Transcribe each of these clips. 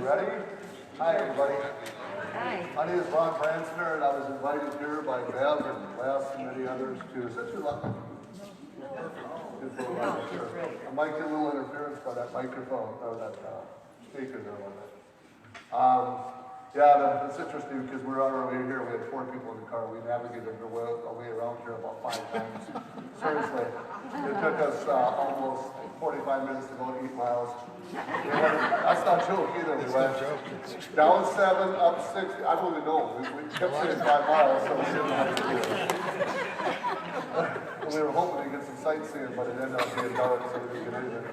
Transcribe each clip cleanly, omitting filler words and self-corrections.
Ready? Hi, everybody. Hi. My name is Ron Branstner, and I was invited here by Bev and Les and many others to. Is that too loud? No, just right. I might get a little interference by that microphone or that speaker there a little bit. Yeah, it's interesting because we're on our way here. We had 4 people in the car. We navigated our way around here about 5 times. Seriously, it took us almost 45 minutes to go 8 miles. That's not joke either. We went down 7, up 6. I don't even know. We kept saying 5 miles, so we didn't have to do it. We were hoping to get some sightseeing, but it ended up being dark, so we didn't get anything.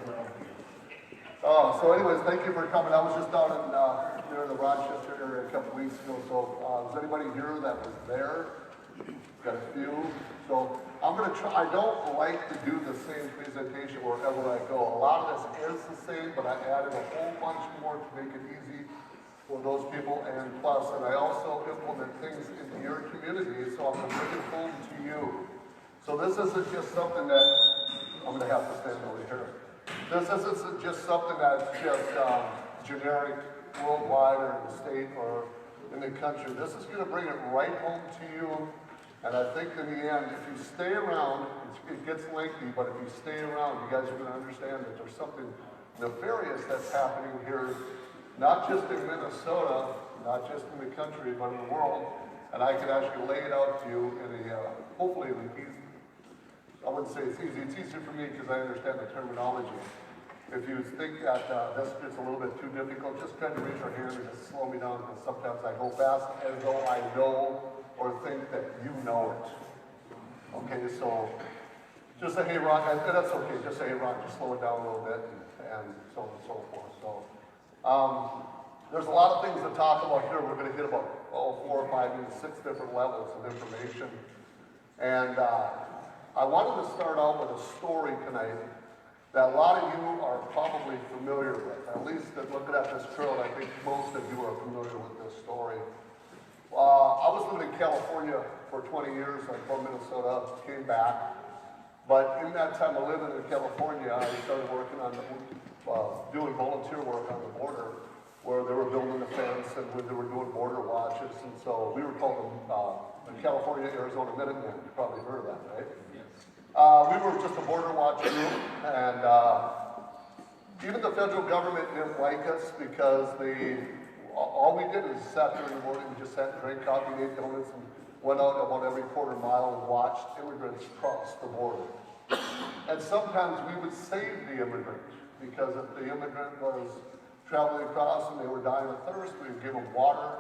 So anyways, thank you for coming. I was just down in near the Rochester area a couple weeks ago. So is anybody here that was there? Got a few. So I'm going to try. I don't like to do the same presentation wherever I go. A lot of this is the same, but I added a whole bunch more to make it easy for those people. And plus, and I also implement things into your community, so I'm going to bring it home to you. So this isn't just something that I'm going to have to stand over here. This isn't just something that's just generic worldwide or in the state or in the country. This is going to bring it right home to you. And I think in the end, if you stay around, it gets lengthy, but if you stay around, you guys are going to understand that there's something nefarious that's happening here, not just in Minnesota, not just in the country, but in the world. And I can actually lay it out to you in a, hopefully in an easy, I wouldn't say it's easy. It's easier for me because I understand the terminology. If you think that this gets a little bit too difficult, just kind of raise your hand and just slow me down because sometimes I go fast as though I know or think that you know it. Okay, so just say, hey, Ron, and that's okay. Just say, hey, Ron, just slow it down a little bit and so on and so forth. So there's a lot of things to talk about here. We're going to hit about 4 or 5, even 6 different levels of information. And I wanted to start out with a story tonight that a lot of you are probably familiar with. At least looking at this trail, I think most of you are familiar with this story. I was living in California for 20 years. I'm from Minnesota, came back. But in that time of living in California, I started working on doing volunteer work on the border, where they were building a fence and when they were doing border watches. And so we were called the California-Arizona Minutemen. You probably heard of that, right? We were just a border watch group, and even the federal government didn't like us because all we did is sat there in the morning, we just sat and drank coffee and ate donuts and went out about every quarter mile and watched immigrants cross the border. And sometimes we would save the immigrant, because if the immigrant was traveling across and they were dying of thirst, we'd give them water.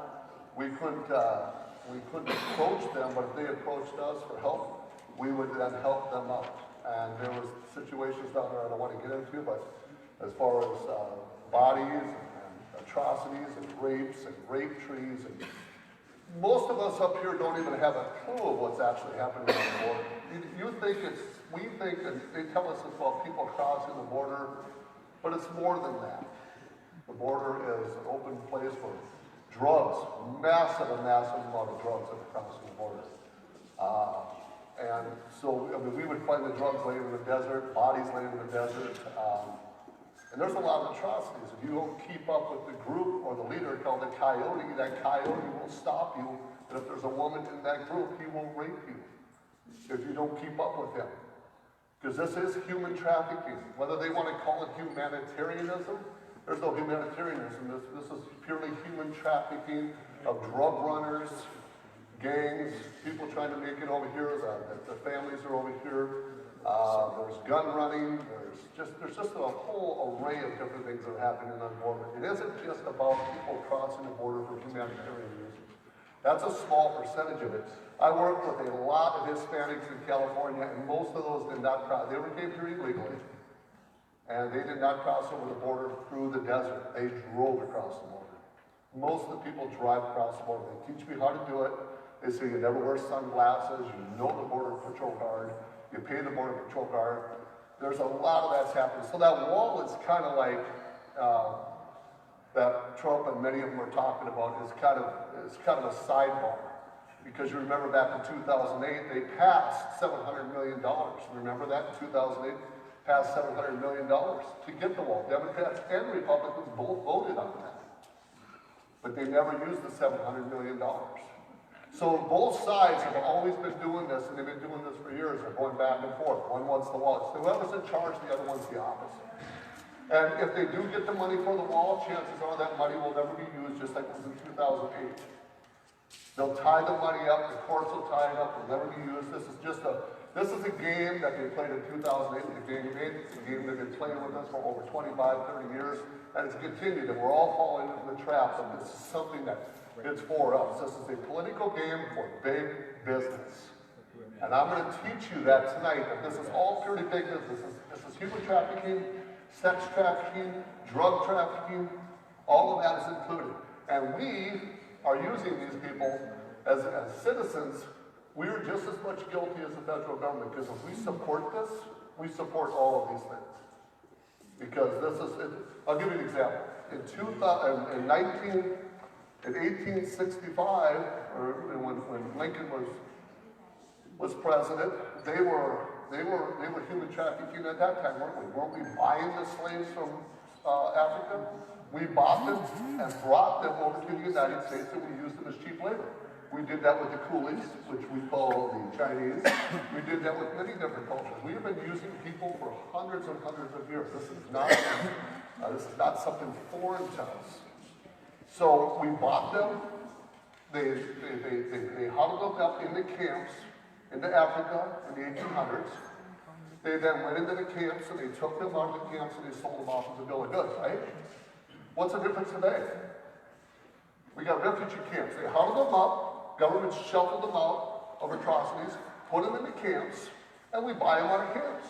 We couldn't approach them, but if they approached us for help, we would then help them out. And there was situations down there I don't want to get into, but as far as bodies and atrocities and rapes and rape trees, and most of us up here don't even have a clue of what's actually happening on the border. We think, and they tell us it's about people crossing the border, but it's more than that. The border is an open place for drugs, massive amount of drugs that are crossing the border. And so, I mean, we would find the drugs laying in the desert, bodies laying in the desert, and there's a lot of atrocities. If you don't keep up with the group or the leader called the coyote, that coyote will stop you, and if there's a woman in that group, he will rape you if you don't keep up with him. Because this is human trafficking. Whether they want to call it humanitarianism, there's no humanitarianism. This is purely human trafficking of drug runners, gangs, people trying to make it over here, the families are over here, there's gun running, there's just a whole array of different things that are happening on the border. It isn't just about people crossing the border for humanitarian reasons. That's a small percentage of it. I worked with a lot of Hispanics in California, and most of those did not cross. They came here illegally, and they did not cross over the border through the desert. They drove across the border. Most of the people drive across the border. They teach me how to do it. They say you never wear sunglasses, you know the border patrol guard, you pay the border patrol guard. There's a lot of that's happening. So that wall is kind of like that Trump and many of them are talking about is kind of a sidebar. Because you remember back in 2008, they passed $700 million. Remember that in 2008? Passed $700 million to get the wall. Democrats and Republicans both voted on that. but they never used the $700 million. So both sides have always been doing this, and they've been doing this for years. They're going back and forth. One wants the wall. So whoever's in charge, the other one's the opposite. And if they do get the money for the wall, chances are that money will never be used, just like it was in 2008. They'll tie the money up, the courts will tie it up, it'll never be used. This is a game that they played in 2008 with the game made. It's a game they've been playing with us for over 25, 30 years, and it's continued, and we're all falling into the trap of this is something that it's for us. This is a political game for big business. And I'm going to teach you that tonight, that this is all purely big business. This is human trafficking, sex trafficking, drug trafficking, all of that is included. And we are using these people as citizens. We are just as much guilty as the federal government, because if we support this, we support all of these things. Because this is, I'll give you an example. In 1865, or when Lincoln was president, they were human trafficking at that time, weren't we? Weren't we buying the slaves from Africa? We bought them and brought them over to the United States, and we used them as cheap labor. We did that with the coolies, which we call the Chinese. We did that with many different cultures. We have been using people for hundreds and hundreds of years. This is not something foreign to us. So we bought them. They huddled them up in the camps into Africa in the 1800s. They then went into the camps and they took them out of the camps and they sold them off as a bill of goods, right? What's the difference today? We got refugee camps. They huddled them up, government shuffled them out of atrocities, put them in the camps, and we buy them out of camps.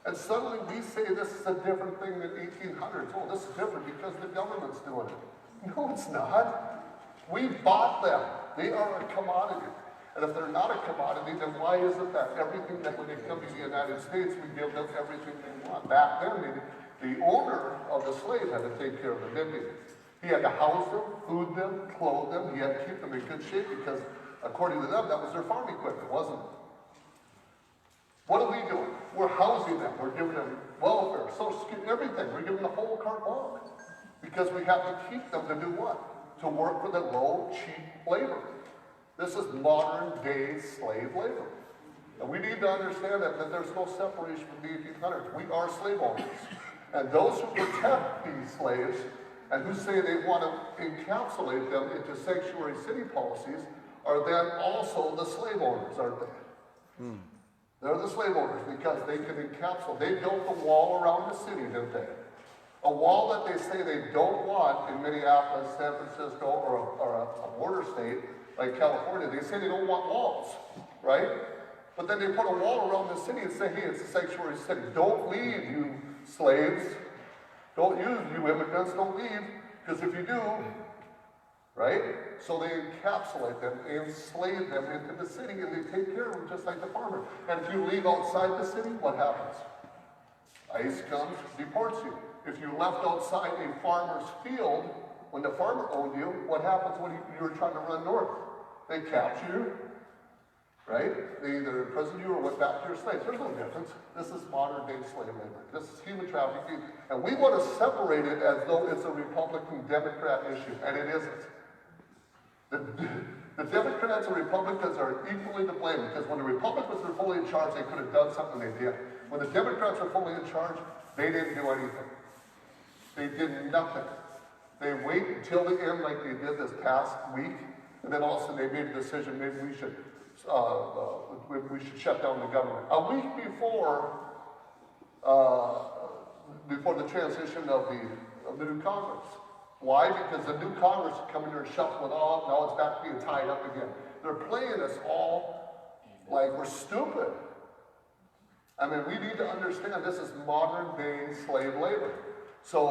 And suddenly we say this is a different thing than 1800s. Oh, this is different because the government's doing it. No, it's not. We bought them. They are a commodity. And if they're not a commodity, then why is it that everything that when they come to the United States, we give them everything they want? Back then, the owner of the slave had to take care of them, didn't he? He had to house them, food them, clothe them. He had to keep them in good shape because, according to them, that was their farm equipment, wasn't it? What are we doing? We're housing them. We're giving them welfare, social security, everything. We're giving them the whole carte blanche because we have to keep them to do what? To work for the low, cheap labor. This is modern-day slave labor. And we need to understand that there's no separation from the 1800s. We are slave owners. And those who protect these slaves and who say they want to encapsulate them into sanctuary city policies are then also the slave owners, aren't they? They're the slave owners because they can encapsulate. They built a wall around the city, didn't they? A wall that they say they don't want in Minneapolis, San Francisco, or a border state like California. They say they don't want walls, right? But then they put a wall around the city and say, hey, it's a sanctuary city. Don't leave, you slaves. Don't use you immigrants, don't leave, because if you do, right? So they encapsulate them, they enslave them into the city, and they take care of them just like the farmer. And if you leave outside the city, what happens? ICE comes, deports you. If you left outside a farmer's field, when the farmer owned you, what happens when you were trying to run north? They capture you, right? They either imprisoned you or went back to your slaves. There's no difference. This is modern day slave labor. This is human trafficking. And we want to separate it as though it's a Republican-Democrat issue, and it isn't. The Democrats and Republicans are equally to blame because when the Republicans were fully in charge, they could have done something they did. When the Democrats were fully in charge, they didn't do anything. They did nothing. They wait until the end like they did this past week, and then all of a sudden they made a decision, maybe we should shut down the government. A week before the transition of the new Congress. Why? Because the new Congress is coming here and shuffling all up, now it's back to being tied up again. They're playing us all like we're stupid. I mean, we need to understand this is modern day slave labor. So,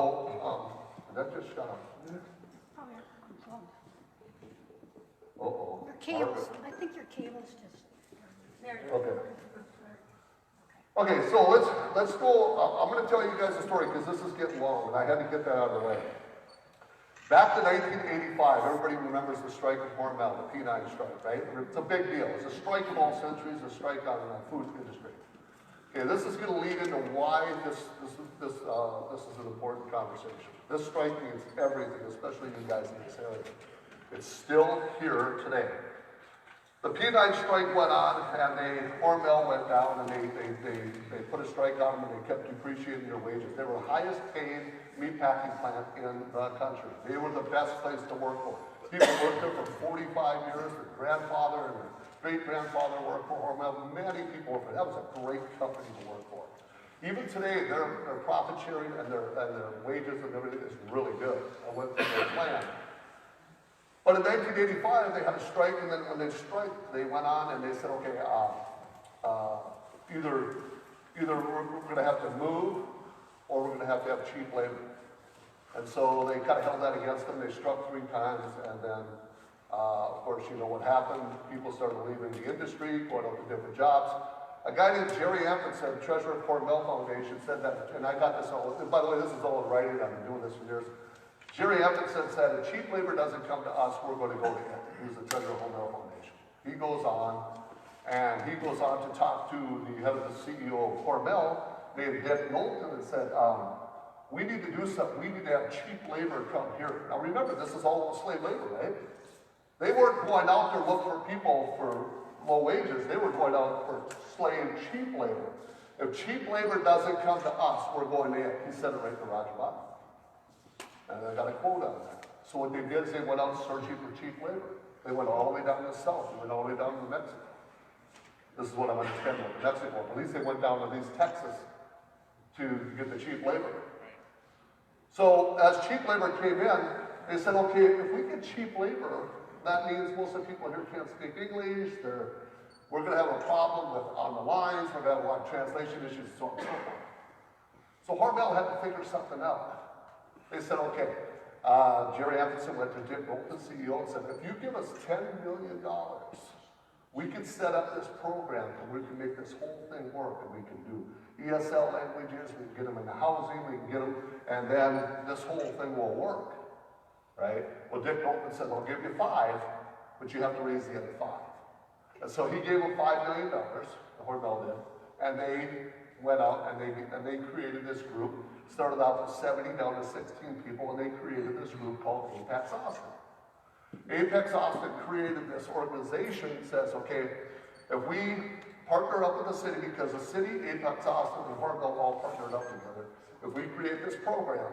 that just shut up. Uh-oh. Your cables, I think your cables just, there. Okay. Okay, so let's go, I'm going to tell you guys a story because this is getting long and I had to get that out of the way. Back to 1985, everybody remembers the strike of Hormel, the P9 strike, right? It's a big deal. It's a strike of all centuries, a strike on the food industry. Okay, this is going to lead into why this is an important conversation. This strike means everything, especially you guys in this area. It's still here today. The P9 strike went on, and Hormel went down, and they put a strike on them, and they kept depreciating their wages. They were the highest paid meatpacking plant in the country. They were the best place to work for. People worked there for 45 years. Their grandfather and their great-grandfather worked for Hormel. Many people worked for it. That was a great company to work for. Even today, their profit sharing and their wages and everything is really good. I went through their plan. But in 1985, they had a strike, and then when they strike, they went on and they said, okay, either we're going to have to move, or we're going to have cheap labor. And so they kind of held that against them. They struck 3 times, and then, of course, you know what happened. People started leaving the industry, going out to different jobs. A guy named Jerry Amundsen, treasurer of Hormel Foundation, said that, and I got this all, by the way, this is all in writing. I've been doing this for years. Jerry Amundsen said, if cheap labor doesn't come to us, we're going to go to him. He's the treasurer of Hormel Foundation. He goes on, and he goes on to talk to the head of the CEO of Hormel, named Dick Knowlton, and said, we need to do something. We need to have cheap labor come here. Now remember, this is all slave labor, right? They weren't going out there looking for people for low wages. They were going out for slave cheap labor. If cheap labor doesn't come to us, we're going to him. He said it right to Roger Bottom. And I got a quote on that. So what they did is they went out searching for cheap labor. They went all the way down to the south. They went all the way down to Mexico. This is what I'm understanding about Mexico. At least they went down to East Texas to get the cheap labor. So as cheap labor came in, they said, okay, if we get cheap labor, that means most of the people here can't speak English. We're going to have a problem on the lines. We're going to have a lot of translation issues, and so on and so forth. So Hormel had to figure something out. They said, okay, Jerry Amundsen went to Dick Knowlton, the CEO, and said, if you give us $10 million, we can set up this program and we can make this whole thing work, and we can do ESL languages, we can get them into housing, we can get them, and then this whole thing will work, right? Well, Dick Knowlton said, I'll give you 5, but you have to raise the other 5. And so he gave them $5 million, the Hormel did, and they went out and they created this group. Started out with 70 down to 16 people, and they created this group called Apex Austin. Apex Austin created this organization that says, okay, if we partner up with the city, because the city, Apex Austin, and Hormel all partnered up together, if we create this program,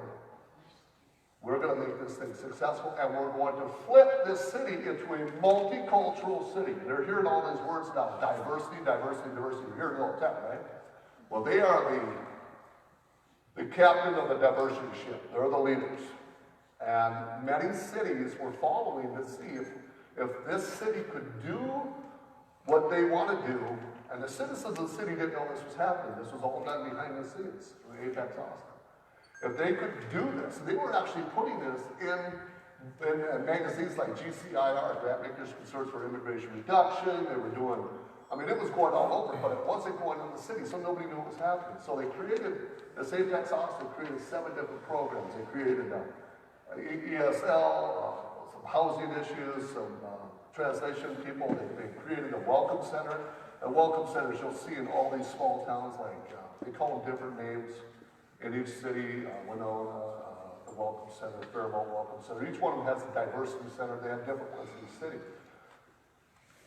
we're going to make this thing successful, and we're going to flip this city into a multicultural city. And they're hearing all these words now, diversity, diversity, diversity. You're hearing all the time, right? Well, they are the captain of the diversity ship. They're the leaders. And many cities were following to see if this city could do what they want to do. And the citizens of the city didn't know this was happening. This was all done behind the scenes through Apex Austin. If they could do this, they were actually putting this in magazines like GCIR, Grant Makers Concerns for Immigration Reduction. They were doing, I mean, it was going all over, but it wasn't going in the city, so nobody knew what was happening. So they created, this Apex Austin created 7 different programs. They created ESL, some housing issues, some translation people. They created a welcome center. And welcome centers you'll see in all these small towns, like, they call them different names in each city, Winona, the Welcome Center, Fairmont Welcome Center. Each one of them has a diversity center. They have different ones in the city.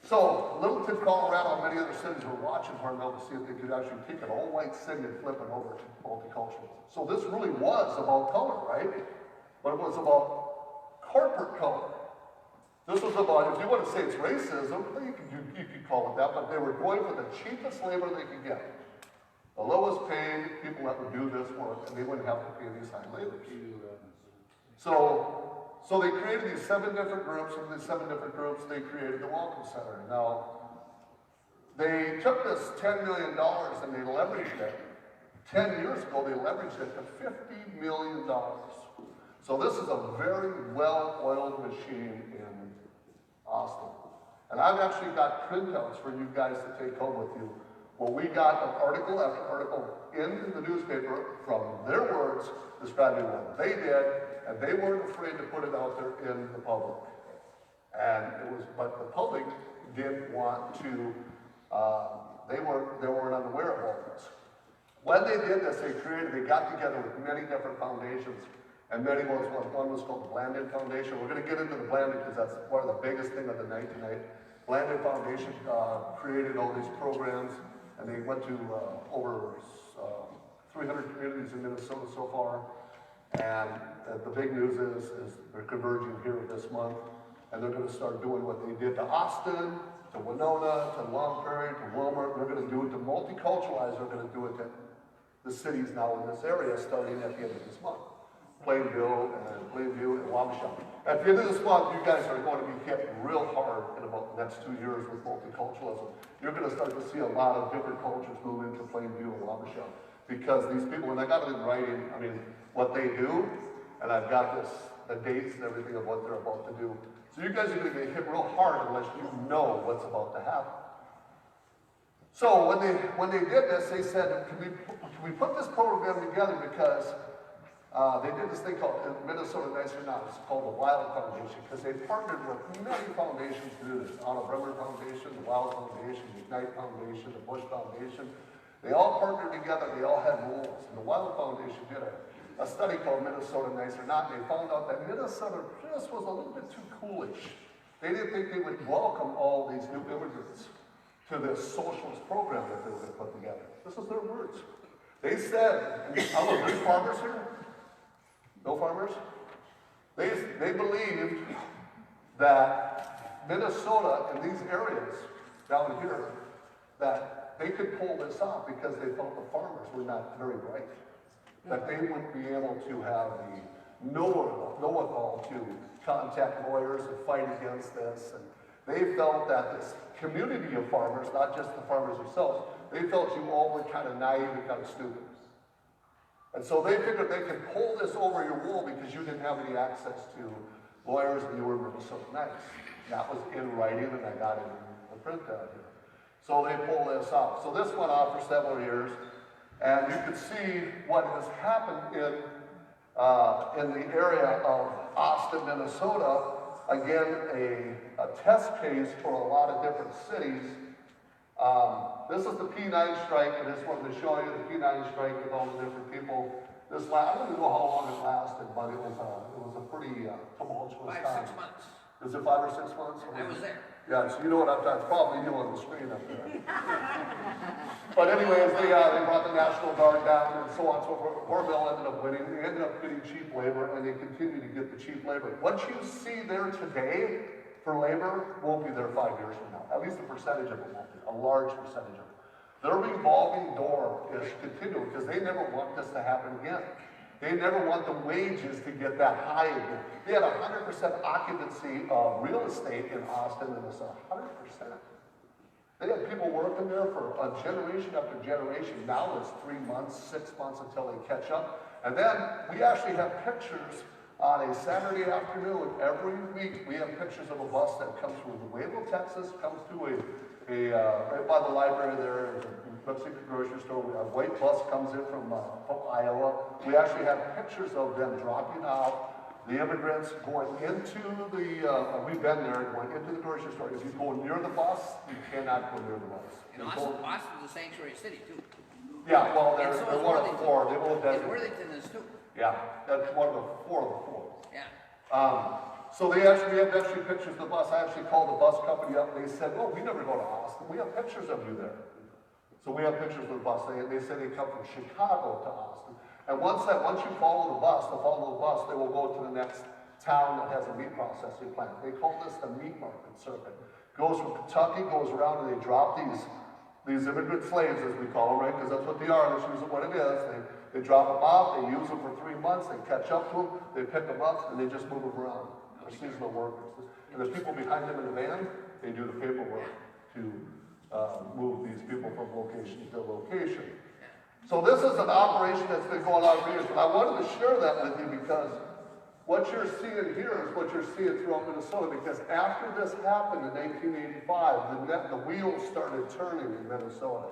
So, Littleton, Colorado, and many other cities were watching Hormel to see if they could actually take an all-white city and flip it over to multicultural. So this really was about color, right? But it was about corporate color. This was about, if you want to say it's racism, you could call it that, but they were going for the cheapest labor they could get. The lowest paid people that would do this work, and they wouldn't have to pay these high labors. So they created these 7 different groups, and these 7 different groups, they created the Welcome Center. Now, they took this $10 million and they leveraged it. 10 years ago, they leveraged it to $50 million. So this is a very well-oiled machine in Austin. And I've actually got printouts for you guys to take home with you. Well, we got an article after article in the newspaper from their words describing what they did, and they weren't afraid to put it out there in the public. And it was, but the public didn't want to, they weren't unaware of all this. When they did this, they got together with many different foundations, and many ones, one was called the Blandin Foundation. We're going to get into the Blandin because that's one of the biggest thing of the night tonight. Blandin Foundation created all these programs, and they went to over 300 communities in Minnesota so far. And the big news is they're converging here this month, and they're going to start doing what they did to Austin, to Winona, to Long Prairie, to Wilmer. They're going to do it to multiculturalize. They're going to do it to the cities now in this area starting at the end of this month. Plainview and Wabasha. At the end of this month, you guys are going to be hit real hard in about the next 2 years with multiculturalism. You're going to start to see a lot of different cultures move into Plainview and Wabasha because these people, and I got it in writing, I mean, what they do, and I've got the dates and everything of what they're about to do. So you guys are going to get hit real hard unless you know what's about to happen. So when they did this, they said, can we put this program together because they did this thing called Minnesota Nicer Now. It's called the Wild Foundation because they partnered with many foundations to do this. Anna Bremer Foundation, the Wild Foundation, the Ignite Foundation, the Bush Foundation. They all partnered together. They all had roles. And the Wild Foundation did a study called Minnesota Nicer Not, and they found out that Minnesota just was a little bit too coolish. They didn't think they would welcome all these new immigrants to this socialist program that they were going to put together. This is their words. They said, are there any farmers here? No farmers? They believed that Minnesota and these areas down here, that they could pull this off because they felt the farmers were not very bright. That they wouldn't be able to have the know-it-all to contact lawyers and fight against this. And they felt that this community of farmers, not just the farmers themselves, they felt you all were kind of naive and kind of stupid. And so they figured they could pull this over your wool because you didn't have any access to lawyers and you were Minnesota nice. That was in writing and I got it in the print out here. So they pulled this off. So this went on for several years. And you could see what has happened in the area of Austin, Minnesota. Again, a test case for a lot of different cities. This is the P9 strike, and I just wanted to show you the P9 strike with all the different people. I don't even know how long it lasted, but it was a pretty tumultuous time. 5 6 months. Was it 5 or 6 months? I was there. Yeah, so you know what I'm talking, probably you on the screen up there. But anyways, they brought the National Guard down and so on and so forth. Orville ended up winning. They ended up getting cheap labor, and they continue to get the cheap labor. What you see there today for labor won't be there 5 years from now. At least a percentage of it won't be, a large percentage of it. Their revolving door is continuing because they never want this to happen again. They never want the wages to get that high again. They had 100% occupancy of real estate in Austin, and it's 100%. They had people working there for a generation after generation. Now it's 3 months, 6 months until they catch up. And then we actually have pictures on a Saturday afternoon every week. We have pictures of a bus that comes from Wayville, Texas, comes to right by the library there. There's a Mexican grocery store. A white bus comes in from Iowa. We actually have pictures of them dropping out the immigrants going into we've been there, going into the grocery store. If you go near the bus, you cannot go near the bus. And Austin's a sanctuary city, too. Yeah, well, they're And so is one of the Worthington. four. They will And Worthington is, too. Yeah, that's one of the four. Yeah. So we have pictures of the bus. I actually called the bus company up and they said, "Oh, we never go to Austin. We have pictures of you there." So we have pictures of the bus. They say they come from Chicago to Austin. And once you follow the bus, they will go to the next town that has a meat processing plant. They call this the meat market circuit. Goes from Kentucky, goes around, and they drop these immigrant slaves, as we call them, right? Because that's what they are. That's usually what it is. They drop them off, they use them for 3 months, they catch up to them, they pick them up, and they just move them around. They're seasonal workers. And the people behind them in the van, they do the paperwork to move these people from location to location. So this is an operation that's been going on for years, but I wanted to share that with you because what you're seeing here is what you're seeing throughout Minnesota, because after this happened in 1885, the wheels started turning in Minnesota.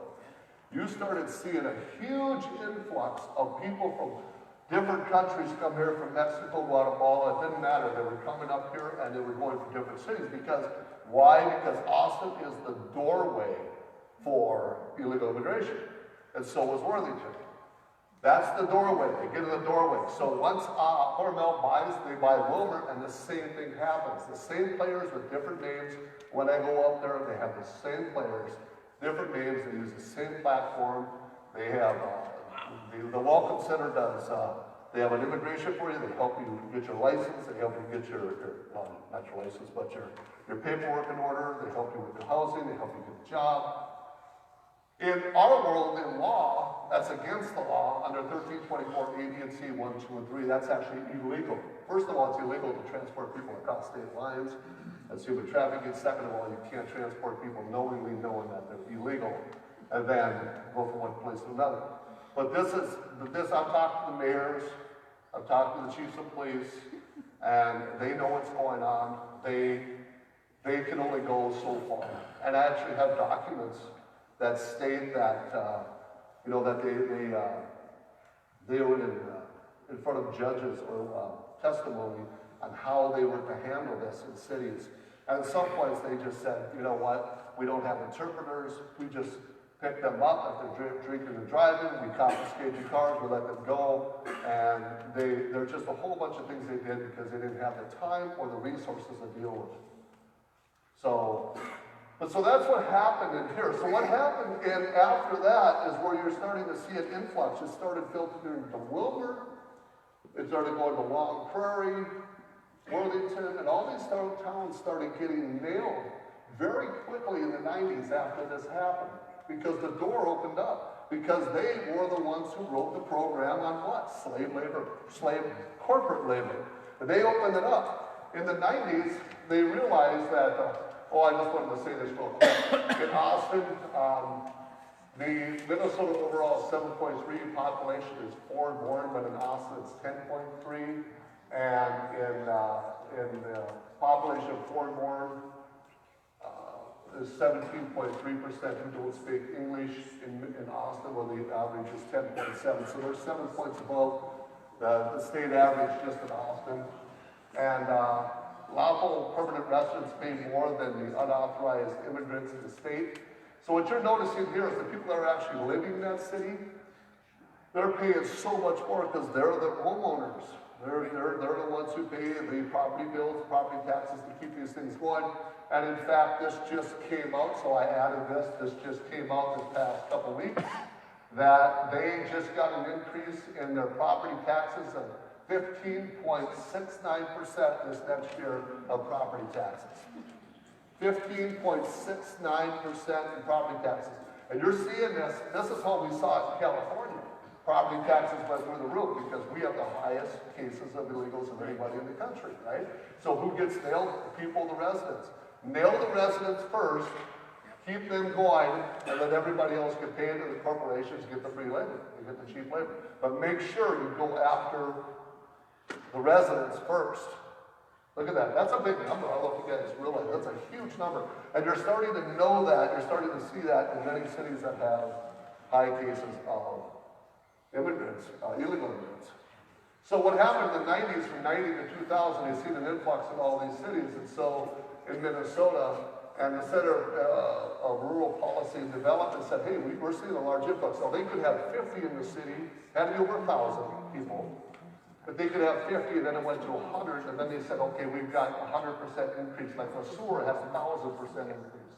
You started seeing a huge influx of people from different countries come here, from Mexico, Guatemala. It didn't matter. They were coming up here and they were going from different cities. Why? Because Austin is the doorway for illegal immigration. and so was Worthington. That's the doorway. They get in the doorway. So once Hormel buys, they buy Wilmer, and the same thing happens. The same players with different names. When I go up there, they have the same players, different names. They use the same platform. They have the Welcome Center does. They have an immigration for you. They help you get your license. They help you get your not your license, but your paperwork in order. They help you with your housing. They help you get a job. In our world, in law, that's against the law. Under 1324 A, B, and C, 1, 2, and 3, that's actually illegal. First of all, it's illegal to transport people across state lines. That's human trafficking. Second of all, you can't transport people knowingly knowing that they're illegal and then go from one place to another. But I've talked to the mayors, I've talked to the chiefs of police, and they know what's going on. They can only go so far. And I actually have documents that state that, that they were in front of judges or testimony on how they were to handle this in cities. And at some points they just said, you know what, we don't have interpreters, we just pick them up if they're drinking and driving, we confiscate the cars, we let them go, and there's just a whole bunch of things they did because they didn't have the time or the resources to deal with it. So that's what happened in here. So what happened after that is where you're starting to see an influx. It started filtering into Wilmer, it started going to Long Prairie, Worthington, and all these towns started getting nailed very quickly in the 90s after this happened. Because the door opened up. Because they were the ones who wrote the program on what? Slave corporate labor. And they opened it up. In the 90s, they realized that I just wanted to say this real quick. In Austin, the Minnesota overall 7.3 population is foreign-born, but in Austin it's 10.3. And in the population of foreign-born is 17.3% who don't speak English in Austin, where the average is 10.7. So they're 7 points above the state average just in Austin. And lawful permanent residents pay more than the unauthorized immigrants in the state. So what you're noticing here is the people that are actually living in that city, they're paying so much more because they're the homeowners. They're the ones who pay the property bills, property taxes to keep these things going. And in fact, this just came out, so I added this. This just came out this past couple weeks, that they just got an increase in their property taxes of 15.69% this next year of property taxes. 15.69% in property taxes. And you're seeing this is how we saw it in California. Property taxes went through the roof because we have the highest cases of illegals of anybody in the country, right? So who gets nailed? The people, the residents. Nail the residents first, keep them going, and then everybody else get paid, and the corporations get the free labor, they get the cheap labor. But make sure you go after the residents first. Look at that. That's a big number. I don't know if you guys realize. That's a huge number. And you're starting to know that. You're starting to see that in many cities that have high cases of immigrants, illegal immigrants. So what happened in the 90s, from 90 to 2000, you've seen an influx in all these cities. And so in Minnesota, and the Center of Rural Policy and Development said, hey, we're seeing a large influx. So they could have 50 in the city, had to be over 1,000 people. But they could have 50, and then it went to 100, and then they said, okay, we've got 100% increase. Like the sewer has 1,000% increase.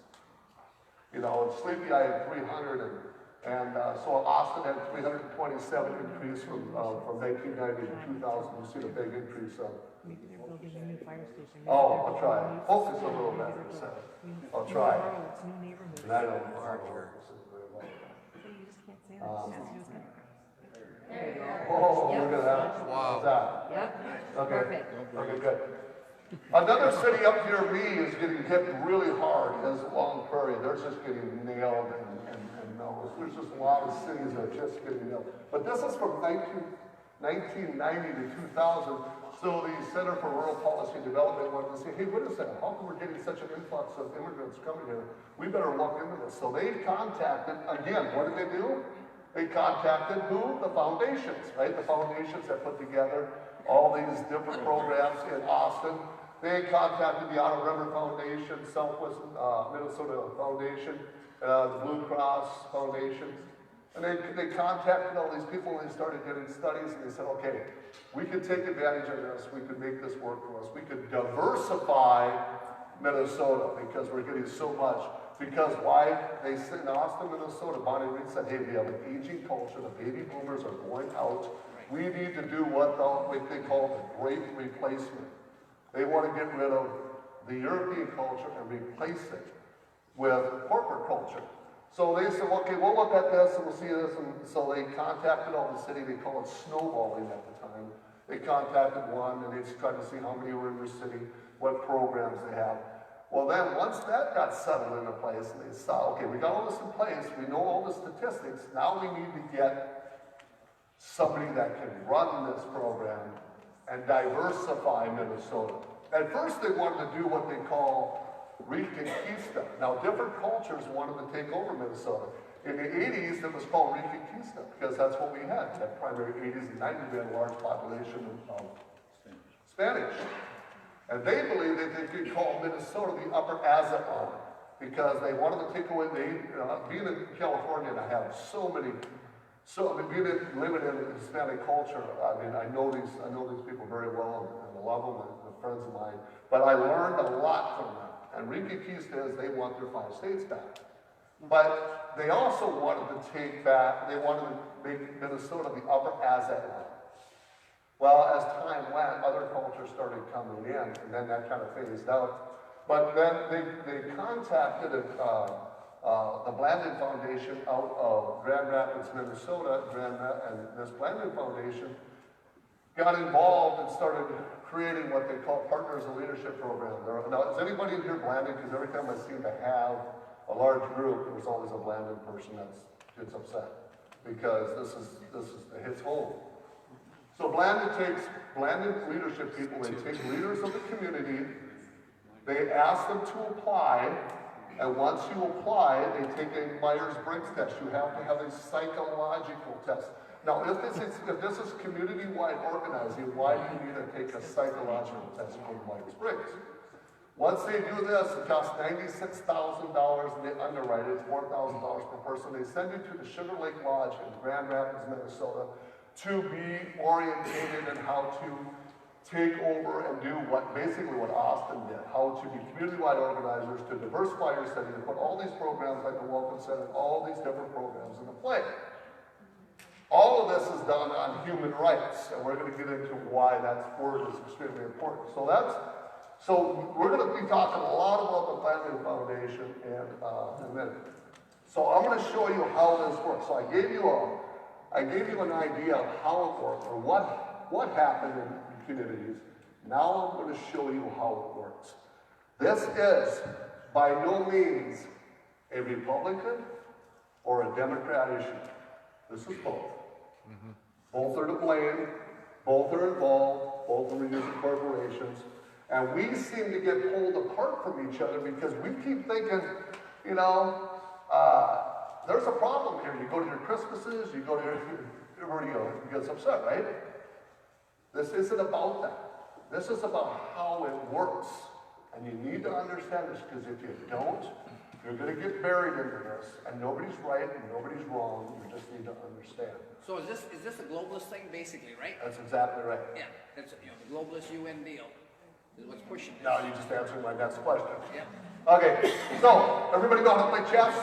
You know, and Sleepy Eye had 300, and so Austin had 327 increase from 1990 to 2000. We've seen a big increase of. Maybe they're building a new fire station. Oh, I'll try. Focus a little bit. I'll try. It's new neighborhoods. And I don't know. So you just can't say that. Oh, look at that. Wow. How's that? Yep. Okay. Perfect. Okay, good. Another city up near me is getting hit really hard is Long Prairie. They're just getting nailed and there's just a lot of cities that are just getting nailed. But this is from 1990 to 2000. So the Center for Rural Policy and Development wanted to say, hey, what is that? How come we're getting such an influx of immigrants coming here? We better look into this. So they contacted, again, what did they do? They contacted who? The foundations, right? The foundations that put together all these different programs in Austin. They contacted the Otter River Foundation, Southwest Minnesota Foundation, the Blue Cross Foundation, And they contacted all these people and they started getting studies and they said, okay, we could take advantage of this, we could make this work for us, we could diversify Minnesota because we're getting so much. Because why? They said in Austin, Minnesota, Bonnie Reed said, hey, we have an aging culture, the baby boomers are going out. We need to do what they call the great replacement. They want to get rid of the European culture and replace it with corporate culture. So they said, okay, we'll look at this and we'll see this. And so they contacted all the city. They call it snowballing at the time. They contacted one and they tried to see how many were in their city, what programs they have. Well, then once that got settled into place and they saw, okay, we got all this in place, we know all the statistics, now we need to get somebody that can run this program and diversify Minnesota. At first they wanted to do what they call Reconquista. Now, different cultures wanted to take over Minnesota. In the 80s, it was called Reconquista because that's what we had. That primary 80s and 90s, we had a large population of Spanish. And they believed that they could call Minnesota the Upper Aztlan because they wanted to take away, being in California, and I have living in Hispanic culture, I mean, I know these people very well and I love them and they're friends of mine, but I learned a lot from them. And Reconquista is they want their 5 states back. But they also wanted to take back, they wanted to make Minnesota the Upper Aztlan. Well, as time went, other cultures started coming in, and then that kind of phased out. But then they contacted the Blandin Foundation out of Grand Rapids, Minnesota, and this Blandin Foundation got involved and started creating what they call Partners in Leadership Program. Now, is anybody in here Blandin? Because every time I seem to have a large group, there's always a Blandin person that gets upset because this it hits home. So Blandin leadership people, they take leaders of the community, they ask them to apply, and once you apply, they take a Myers-Briggs test. You have to have a psychological test. Now, if this is community-wide organizing, why do you need to take a psychological test called Myers-Briggs? Once they do this, it costs $96,000 and they underwrite it, $4,000 per person. They send you to the Sugar Lake Lodge in Grand Rapids, Minnesota, to be orientated in how to take over and do basically what Austin did, how to be community-wide organizers, to diversify your city, to put all these programs like the Welcome Center, all these different programs into play. All of this is done on human rights, and we're going to get into why that word is extremely important. So we're going to be talking a lot about the Blandin Foundation in a minute. So I'm going to show you how this works. So I gave you an idea of how it works, or what happened in communities. Now I'm going to show you how it works. This is by no means a Republican or a Democrat issue. This is both. Both are to blame, both are involved, both are using corporations, and we seem to get pulled apart from each other because we keep thinking, there's a problem here. You go to your Christmases, you go to everybody gets upset, right? This isn't about that. This is about how it works. And you need to understand this because if you don't, you're going to get buried into this, and nobody's right and nobody's wrong. You just need to understand. So is this a globalist thing, basically, right? That's exactly right. Yeah, it's the globalist UN deal is what's pushing this. Now you just answered my next question. Yeah. Okay, so everybody know how to play chess?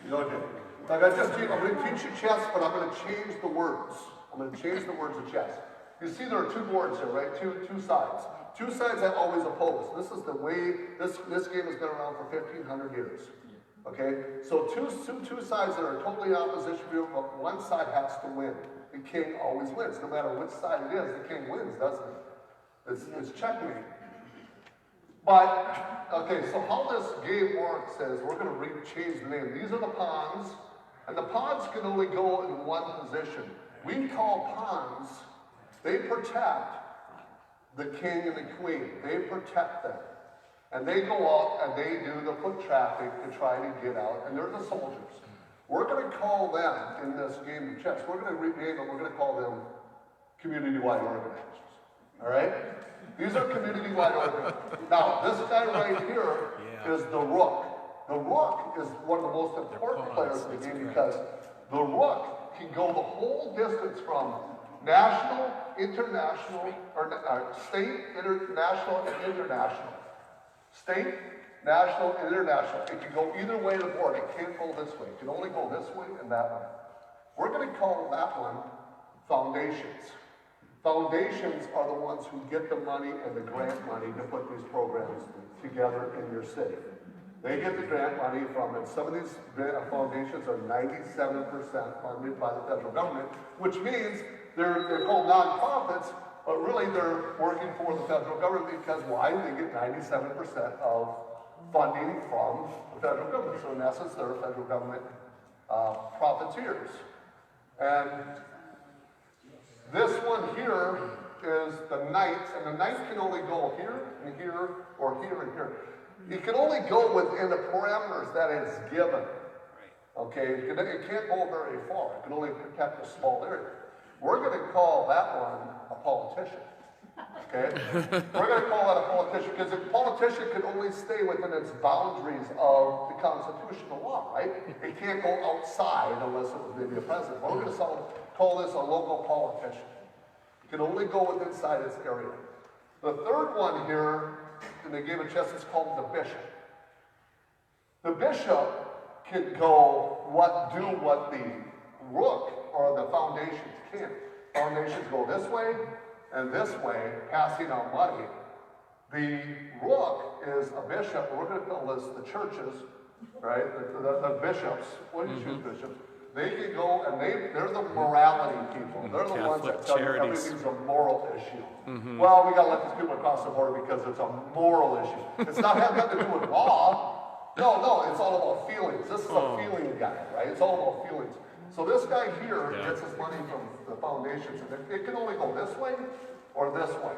No. Okay. I'm going to teach you chess, but I'm going to change the words. I'm going to change the words of chess. You see there are 2 boards here, right? Two sides. 2 sides that always oppose. This is the way, this game has been around for 1,500 years. Okay? So two sides that are totally in opposition, but one side has to win. The king always wins. No matter which side it is, the king wins, doesn't it? It's checkmate. But, okay, so how this game works is, we're going to change the name. These are the pawns, and the pawns can only go in one position. We call pawns, they protect the king and the queen. They protect them. And they go out and they do the foot traffic to try to get out, and they're the soldiers. We're going to call them, in this game of chess, we're going to rename them, we're going to call them community-wide organizers. All right? These are community-wide organizers. Now, this guy right here is the rook. the rook is one of the most important players in the game because the rook can go the whole distance from national, international, or state, international, and international. State, national, and international. It can go either way of the board. It can't go this way. It can only go this way and that way. We're going to call that one foundations. Foundations are the ones who get the money and the grant money to put these programs together in your city. They get the grant money from it. Some of these foundations are 97% funded by the federal government, which means they're called nonprofits, but really they're working for the federal government because why? They get 97% of funding from the federal government. So in essence, they're federal government profiteers. And this one here is the knights, and the knights can only go here and here or here and here. It can only go within the parameters that it's given. Okay, it can't go very far. It can only protect a small area. We're going to call that one a politician. Okay? We're going to call that a politician because a politician can only stay within its boundaries of the constitutional law, right? It can't go outside unless it was maybe a president. But we're going to call this a local politician. It can only go within inside its area. The third one here in the game of chess is called the bishop. The bishop can go do what the rook or the foundations can't. Foundations go this way and this way, passing on money. The rook is a bishop. We're going to call this the churches, right? The bishops. What do you choose bishops? They can go and they're the morality people. They're the ones that tell you everything's a moral issue. Well, we got to let these people across the border because it's a moral issue. It's not having nothing to do with law. No, it's all about feelings. This is a feeling guy, right? It's all about feelings. So this guy here gets his money from the foundations, and it can only go this way or this way.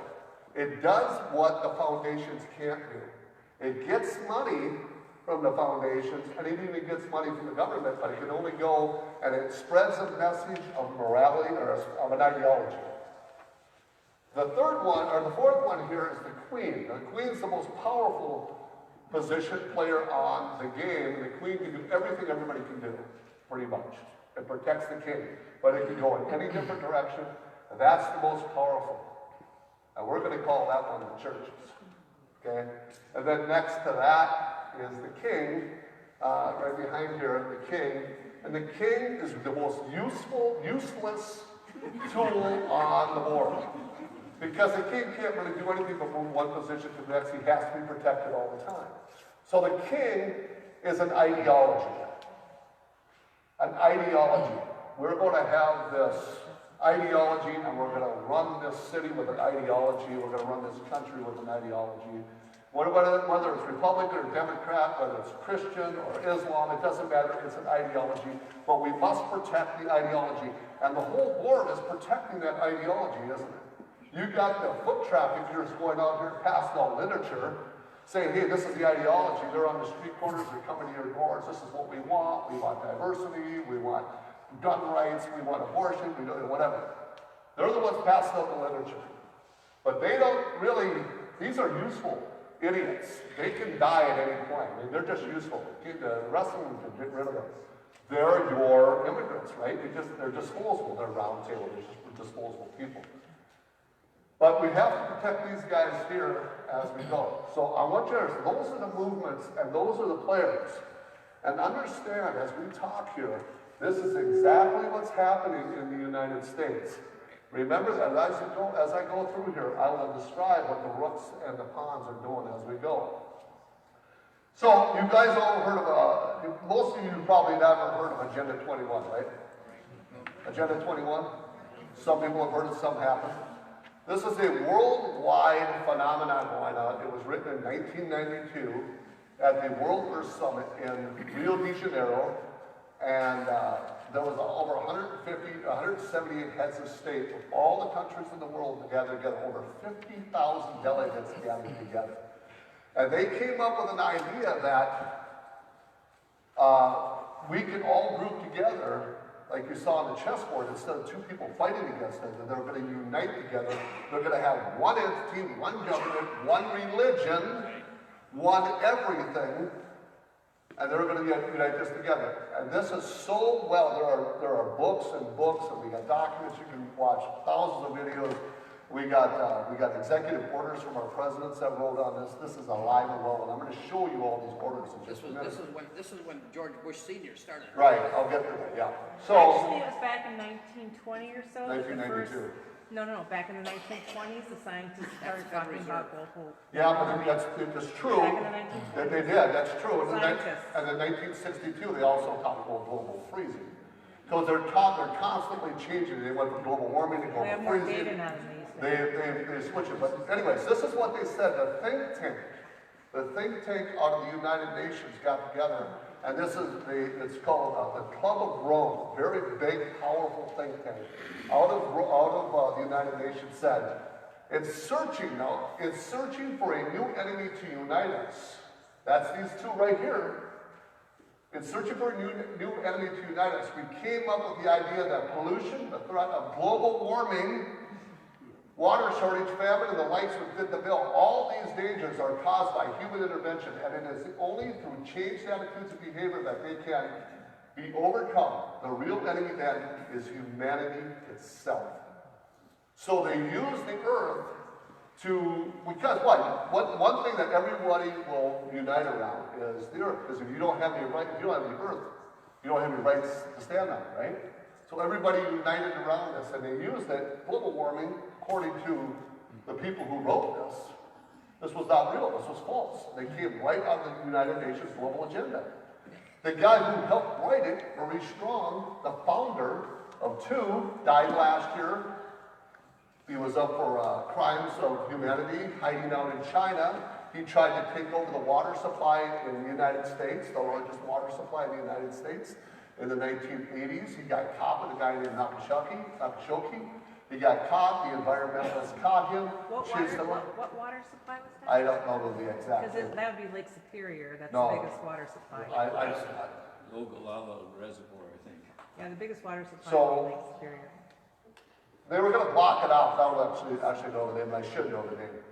It does what the foundations can't do. It gets money from the foundations, and it even gets money from the government, but it can only go, and it spreads a message of morality or of an ideology. The third one, or the fourth one here is the queen. The queen's the most powerful position player on the game. The queen can do everything everybody can do, pretty much. It protects the king, but it can go in any different direction, and that's the most powerful. And we're going to call that one the churches. Okay? And then next to that is the king, right behind here, the king. And the king is the most useless tool on the board. Because the king can't really do anything but move one position to the next. He has to be protected all the time. So the king is an ideology. An ideology. We're going to have this ideology, and we're going to run this city with an ideology. We're going to run this country with an ideology. Whether it's Republican or Democrat, whether it's Christian or Islam, it doesn't matter. It's an ideology. But we must protect the ideology. And the whole board is protecting that ideology, isn't it? You got the foot traffickers going out here passing out literature saying, hey, this is the ideology. They're on the street corners. They're coming to your doors. This is what we want. We want diversity. We want gun rights. We want abortion. We don't, whatever. They're the ones passing out the literature. But they don't really, these are useful idiots. They can die at any point. I mean, they're just useful. The rest of them can get rid of them. They're your immigrants, right? They're disposable. They're round table. They're just disposable people. But we have to protect these guys here as we go. So I want you to, those are the movements and those are the players. And understand, as we talk here, this is exactly what's happening in the United States. Remember that as I go through here, I will describe what the rooks and the pawns are doing as we go. So you guys all heard of, most of you probably never heard of Agenda 21, right? Agenda 21? Some people have heard it, some haven't. This is a worldwide phenomenon going on. It was written in 1992 at the World Earth Summit in Rio de Janeiro, and there was over 178 heads of state of all the countries in the world gathered together, over 50,000 delegates gathered together. And they came up with an idea that we can all group together, like you saw on the chessboard, instead of two people fighting against it, they're going to unite together. They're going to have one entity, one government, one religion, one everything, and they're going to unite this together. And this is so well, there are books, and we got documents, you can watch thousands of videos. We got executive orders from our presidents that wrote on this. This is alive and well, and I'm going to show you all these orders in just a minute. This is when George Bush Sr. started. Right, I'll get to that, yeah. So, Actually, it was back in 1920 or so. 1992. No, back in the 1920s, the scientists started talking about global. yeah, but it's true Back in the 1920s. that they did, that's true. And Scientists. in 1962, they also talked about global freezing. Because they're constantly changing. They went from global warming to We global have more freezing. data now than these They switch it. But anyways, this is what they said. The think tank out of the United Nations got together, and this is it's called the Club of Rome, very big, powerful think tank out of the United Nations said, it's searching for a new enemy to unite us. That's these two right here. In searching for a new enemy to unite us, we came up with the idea that pollution, the threat of global warming, water shortage, famine, and the likes would fit the bill. All these dangers are caused by human intervention, and it is only through changed attitudes and behavior that they can be overcome. The real enemy then is humanity itself. So they use the earth because one thing that everybody will unite around is the earth. Because if you don't have the earth, you don't have any rights to stand on it, right? So everybody united around this, and they used that global warming, according to the people who wrote this was not real, this was false. They came right out of the United Nations global agenda. The guy who helped write it, Maurice Strong, the founder of TWO, died last year. He was up for crimes of humanity, hiding out in China. He tried to take over the water supply in the United States, the largest water supply in the United States. In the 1980s, he got caught with a guy named Nakashoki. He got caught, the environmentalists caught him. What water supply was that? I don't know the exact. Because that would be Lake Superior. That's No. the biggest water supply. Ogallala Reservoir, I think. Yeah, the biggest water supply So- is Lake Superior. They were going to block it off. I would actually know the name. I should know the name.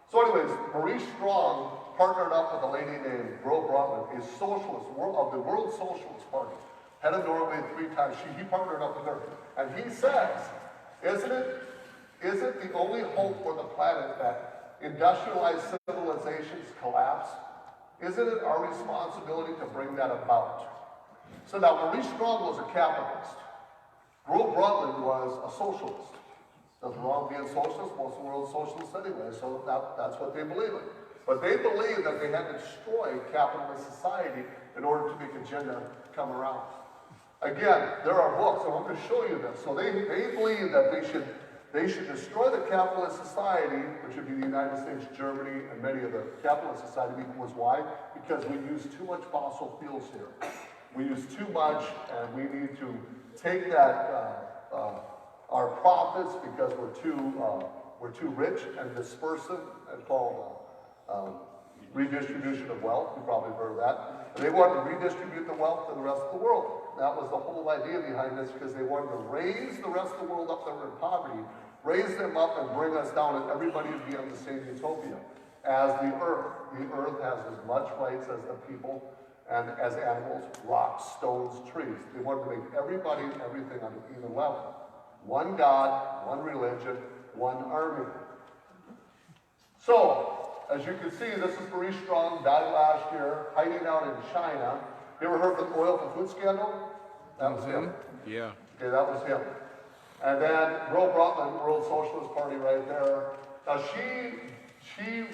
So anyways, Maurice Strong partnered up with a lady named Gro Brundtland, a socialist of the World Socialist Party, head of Norway 3 times. He partnered up with her. And he says, isn't it the only hope for the planet that industrialized civilizations collapse? Isn't it our responsibility to bring that about? So now Maurice Strong was a capitalist. Gro Brundtland was a socialist. Nothing wrong being socialist, most of the world's socialists anyway, so that's what they believe in. But they believe that they had to destroy capitalist society in order to make agenda come around. Again, there are books, and I'm going to show you this. So they believe that they should destroy the capitalist society, which would be the United States, Germany, and many of the capitalist society. Was why? Because we use too much fossil fuels here. We use too much, and we need to take that our profits because we're too rich and disperse them. It's called redistribution of wealth. You probably heard of that. And they wanted to redistribute the wealth to the rest of the world. That was the whole idea behind this, because they wanted to raise the rest of the world up that were in poverty, raise them up and bring us down, and everybody would be on the same utopia as the earth. The earth has as much rights as the people and as animals, rocks, stones, trees. They wanted to make everybody and everything on an even level. One God, one religion, one army. So, as you can see, this is Maurice Strong, died last year, hiding out in China. You ever heard of the oil for food scandal? That was him. Yeah. Okay, that was him. And then Gro Brundtland, World Socialist Party right there. Now she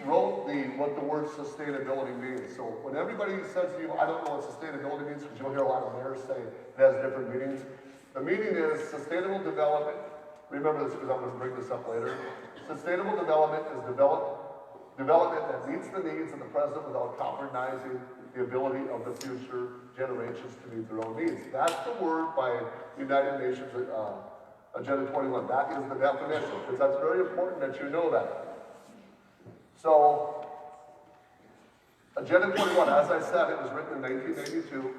wrote what the word sustainability means. So when everybody says to you, I don't know what sustainability means, because you'll hear a lot of mayors say it has different meanings. The meaning is sustainable development. Remember this because I'm going to bring this up later. Sustainable development is development that meets the needs of the present without compromising the ability of the future generations to meet their own needs. That's the word by United Nations Agenda 21. That is the definition, because that's very important that you know that. So, Agenda 21, as I said, it was written in 1982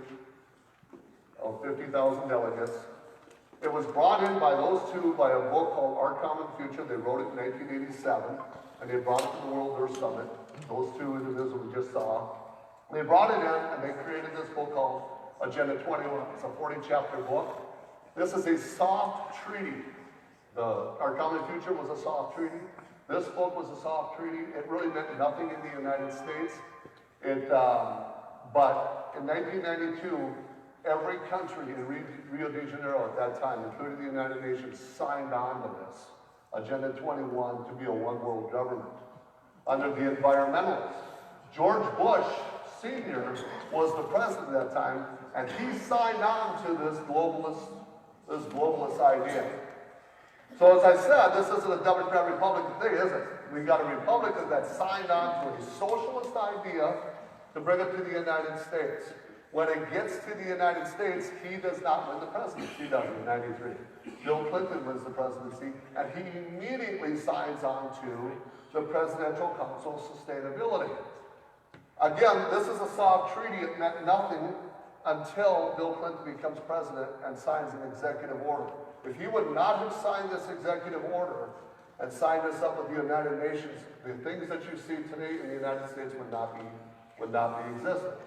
of 50,000 delegates. It was brought in by those two by a book called Our Common Future. They wrote it in 1987, and they brought it to the World Earth Summit. Those two individuals we just saw. They brought it in and they created this book called Agenda 21. It's a 40-chapter book. This is a soft treaty. Our common future was a soft treaty. This book was a soft treaty. It really meant nothing in the United States. But in 1992, every country in Rio de Janeiro at that time, including the United Nations, signed on to this, Agenda 21, to be a one-world government. Under the environmentalists, George Bush Sr. was the president at that time, and he signed on to this globalist idea. So as I said, this isn't a Democrat-Republican thing, is it? We got a Republican that signed on to a socialist idea to bring it to the United States. When it gets to the United States, he does not win the presidency. He does in '93. Bill Clinton wins the presidency, and he immediately signs on to the Presidential Council of Sustainability. Again, this is a soft treaty. It meant nothing until Bill Clinton becomes president and signs an executive order. If he would not have signed this executive order and signed this up with the United Nations, the things that you see today in the United States would not be existing.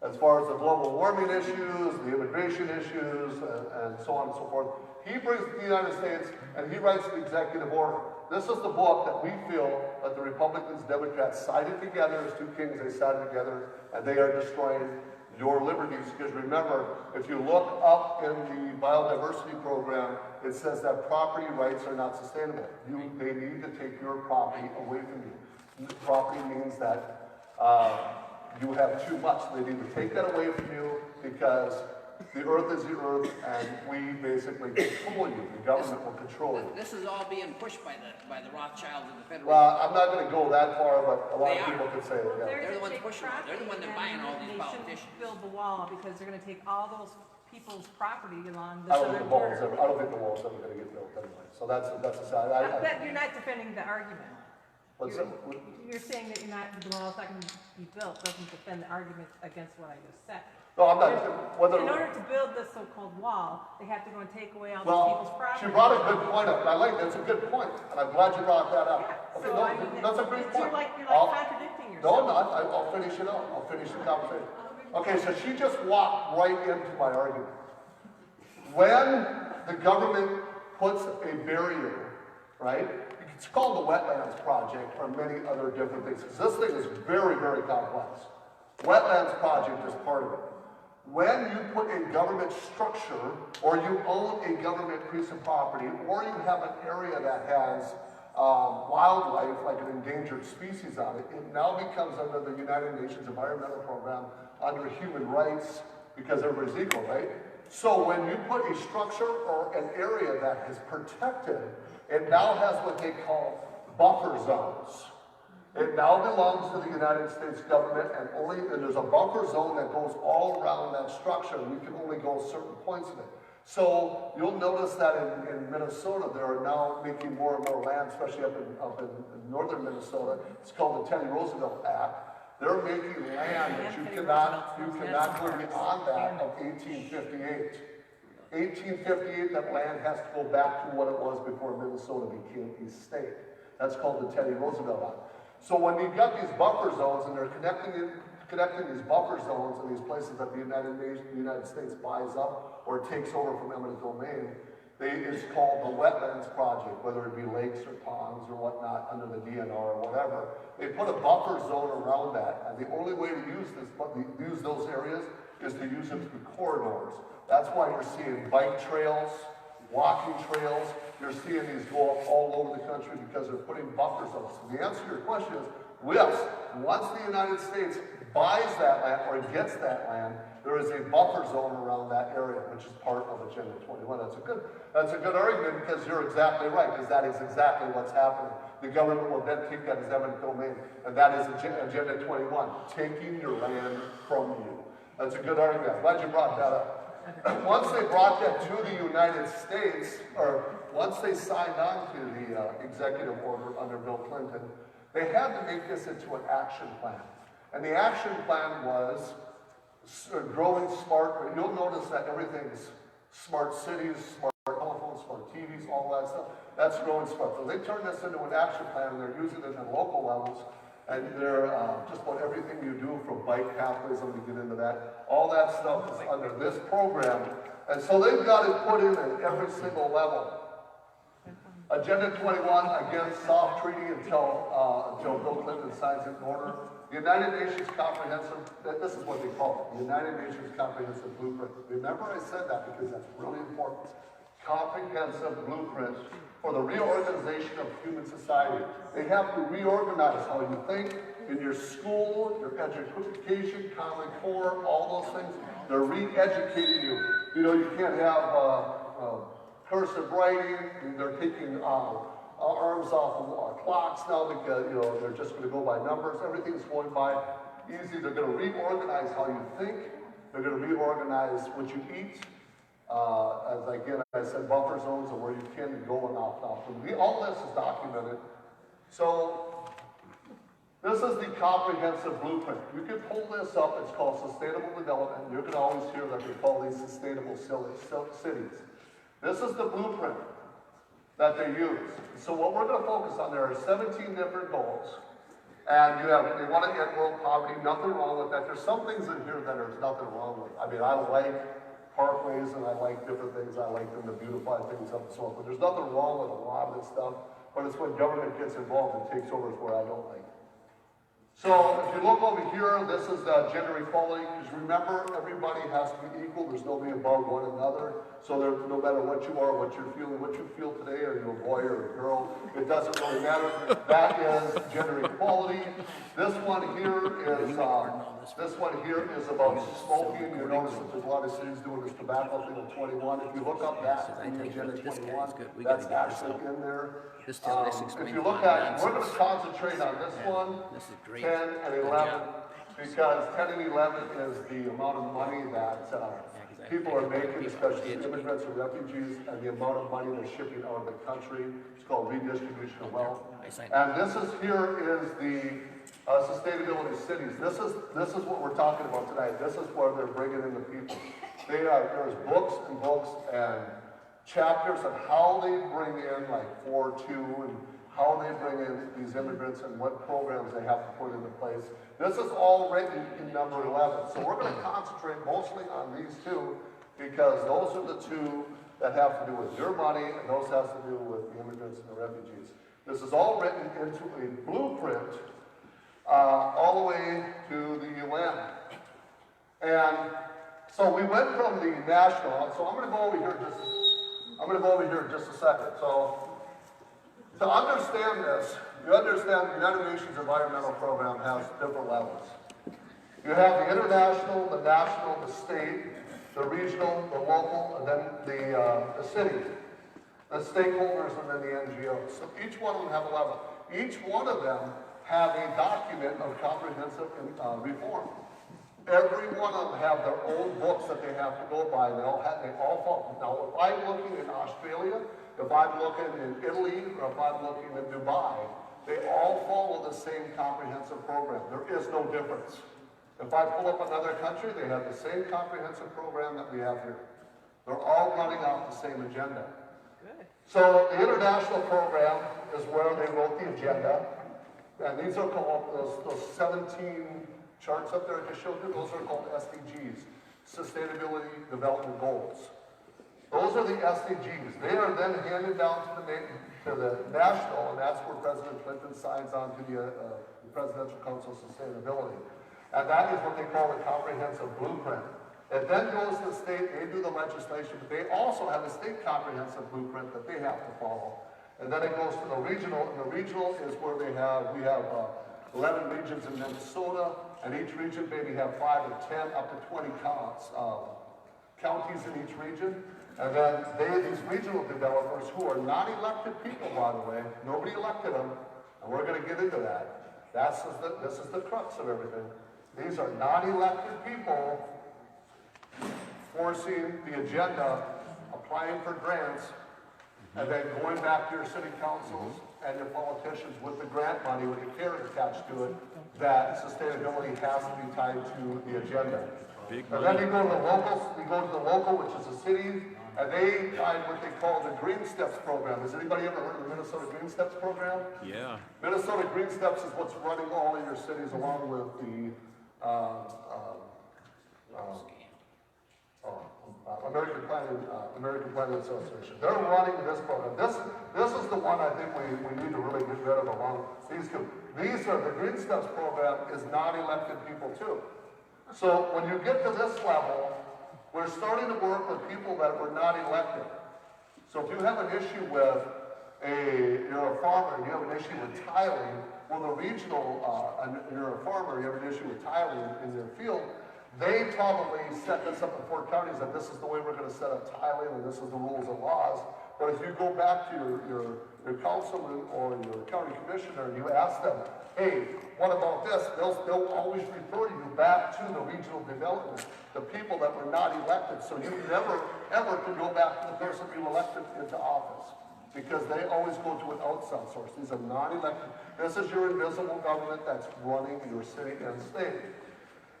As far as the global warming issues, the immigration issues, and so on and so forth, he brings it to the United States and he writes the executive order. This is the book that we feel that the Republicans, Democrats sided together as two kings. They sided together and they are destroying your liberties. Because remember, if you look up in the biodiversity program, it says that property rights are not sustainable. They need to take your property away from you. Property means that you have too much. They need to take that away from you because the earth is the earth and we basically control you. The government will control you. This is all being pushed by the Rothschilds and the Federal. Well, I'm not going to go that far, but a lot of people could say it. Yeah. They're the ones pushing it. They're the ones that are buying all these politicians. They shouldn't build the wall because they're gonna take all those people's property along the I don't southern think the border. wall's ever going to get built anyway. So that's a side. But you're not defending the argument. What's You're, that? you're saying that the wall's not gonna be built, doesn't defend the argument against what I just said. No, I'm not. In order to build this so-called wall, they have to go and take away all these Well, people's property. she brought a good point up. I like that's a good point, and I'm glad you brought that up. Yeah, Okay, so no, I mean, that's a great point. you're like I'll- contradicting No, yourself. I'm not. I'll finish it out. I'll finish the conversation. Okay, so she just walked right into my argument. When the government puts a barrier, right? It's called the Wetlands Project or many other different things. This thing is very, very complex. Wetlands Project is part of it. When you put a government structure or you own a government piece of property or you have an area that has wildlife, like an endangered species on it, it now becomes under the United Nations Environmental Program under human rights because everybody's equal, right? So when you put a structure or an area that is protected, it now has what they call buffer zones. It now belongs to the United States government and there's a buffer zone that goes all around that structure. We can only go certain points of it. So you'll notice that in Minnesota, they are now making more and more land, especially up in northern Minnesota. It's called the Teddy Roosevelt Act. They're making land that you cannot go beyond that of 1858. 1858, that land has to go back to what it was before Minnesota became a state. That's called the Teddy Roosevelt Act. So when you've got these buffer zones and they're connecting these buffer zones and these places that the United States buys up or takes over from eminent domain, it's called the Wetlands Project, whether it be lakes or ponds or whatnot under the DNR or whatever. They put a buffer zone around that, and the only way to use those areas is to use them through corridors. That's why you're seeing bike trails, walking trails. You're seeing these go up all over the country because they're putting buffer zones. So the answer to your question is, yes, once the United States buys that land or gets that land, there is a buffer zone around that area, which is part of Agenda 21. That's a good argument because you're exactly right, because that is exactly what's happening. The government will then take that as eminent domain, and that is Agenda 21, taking your land from you. That's a good argument. I'm glad you brought that up. Once they brought that to the United States, or once they signed on to the executive order under Bill Clinton, they had to make this into an action plan. And the action plan was growing smart. You'll notice that everything's smart cities, smart telephones, smart TVs, all that stuff. That's growing smart. So they turned this into an action plan and they're using it at local levels. And they're just about everything you do from bike pathways, I'm gonna get into that. All that stuff is under this program. And so they've got it put in at every single level. Agenda 21, again, soft treaty until Bill Clinton signs it in order. The United Nations Comprehensive, this is what they call it, the United Nations Comprehensive Blueprint. Remember I said that because that's really important. Comprehensive blueprint for the reorganization of human society. They have to reorganize how you think in your school, your education, Common Core, all those things. They're re-educating you. You know, you can't have cursive writing. They're taking arms off of clocks now because, you know, they're just going to go by numbers. Everything's going by easy. They're going to reorganize how you think. They're going to reorganize what you eat. As again, I said, buffer zones are where you can go and opt out. All this is documented. So this is the comprehensive blueprint. You can pull this up. It's called sustainable development. You can always hear that we call these sustainable cities. This is the blueprint that they use. So what we're going to focus on, there are 17 different goals. And they want to end world poverty, nothing wrong with that. There's some things in here that there's nothing wrong with. I mean, I like parkways and I like different things. I like them to beautify things up and so on. But there's nothing wrong with a lot of this stuff. But it's when government gets involved and takes over is where I don't like it. So if you look over here, this is gender equality. Because remember, everybody has to be equal. There's nobody above one another. So no matter what you are, what you're feeling, what you feel today, are you a boy or a girl? It doesn't really matter. That is gender equality. This one here is about smoking. You notice that there's a lot of cities doing this tobacco thing in 21. If you look up that in Agenda 21, that's actually in there. If you look at, we're going to concentrate on this one, 10 and 11, because 10 and 11 is the amount of money that people are making, especially immigrants and refugees, and the amount of money they're shipping out of the country. It's called Redistribution of Wealth. And this is the sustainability cities. This is what we're talking about tonight. This is where they're bringing in the people. There's books and books and chapters on how they bring in like 4.2 and how they bring in these immigrants and what programs they have to put into place. This is all written in number 11. So we're going to concentrate mostly on these two because those are the two that have to do with your money and those have to do with the immigrants and the refugees. This is all written into a blueprint all the way to the UN. And so we went from the national, so I'm going to go over here just a second. So to understand this, you understand the United Nations Environmental Program has different levels. You have the international, the national, the state, the regional, the local, and then the cities, the stakeholders, and then the NGOs. So each one of them have a level. Each one of them have a document of comprehensive reform. Every one of them have their own books that they have to go by. They all follow. Now, if I'm looking in Australia, if I'm looking in Italy, or if I'm looking in Dubai, they all follow the same comprehensive program. There is no difference. If I pull up another country, they have the same comprehensive program that we have here. They're all running off the same agenda. Good. So the international program is where they wrote the agenda. And these are called, those 17 charts up there I just showed you, those are called SDGs, Sustainability Development Goals. Those are the SDGs. They are then handed down to the national, and that's where President Clinton signs on to the Presidential Council of Sustainability. And that is what they call the comprehensive blueprint. It then goes to the state, they do the legislation, but they also have a state comprehensive blueprint that they have to follow. And then it goes to the regional, and the regional is where we have 11 regions in Minnesota, and each region maybe have 5 or 10, up to 20 counties in each region. And then these regional developers, who are not elected people, by the way, nobody elected them, and we're going to get into that. This is the crux of everything. These are not elected people forcing the agenda, applying for grants, and then going back to your city councils and your politicians with the grant money, with the carrot attached to it, that sustainability has to be tied to the agenda. Big And then money. you go to the local, which is the city, and they find what they call the Green Steps program. Has anybody ever heard of the Minnesota Green Steps program? Yeah. Minnesota Green Steps is what's running all of your cities along with the American Planning Association. They're running this program. This is the one I think we need to really get rid of along these two. The Green Steps program is non-elected people too. So when you get to this level, we're starting to work with people that were not elected. So if you have an issue with you're a farmer and you have an issue with tiling, well, the regional, and you're a farmer, you have an issue with tiling in your field, they probably set this up in 4 counties that this is the way we're going to set up tiling and this is the rules and laws. But if you go back to your councilman or your county commissioner and you ask them, hey, what about this? They'll always refer you back to the regional development, the people that were not elected. So you never, ever can go back to the person you elected into office because they always go to an outside source. These are non-elected. This is your invisible government that's running your city and state.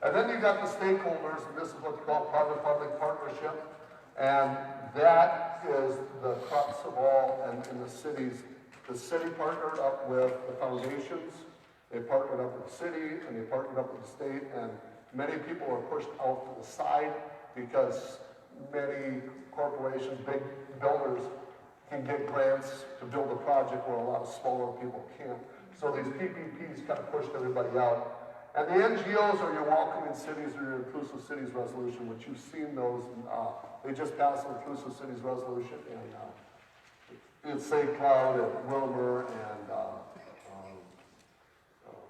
And then you got the stakeholders, and this is what's called private-public partnership. And that is the crux of all, and in the city partnered up with the foundations, they partnered up with the city, and they partnered up with the state, and many people are pushed out to the side because many corporations, big builders, can get grants to build a project where a lot of smaller people can't. So these PPPs kind of pushed everybody out. And the NGOs are your Welcoming Cities or your Inclusive Cities Resolution, which you've seen those. They just passed the Inclusive Cities Resolution in St. Cloud and Wilmer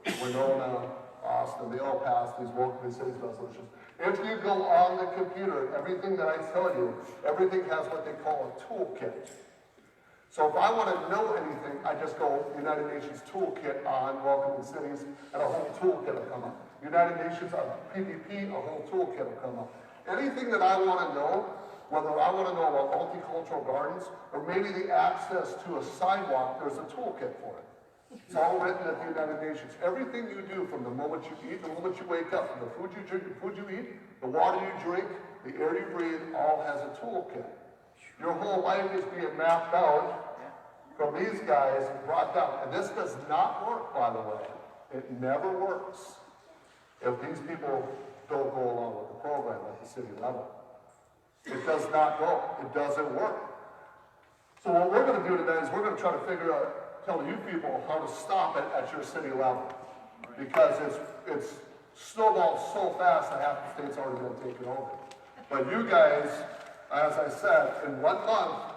and Winona, Austin. They all passed these Welcoming Cities Resolutions. If you go on the computer, everything that I tell you, everything has what they call a toolkit. So if I want to know anything, I just go United Nations Toolkit on Welcoming Cities, and a whole toolkit will come up. United Nations on PPP, a whole toolkit will come up. Anything that I want to know, whether I want to know about multicultural gardens, or maybe the access to a sidewalk, there's a toolkit for it. It's all written at the United Nations. Everything you do from the moment you eat, the moment you wake up, from the food you drink, the food you eat, the water you drink, the air you breathe, all has a toolkit. Your whole life is being mapped out from these guys and brought down. And this does not work, by the way. It never works if these people don't go along with the program at the city level. It does not go. It doesn't work. So what we're going to do today is we're going to try to figure out, tell you people how to stop it at your city level. Because it's snowballed so fast that half the state's already been taken over. But you guys, as I said, in 1 month,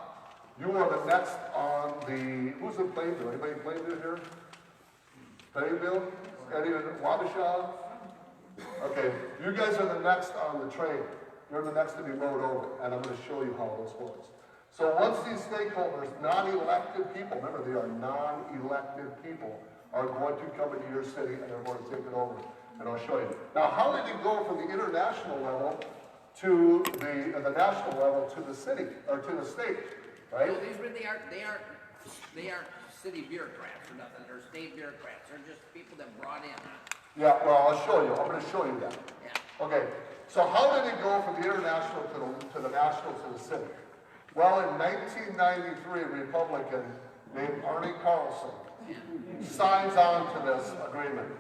you are the next on the, who's in Plainville? Anybody in Plainville here? Plainville? Any Wabasha? Okay, you guys are the next on the train. You're the next to be rode over, and I'm going to show you how this works. So once these stakeholders, non-elected people, remember they are non-elected people, are going to come into your city and they're going to take it over. And I'll show you. Now, how did it go from the international level to the national level to the city, or to the state, right? So these really aren't, they aren't city bureaucrats or nothing, they're state bureaucrats, they're just people that brought in. Yeah, well, I'll show you. I'm going to show you that. Yeah. Okay, so how did it go from the international to the national to the city? Well, in 1993, a Republican named Arnie Carlson signs on to this agreement.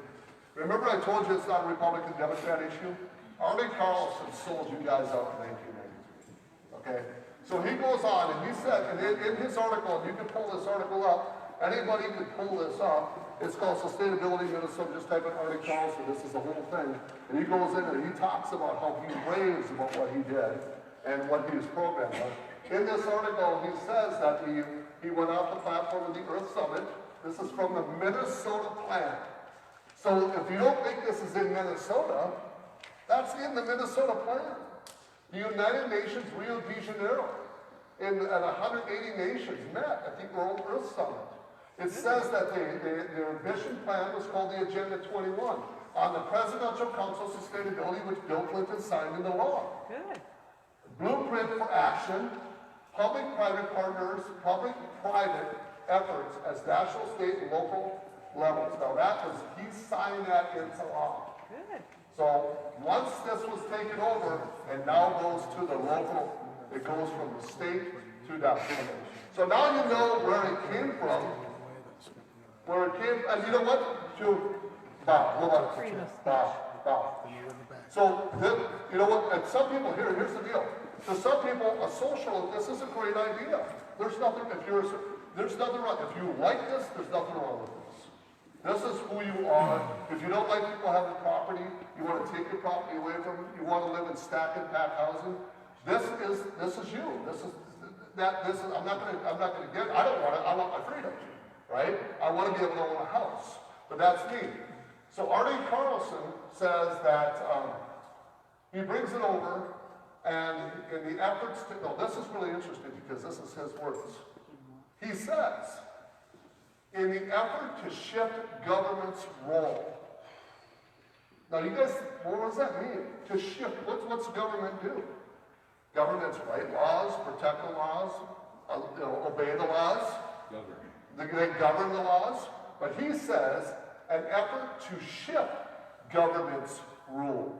Remember I told you it's not a Republican-Democrat issue? Arnie Carlson sold you guys out in 1993, okay? So he goes on and he said, and in his article, and you can pull this article up, anybody can pull this up, it's called Sustainability Minnesota, just type in Arnie Carlson, this is the whole thing. And he goes in and he talks about how he raves about what he did and what he was programmed on. In this article, he says that he went off the platform of the Earth Summit. This is from the Minnesota plan. So if you don't think this is in Minnesota, that's in the Minnesota plan. The United Nations Rio de Janeiro, and 180 nations met at the World Earth Summit. It says that their ambition plan was called the Agenda 21 on the Presidential Council Sustainability, which Bill Clinton signed into law. Good. Blueprint for action, public-private partners, public-private efforts as national, state, and local levels. Now that was, he signed that into law. Good. So once this was taken over and now goes to the local, it goes from the state to that county. So now you know where it came from, and you know what? To Bob, hold on. Bob. So, you know what, and some people, here's the deal. To some people, a social, this is a great idea. There's nothing wrong. If you like this, there's nothing wrong with this. This is who you are. If you don't like people having property, you want to take your property away from them, you want to live in stack and pack housing, this is you. I'm not gonna get, I don't want it, I want my freedom, right? I want to be able to own a house, but that's me. So Artie Carlson says that he brings it over, and in the efforts to, no, this is really interesting because this is his words. He says, in the effort to shift government's role. Now you guys, what does that mean? To shift, what's government do? Governments write laws, protect the laws, obey the laws. They govern the laws. But he says, an effort to shift government's rule.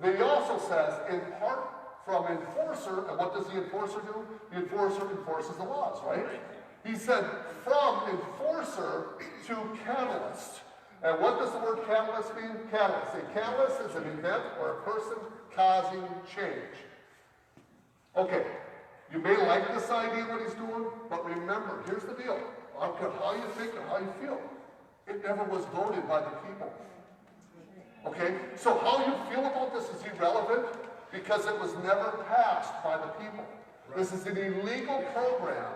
Then he also says, in part from enforcer, and what does the enforcer do? The enforcer enforces the laws, right? He said, from enforcer to catalyst. And what does the word catalyst mean? Catalyst. A catalyst is an event or a person causing change. Okay, you may like this idea, what he's doing, but remember, here's the deal. I don't care how you think or how you feel. It never was voted by the people. Okay, so how you feel about this is irrelevant because it was never passed by the people. This is an illegal program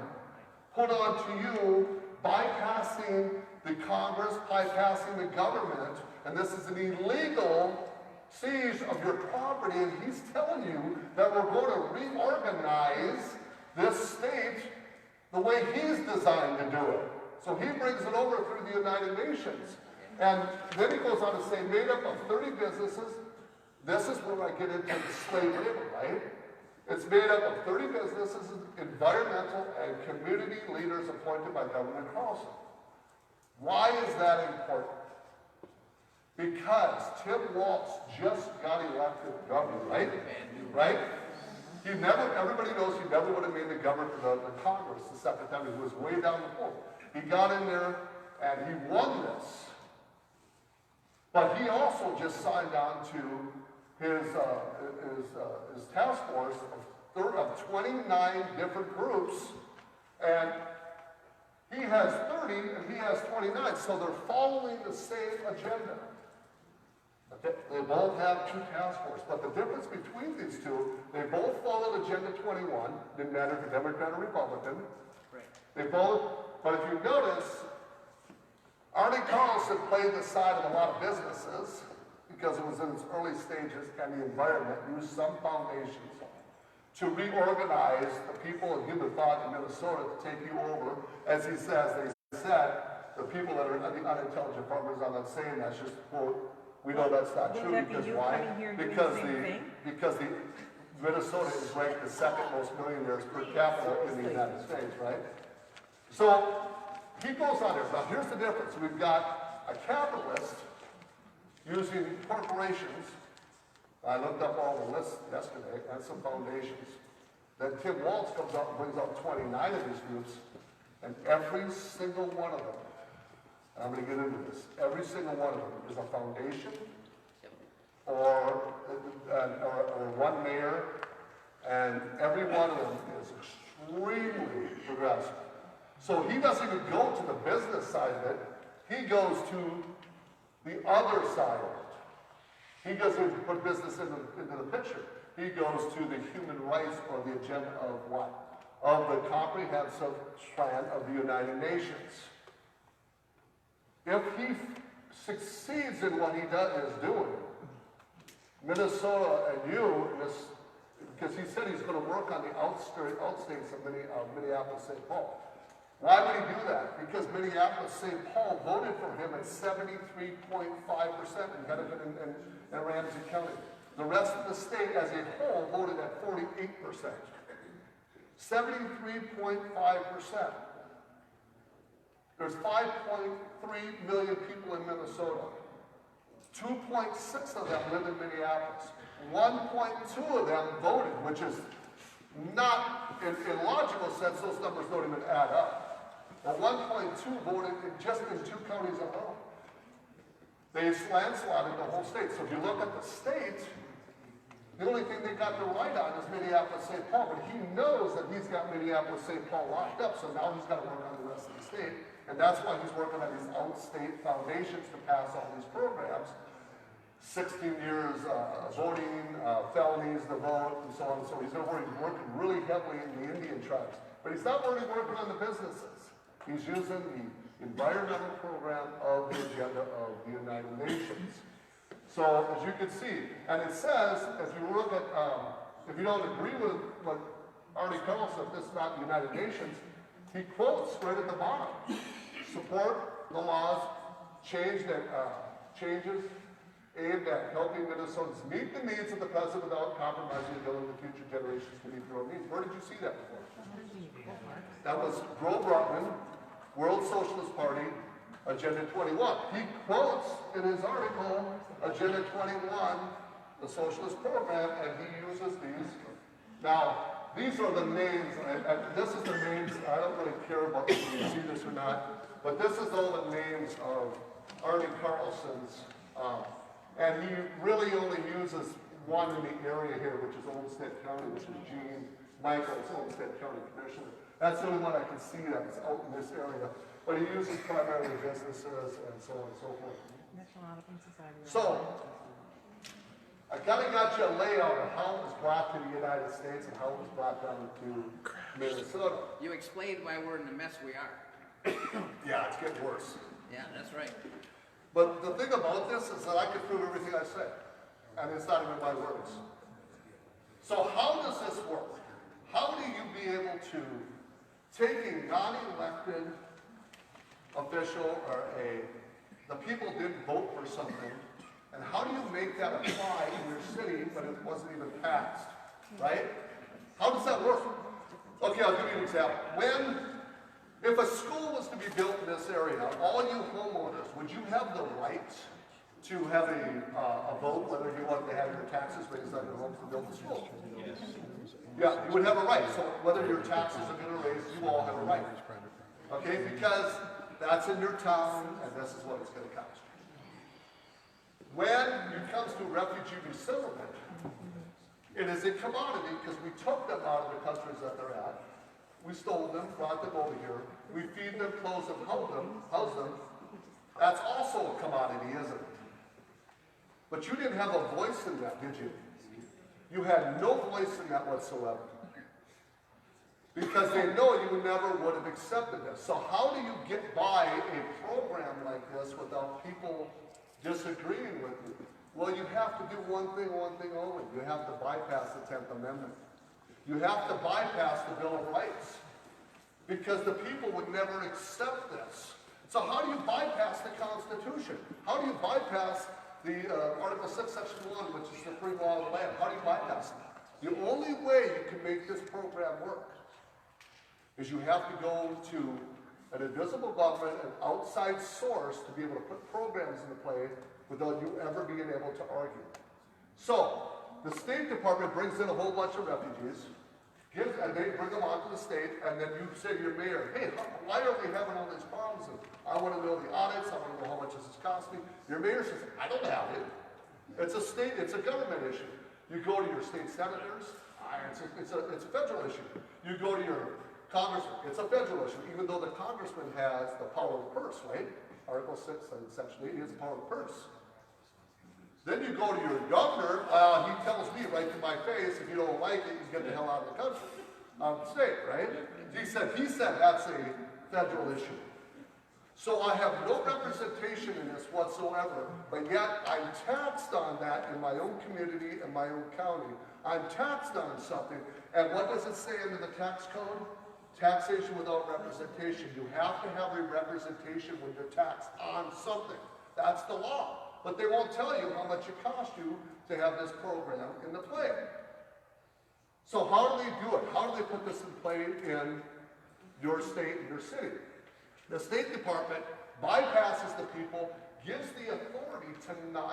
put onto you, bypassing the Congress, bypassing the government, and this is an illegal siege of your property, and he's telling you that we're going to reorganize this state the way he's designed to do it. So he brings it over through the United Nations. And then he goes on to say, made up of 30 businesses. This is where I get into the slave labor, right? It's made up of 30 businesses, environmental and community leaders appointed by Governor Carlson. Why is that important? Because Tim Walz just got elected governor, right? Right? He never, everybody knows he never would have made the governor, the Congress the second time. He was way down the poll. He got in there and he won this. But he also just signed on to his task force of 29 different groups, and he has 30 and he has 29, so they're following the same agenda. They both have two task forces, but the difference between these two, they both followed Agenda 21, didn't matter if you're Democrat or Republican. Right. They both, but if you notice, Artie Carlson played the side of a lot of businesses because it was in its early stages, and the environment used some foundations to reorganize the people in human thought in Minnesota to take you over. As he says, they said, the people that are the unintelligent farmers, I'm not saying that's just a quote. We know that's not true because why? Because the Minnesota is ranked the second most millionaires per capita in the United States, right? So he goes on there. Now here's the difference. We've got a capitalist using corporations. I looked up all the lists yesterday and some foundations. Then Tim Walz comes up and brings up 29 of these groups, and every single one of them, and I'm going to get into this, every single one of them is a foundation or one mayor, and every one of them is extremely progressive. So he doesn't even go to the business side of it, he goes to the other side of it. He doesn't put business into the picture. He goes to the human rights or the agenda of what? Of the comprehensive plan of the United Nations. If he succeeds in what he is doing, Minnesota and you, because he said he's going to work on the outstates of Minneapolis-St. Paul. Why would he do that? Because Minneapolis-St. Paul voted for him at 73.5% in Hennepin and Ramsey County. The rest of the state as a whole voted at 48%. 73.5%. There's 5.3 million people in Minnesota. 2.6 of them live in Minneapolis. 1.2 of them voted, which is not, in logical sense, those numbers don't even add up. But 1.2 voted just in 2 counties alone. They landslotted the whole state. So if you look at the state, the only thing they got to write on is Minneapolis-St. Paul, but he knows that he's got Minneapolis-St. Paul locked up, so now he's got to work on the rest of the state, and that's why he's working on these out-state foundations to pass all these programs. 16 years voting, felonies to vote, and so on and so on. He's going to be working really heavily in the Indian tribes, but he's not really working on the businesses. He's using the environmental program of the agenda of the United Nations. So, as you can see, and it says, if you look at, if you don't agree with what Arnie Carlson, if this is not the United Nations, he quotes right at the bottom, support the laws, changes aimed at helping Minnesotans meet the needs of the present without compromising the ability of future generations to meet their own needs. Where did you see that before? That was Grover Brotman, World Socialist Party, Agenda 21. He quotes in his article, Agenda 21, the socialist program, and he uses these. Now, these are the names, and this is the names, I don't really care about if you see this or not, but this is all the names of Arnie Carlson's, and he really only uses one in the area here, which is Olmsted County, which is Gene Michaels, Olmsted County Commissioner. That's the only one I can see that's out in this area. But he uses primarily businesses and so on and so forth. So, I kind of got you a layout of how it was brought to the United States and how it was brought down to Minnesota. You explained why we're in the mess we are. Yeah, it's getting worse. Yeah, that's right. But the thing about this is that I can prove everything I say. And it's not even my words. So how does this work? How do you be able to take a non-elected official or the people didn't vote for something, and how do you make that apply in your city but it wasn't even passed, right? How does that work? Okay, I'll give you an example. If a school was to be built in this area, all you homeowners, would you have the right to have a vote whether you wanted to have your taxes raised on your home to build the school? Yes. Yeah, you would have a right. So whether your taxes are going to raise, you all have a right. Okay, because that's in your town, and this is what it's going to cost you. When it comes to refugee resettlement, it is a commodity because we took them out of the countries that they're at. We stole them, brought them over here. We feed them, clothe them, house them. That's also a commodity, isn't it? But you didn't have a voice in that, did you? You had no voice in that whatsoever. Because they know you never would have accepted this. So how do you get by a program like this without people disagreeing with you? Well, you have to do one thing only. You have to bypass the 10th Amendment. You have to bypass the Bill of Rights. Because the people would never accept this. So how do you bypass the Constitution? How do you bypass the Article 6, Section 1, which is the free law of the land? How do you bypass that? The only way you can make this program work is you have to go to an invisible government, an outside source, to be able to put programs into play without you ever being able to argue. So, the State Department brings in a whole bunch of refugees, and they bring them onto the state, and then you say to your mayor, hey, why are we having all these problems? And I want to know the audits, I want to know how much this is costing. Your mayor says, I don't have it. It's a government issue. You go to your state senators, it's a federal issue. You go to your congressman, it's a federal issue, even though the congressman has the power of the purse, right? Article 6 and Section 8, he has the power of the purse. Then you go to your governor, he tells me right to my face, if you don't like it, you get the hell out of the country, state, right? He said that's a federal issue. So I have no representation in this whatsoever, but yet I'm taxed on that in my own community and my own county. I'm taxed on something, and what does it say under the tax code? Taxation without representation. You have to have a representation when you're taxed on something. That's the law. But they won't tell you how much it costs you to have this program in the play. So how do they do it? How do they put this in play in your state and your city? The State Department bypasses the people, gives the authority to 9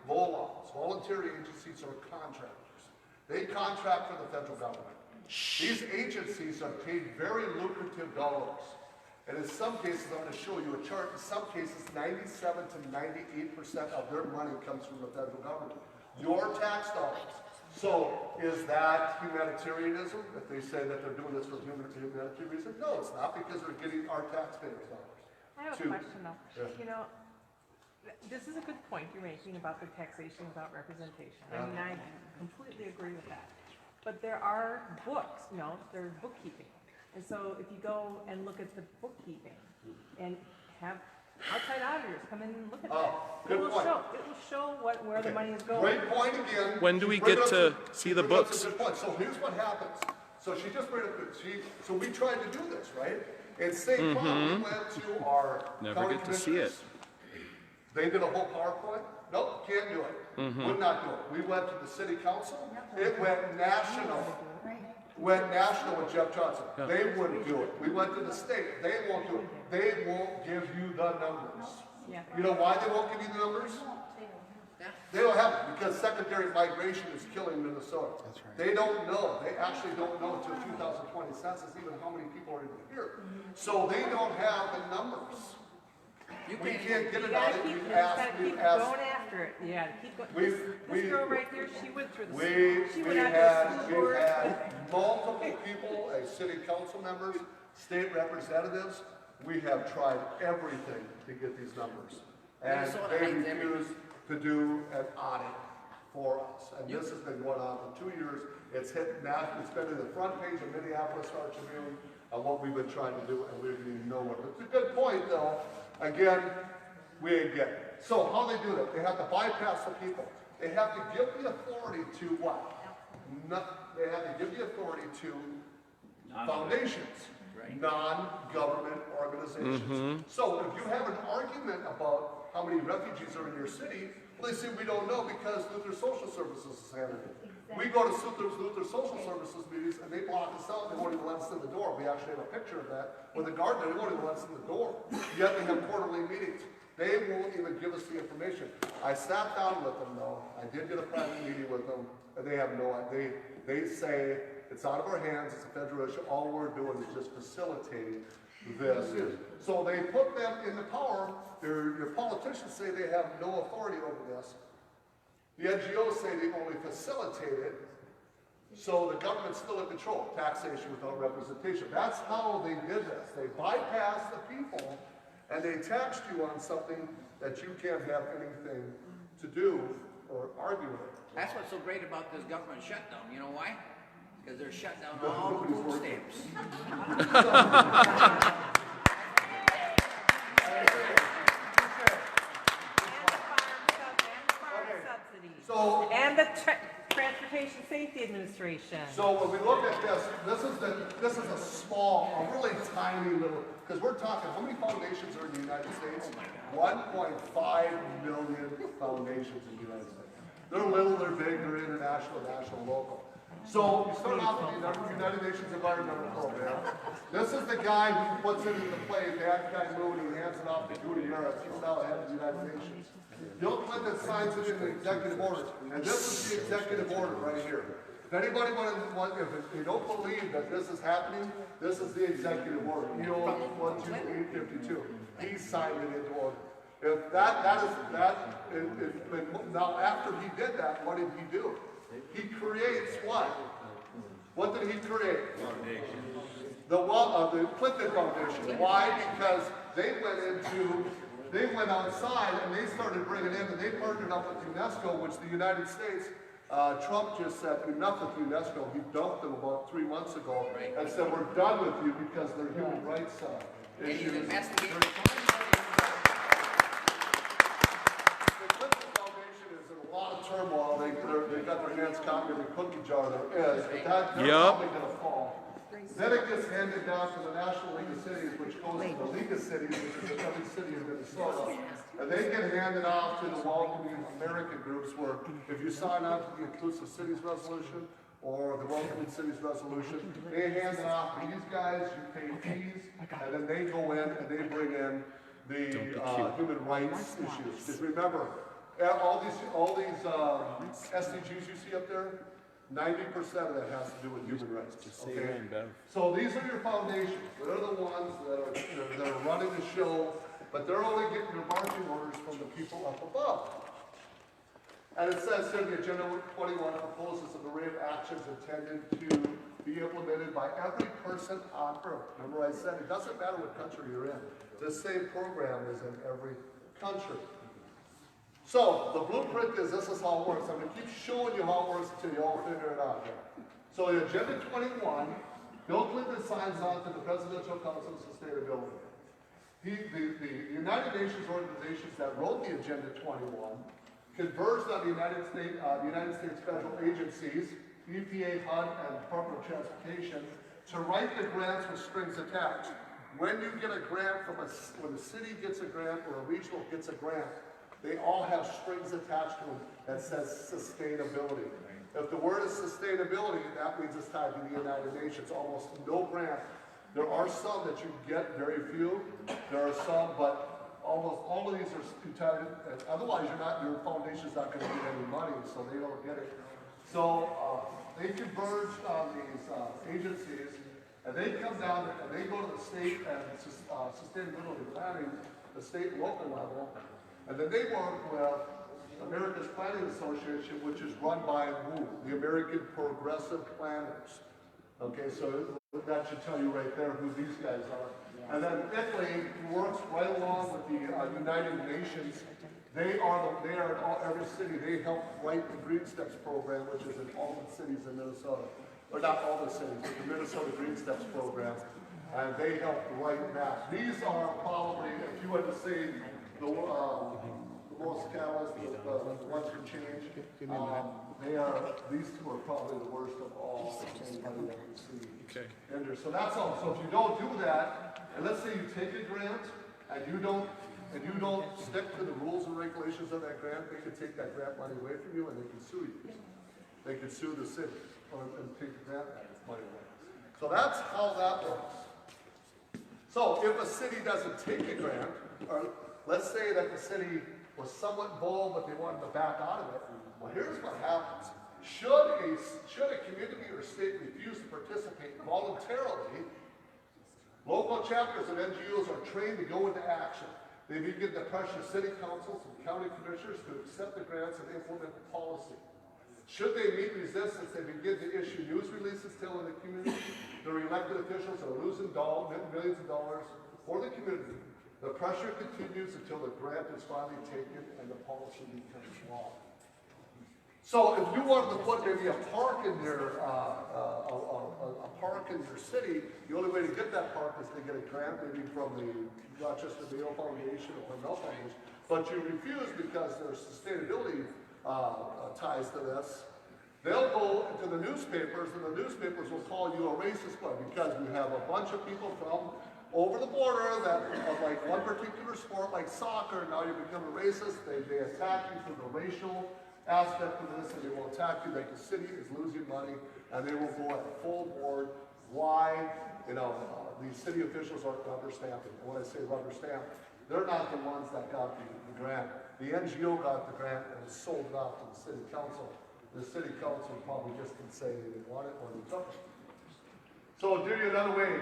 VOLAs, voluntary agencies or contractors. They contract for the federal government. These agencies are paid very lucrative dollars. And in some cases, I'm going to show you a chart, in some cases 97 to 98% of their money comes from the federal government. Your tax dollars. So is that humanitarianism? If they say that they're doing this for humanitarian reason? No, it's not, because they're getting our taxpayers' dollars. I have a question though. Yeah. You know, this is a good point you're making about the taxation without representation. I mean, I completely agree with that. But there are books, you know, there's bookkeeping. And so if you go and look at the bookkeeping and have outside auditors come in and look at that, good point. It will show where the money is going. Great point again. When do we get to see the books? Good point. So here's what happens. So she just brought up, so we tried to do this, right? In St. Paul, we went to our Never county get to see it. commissioners. They did a whole PowerPoint. Nope, can't do it. Would not do it. We went to the city council. It went national. Went national with Jeff Johnson. Yeah. They wouldn't do it. We went to the state. They won't do it. They won't give you the numbers. Yeah. You know why they won't give you the numbers? They don't have it, because secondary migration is killing Minnesota. That's right. They don't know. They actually don't know until 2020 census even how many people are even here. So they don't have the numbers. We can't get You it gotta out. keep, We've you just asked, gotta keep we've asked. going after it. You gotta keep going. We- This girl right here, she went through the We school. She went out to the school we've board. had multiple people, city council members, state representatives. We have tried everything to get these numbers. And Minnesota they hides everything. refuse to do an audit for us. And this has been going on for 2 years. It's hit now, it's been in the front page of Minneapolis Star Tribune on what we've been trying to do, and we're getting nowhere. But it's a good point, though. Again, we ain't getting it. So how they do that? They have to bypass the people. They have to give the authority to what? They have to give the authority to foundations, non-government organizations. So if you have an argument about how many refugees are in your city, well, they say we don't know because Luther Social Services is handling it. We go to Luther Social Services meetings and they block us out. They won't even let us in the door. We actually have a picture of that with a gardener. They won't even let us in the door. Yet they have quarterly meetings. They won't even give us the information. I sat down with them though. I did get a private meeting with them, and they have no idea. They say it's out of our hands. It's a federal issue. All we're doing is just facilitating this. So they put them in the power. Your politicians say they have no authority over this. The NGOs say they only facilitate it, so the government's still in control. Taxation without representation. That's how they did this. They bypassed the people, and they taxed you on something that you can't have anything to do or argue with. That's what's so great about this government shutdown. You know why? Because they're shut down all the food stamps. So, And the Transportation Safety Administration. so when we look at this, this is a small, a really tiny little, because we're talking, how many foundations are in the United States? 1.5 million foundations in the United States. They're little, they're big, they're international, national, local. So you start off with the United Nations Environmental Program. This is the guy who puts it into play, bad guy Moody, hands it off to Goody Merritt. He's now head of the United Nations. Bill Clinton signs it in the executive order. And this is the executive order right here. If anybody if you don't believe that this is happening, this is the executive order. EO 12852. He signed it into order. If now after he did that, what did he do? He creates what? What did he create? Foundation. The Clinton Foundation. Why? Because they went outside and they started bringing in, and they partnered up with UNESCO, which the United States, Trump just said enough with UNESCO. He dumped them about 3 months ago and said we're done with you because they're human rights And he's issues. investigating. The Clinton Foundation is in a lot of turmoil. They got their hands caught in the cookie jar there is. But they're probably going to fall. Then it gets handed down to the National League of Cities, which goes to the League of Cities, which is every city in Minnesota. And they get handed off to the Welcoming American groups where if you sign on to the Inclusive Cities Resolution or the Welcoming Cities Resolution, they hand it off to these guys, you pay fees, and then they go in and they bring in the human rights issues. Just remember, all these SDGs you see up there, 90% of that has to do with human rights. Okay? So these are your foundations. They're the ones that are running the show, but they're only getting their marching orders from the people up above. And it says here, the Agenda 21 proposes an array of actions intended to be implemented by every person on earth. Remember I said, it doesn't matter what country you're in. This same program is in every country. So, the blueprint is, this is how it works. I'm going to keep showing you how it works until you all figure it out here. So, in Agenda 21, Bill Clinton signs on to the Presidential Council of Sustainability. The United Nations organizations that wrote the Agenda 21 converged on the United States federal agencies, EPA, HUD, and Department of Transportation, to write the grants with strings attached. When you get a grant when the city gets a grant or a regional gets a grant, they all have strings attached to them that says sustainability. If the word is sustainability, that means it's tied to the United Nations. Almost no grant. There are some that you get, very few. There are some, but almost all of these are tied. Otherwise, your foundation's not going to get any money, so they don't get it. So they converge on these agencies, and they come down and they go to the state and sustainability planning, the state and local level, and then they work with America's Planning Association, which is run by the American Progressive Planners. Okay, so that should tell you right there who these guys are. And then Italy works right along with the United Nations. They are in every city. They help write the Green Steps program, which is in all the cities in Minnesota. Or not all the cities, but the Minnesota Green Steps program. And they help write that. These are probably, if you had to say, the most catalyst, the ones for change, these two are probably the worst of all anybody that we see. Okay. In there. So that's all. So if you don't do that, and let's say you take a grant and you don't stick to the rules and regulations of that grant, they can take that grant money away from you and they can sue you. They can sue the city and take the grant money away. So that's how that works. So if a city doesn't take a grant, or let's say that the city was somewhat bold, but they wanted to back out of it. Well, here's what happens. Should a community or state refuse to participate voluntarily, local chapters and NGOs are trained to go into action. They begin to pressure city councils and county commissioners to accept the grants and implement the policy. Should they meet resistance, they begin to issue news releases telling the community their elected officials are losing millions of dollars for the community. The pressure continues until the grant is finally taken and the policy becomes law. So if you wanted to put maybe a park in your city, the only way to get that park is to get a grant maybe from the Rochester Mayo Foundation or Cornell Foundation, but you refuse because there's sustainability ties to this. They'll go to the newspapers, and the newspapers will call you a racist because we have a bunch of people from over the border that of like one particular sport, like soccer. Now you become a racist. They attack you for the racial aspect of this, and they will attack you that the city is losing money, and they will go at the full board. Why? These city officials aren't rubber stamping. And when I say rubber stamp, they're not the ones that got the grant. The NGO got the grant and sold it off to the city council. The city council probably just didn't say they didn't want it or they took it. So I'll do you another way.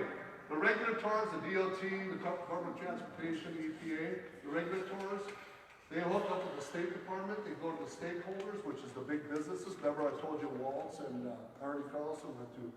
The regulators, the DOT, the Department of Transportation, the EPA, the regulators, they hook up with the State Department. They go to the stakeholders, which is the big businesses. Remember I told you Waltz and Arnie Carlson went to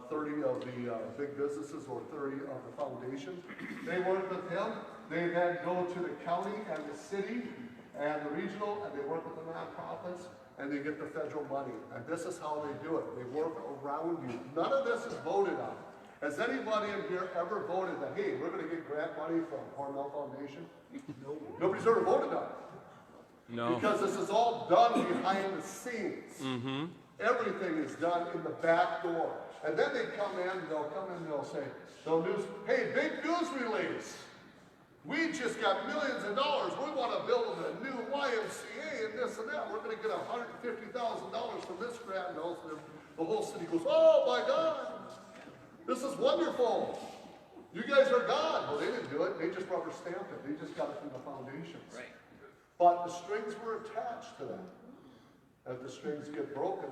30 of the big businesses or 30 of the foundations. They work with them. They then go to the county and the city and the regional, and they work with the nonprofits, and they get the federal money. And this is how they do it. They work around you. None of this is voted on. Has anybody in here ever voted that, hey, we're going to get grant money from Cornell Foundation? No. Nobody's ever voted on it. No. Because this is all done behind the scenes. Mm-hmm. Everything is done in the back door. And then they come in, they'll say, hey, big news release. We just got millions of dollars. We want to build a new YMCA and this and that. We're going to get $150,000 from this grant. And the whole city goes, oh my God, this is wonderful. You guys are God. Well, they didn't do it. They just rubber stamped it. They just got it from the foundations. Right. But the strings were attached to them. If the strings get broken,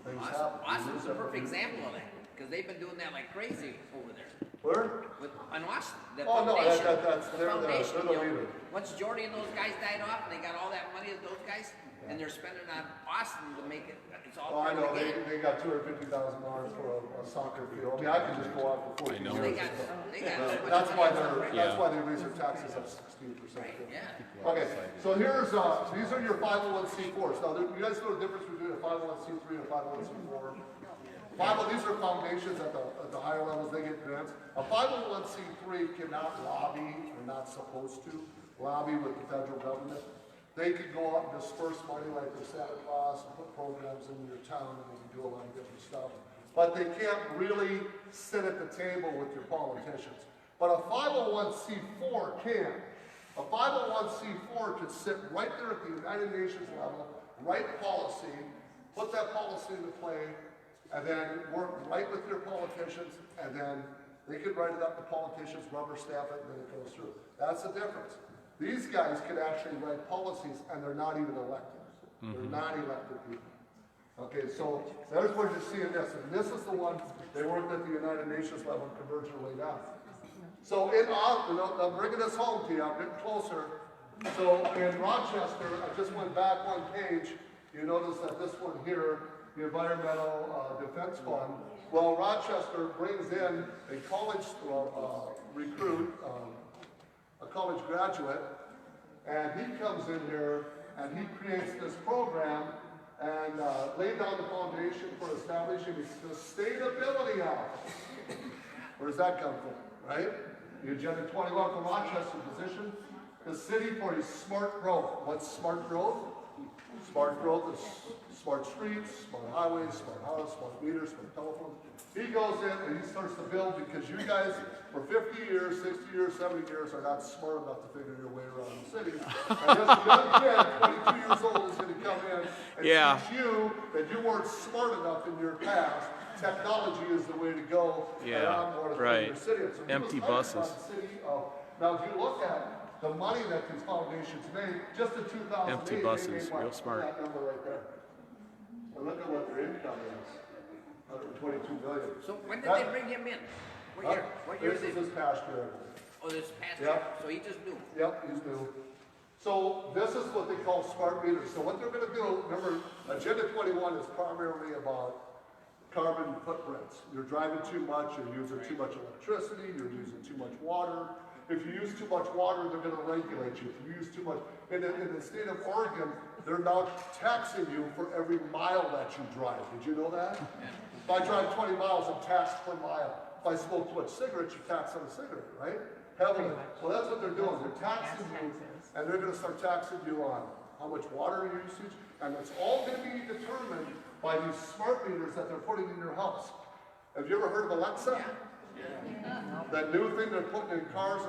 things happen. Austin's a perfect example of that, because they've been doing that like crazy over there. Where? On Austin, the Oh, no, foundation. that's, the they're foundation, the leader. Once Jordy and those guys died off, and they got all that money of those guys, and they're spending on Austin to make it, it's all Oh, I know, part of the game. they got $250,000 for a soccer field. I mean, I could just go on for 14 know. years. They got. That's why Yeah. they raise their taxes up 16%. Right, yeah. Okay, so here's, these are your 501c4s. Now, you guys know the difference between a 501c3 and a 501c4? These are foundations at the higher levels, they get grants. A 501c3 cannot lobby, or not supposed to, lobby with the federal government. They could go out and disperse money like the Santa Claus and put programs in your town, and they can do a lot of different stuff. But they can't really sit at the table with your politicians. But a 501c4 can. A 501c4 could sit right there at the United Nations level, write policy, put that policy into play, and then work right with your politicians, and then they could write it up, the politicians rubber stamp it, and then it goes through. That's the difference. These guys could actually write policies, and they're not even elected. They're not elected people. Okay, so there's where you're seeing this, and this is the one they worked at the United Nations level and converged their way down. So I'm bringing this home to you, I'm getting closer. So in Rochester, I just went back one page, you notice that this one here, the Environmental Defense Fund, well, Rochester brings in a college recruit, a college graduate, and he comes in here and he creates this program and laid down the foundation for establishing a sustainability office. Where does that come from, right? The Agenda 21 for Rochester position, the city for a smart growth. What's smart growth? Smart growth is smart streets, smart highways, smart house, smart meters, smart telephones. He goes in and he starts to build because you guys for 50 years, 60 years, 70 years are not smart enough to figure your way around the city. And this young kid, 22 years old, is going to come in and teach you that you weren't smart enough in your past. Technology is the way to go around your city. So empty buses. Now, if you look at the money that these foundations made, just in 2008, Empty they buses, made real smart. that number right there. And look at what their income is, 122 billion. So when did they bring him in? What year? What year This is is it? this past year. Oh, this past Yep. year. So he just knew. Yep, he's new. So this is what they call smart meters. So what they're going to do, remember, Agenda 21 is primarily about carbon footprints. You're driving too much, you're using too much electricity, you're using too much water. If you use too much water, they're going to regulate you. If you use too much, in the state of Oregon, they're now taxing you for every mile that you drive. Did you know that? If I drive 20 miles, I'm taxed per mile. If I smoke too much cigarettes, you're taxed on a cigarette, right? Heavily. Well, that's what they're doing. They're taxing you, and they're going to start taxing you on how much water usage, and it's all going to be determined by these smart meters that they're putting in your house. Have you ever heard of Alexa? That new thing they're putting in cars,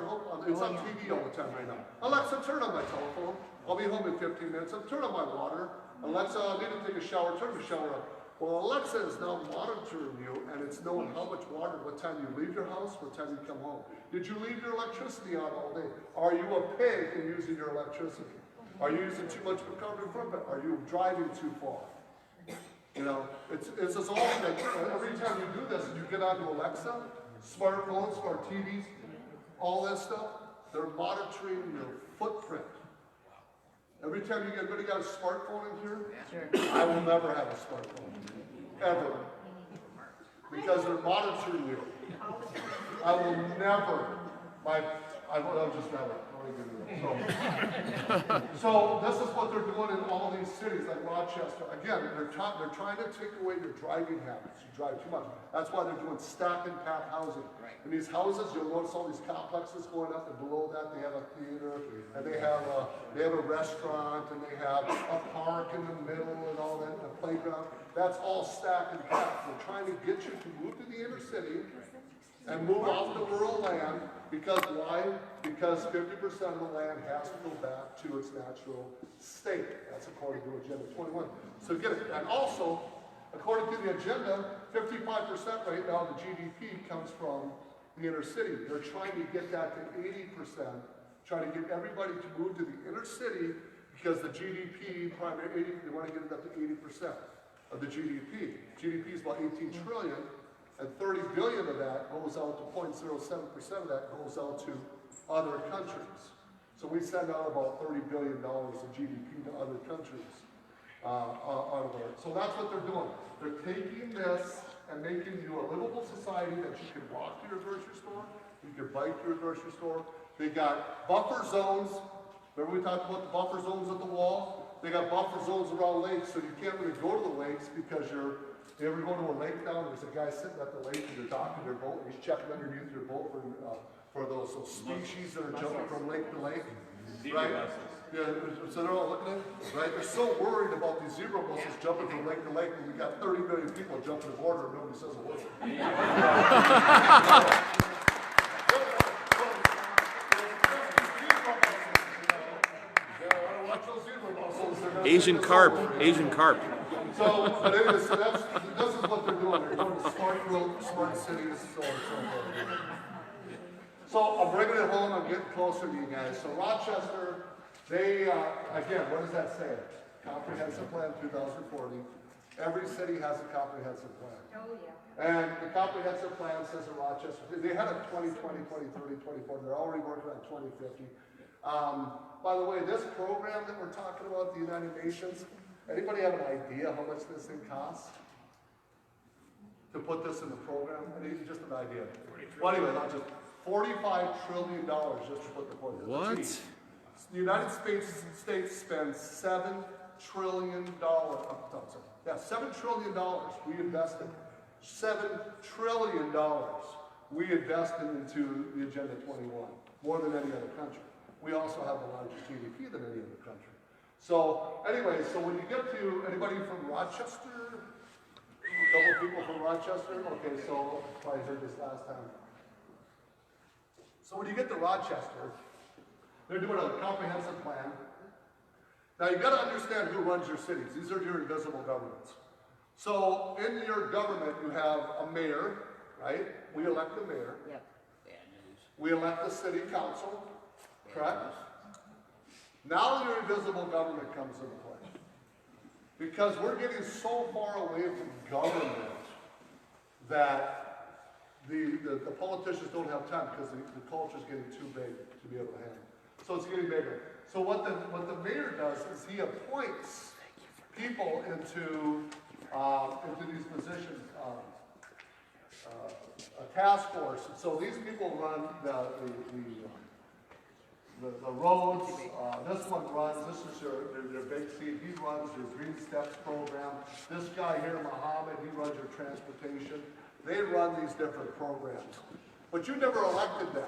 it's on TV all the time right now. Alexa, turn on my telephone. I'll be home in 15 minutes. Turn on my water. Alexa, I need to take a shower. Turn the shower on. Well, Alexa is now monitoring you, and it's knowing how much water, what time you leave your house, what time you come home. Did you leave your electricity on all day? Are you a pig in using your electricity? Are you using too much of a carbon footprint? Are you driving too far? You know, it's just all that every time you do this and you get onto Alexa, smartphones, smart TVs, all that stuff, they're monitoring your footprint. Every time everybody got a smartphone in here? I will never have a smartphone. Ever. Because they're monitoring you. I will never. I'll just never. So this is what they're doing in all these cities like Rochester. Again, they're trying to take away your driving habits. You drive too much. That's why they're doing stack and pack housing. Right. In these houses, you'll notice all these complexes going up, and below that they have a theater, and they have a restaurant, and they have a park in the middle, and all that, a playground. That's all stack and pack. They're trying to get you to move to the inner city and move off the rural land. Because why? Because 50% of the land has to go back to its natural state. That's according to Agenda 21. So get it. And also, according to the agenda, 55% right now of the GDP comes from the inner city. They're trying to get that to 80%, trying to get everybody to move to the inner city because the GDP, they want to get it up to 80% of the GDP. GDP is about 18 trillion, and 30 billion of that goes out to 0.07% of that goes out to other countries. So we send out about $30 billion of GDP to other countries. So that's what they're doing. They're taking this and making you a livable society that you can walk to your grocery store, you can bike to your grocery store. They got buffer zones. Remember we talked about the buffer zones at the wall? They got buffer zones around lakes, so you can't really go to the lakes because you ever go to a lake down, there's a guy sitting at the lake and you're docking your boat, and he's checking underneath your boat for those species that are jumping from lake to lake. Right? Yeah, so they're all looking at it, right? They're so worried about these zebra mussels jumping from lake to lake, and we got 30 million people jumping the border and nobody says a word. Asian carp, Asian carp. So, but anyway, so this is what they're doing. They're going to smart growth, smart cities, so on and so forth. So I'm bringing it home. I'm getting closer to you guys. So Rochester, they, again, what does that say? Comprehensive Plan 2040. Every city has a comprehensive plan. Oh, yeah. And the comprehensive plan says in Rochester, they had a 2020, 2030, 2040. They're already working on 2050. By the way, this program that we're talking about, the United Nations, anybody have an idea how much this thing costs? To put this in the program? I mean, just an idea. Well, anyway, not just $45 trillion just to put the program. What? The United States spends $7 trillion. Yeah, $7 trillion we invested. $7 trillion we invested into the Agenda 21, more than any other country. We also have the largest GDP than any other country. So anyway, so when you get to anybody from Rochester, a couple people from Rochester, okay, so probably heard this last time. So when you get to Rochester, they're doing a comprehensive plan. Now you've got to understand who runs your cities. These are your invisible governments. So in your government, you have a mayor, right? We elect the mayor. Yep. Bad news. We elect the city council, correct? Now your invisible government comes into play. Because we're getting so far away from government that the politicians don't have time because the culture's getting too big to be able to handle. So it's getting bigger. So what the mayor does is he appoints people into these positions, a task force. And so these people run the roads. This one runs. This is your big seat. He runs your Green Steps program. This guy here, Mohammed, he runs your transportation. They run these different programs. But you never elected them.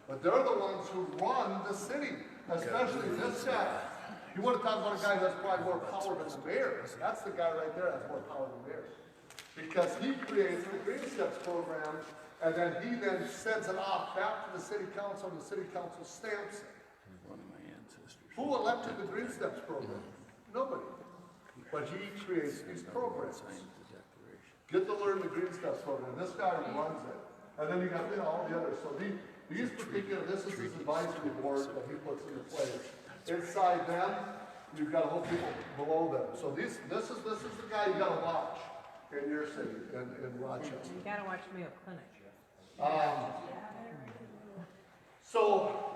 But they're the ones who run the city, especially this guy. You want to talk about a guy who has probably more power than the mayor. That's the guy right there that has more power than the mayor. Because he creates the Green Steps program, and then he then sends it off back to the city council, and the city council stamps it. One of my ancestors. Who elected the Green Steps program? Nobody. But he creates these programs. Get to learn the Green Steps program. This guy runs it. And then you got all the others. So these particular, this is his advisory board that he puts into place. Inside them, you've got a whole people below them. So this is the guy you got to watch in your city, in Rochester. You gotta watch Mayo Clinic. So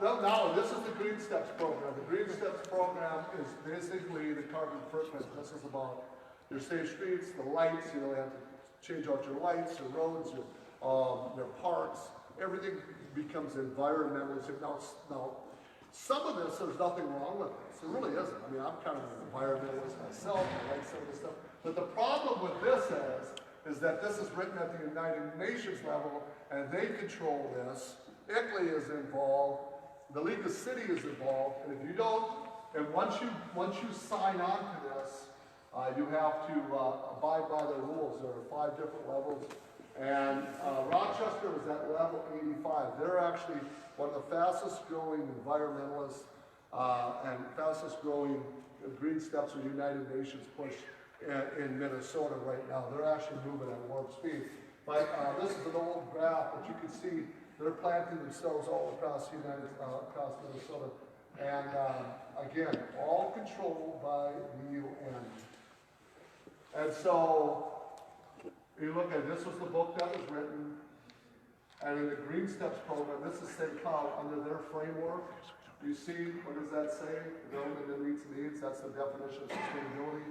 now this is the Green Steps program. The Green Steps program is basically the carbon footprint. This is about your safe streets, the lights. You have to change out your lights, your roads, your parks. Everything becomes environmentalistic. Now, some of this, there's nothing wrong with this. There really isn't. I mean, I'm kind of an environmentalist myself. I like some of this stuff. But the problem with this is that this is written at the United Nations level, and they control this. ICLEI is involved. The League of Cities is involved. And if you don't, and once you sign on to this, you have to abide by the rules. There are 5 different levels. And Rochester is at level 85. They're actually one of the fastest growing environmentalists and fastest growing Green Steps or United Nations push in Minnesota right now. They're actually moving at warp speed. But this is an old graph, but you can see they're planting themselves all across across Minnesota. And again, all controlled by the UN. And so, you look at this was the book that was written, and in the Green Steps program, this is St. Cloud under their framework. You see, what does that say? Development that meets needs, that's the definition of sustainability.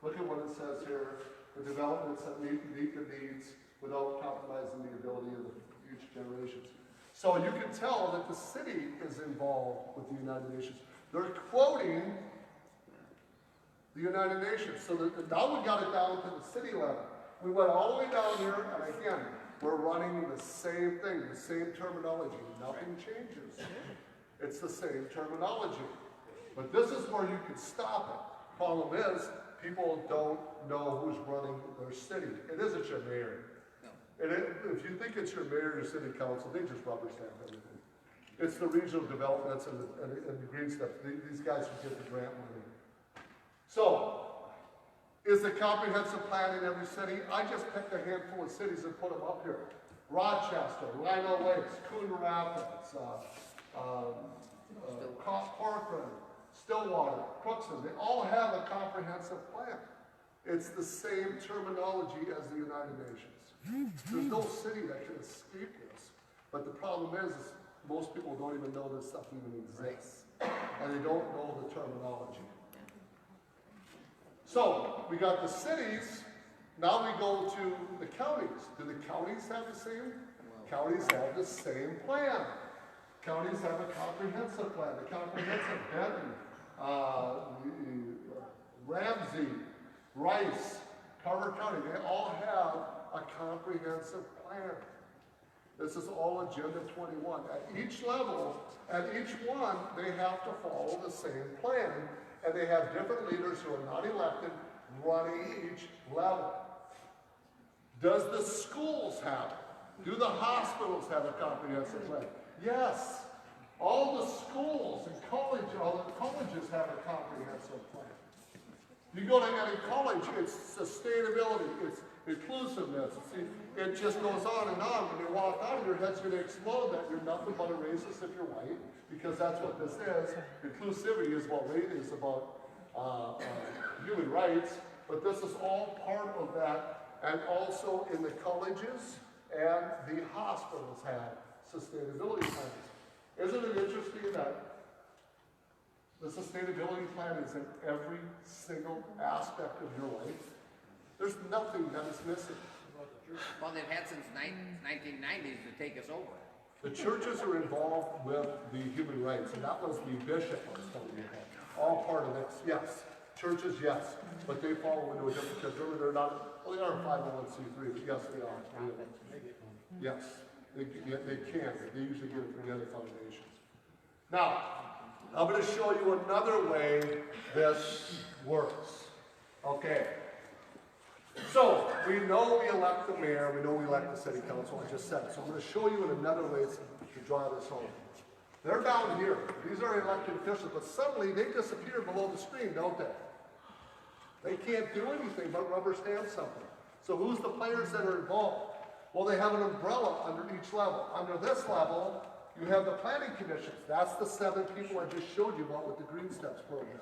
Look at what it says here, the developments that meet the needs without compromising the ability of the future generations. So you can tell that the city is involved with the United Nations. They're quoting the United Nations. So now we got it down to the city level. We went all the way down here, and again, we're running the same thing, the same terminology. Nothing changes. It's the same terminology. But this is where you can stop it. Problem is, people don't know who's running their city. It isn't your mayor. And if you think it's your mayor or city council, they just rubber stamp everything. It's the regional developments and the green stuff. These guys who get the grant money. So, is the comprehensive plan in every city? I just picked a handful of cities and put them up here. Rochester, Rhino Lakes, Coon Rapids, Corcoran, Stillwater, Crookston. They all have a comprehensive plan. It's the same terminology as the United Nations. There's no city that can escape this. But the problem is most people don't even know this stuff even exists. And they don't know the terminology. So, we got the cities. Now we go to the counties. Do the counties have the same? Counties have the same plan. Counties have a comprehensive plan. The comprehensive Benton, Ramsey, Rice, Carver County, they all have a comprehensive plan. This is all Agenda 21. At each level, at each one, they have to follow the same plan, and they have different leaders who are not elected running each level. Does the schools have it? Do the hospitals have a comprehensive plan? Yes. All the schools and all the colleges have a comprehensive plan. You go to any college, it's sustainability, it's inclusiveness. See, it just goes on and on. When you walk out, your head's going to explode that you're nothing but a racist if you're white, because that's what this is. Inclusivity is what race is about, human rights, but this is all part of that. And also in the colleges and the hospitals have sustainability plans. Isn't it interesting that the sustainability plan is in every single aspect of your life? There's nothing that is missing. Well, they've had since 1990s to take us over. The churches are involved with the human rights, and that was the bishop I was telling you about. All part of this, yes. Churches, yes, but they fall into a different category. They're not, well, they are 501c3, but yes, they are. Yes, they can. They usually get it from the other foundations. Now, I'm going to show you another way this works. Okay. So, we know we elect the mayor, we know we elect the city council, I just said it. So I'm going to show you in another way to draw this home. They're down here. These are elected officials, but suddenly they disappear below the screen, don't they? They can't do anything but rubber stamp something. So who's the players that are involved? Well, they have an umbrella under each level. Under this level, you have the planning commissions. That's the 7 people I just showed you about with the Green Steps program.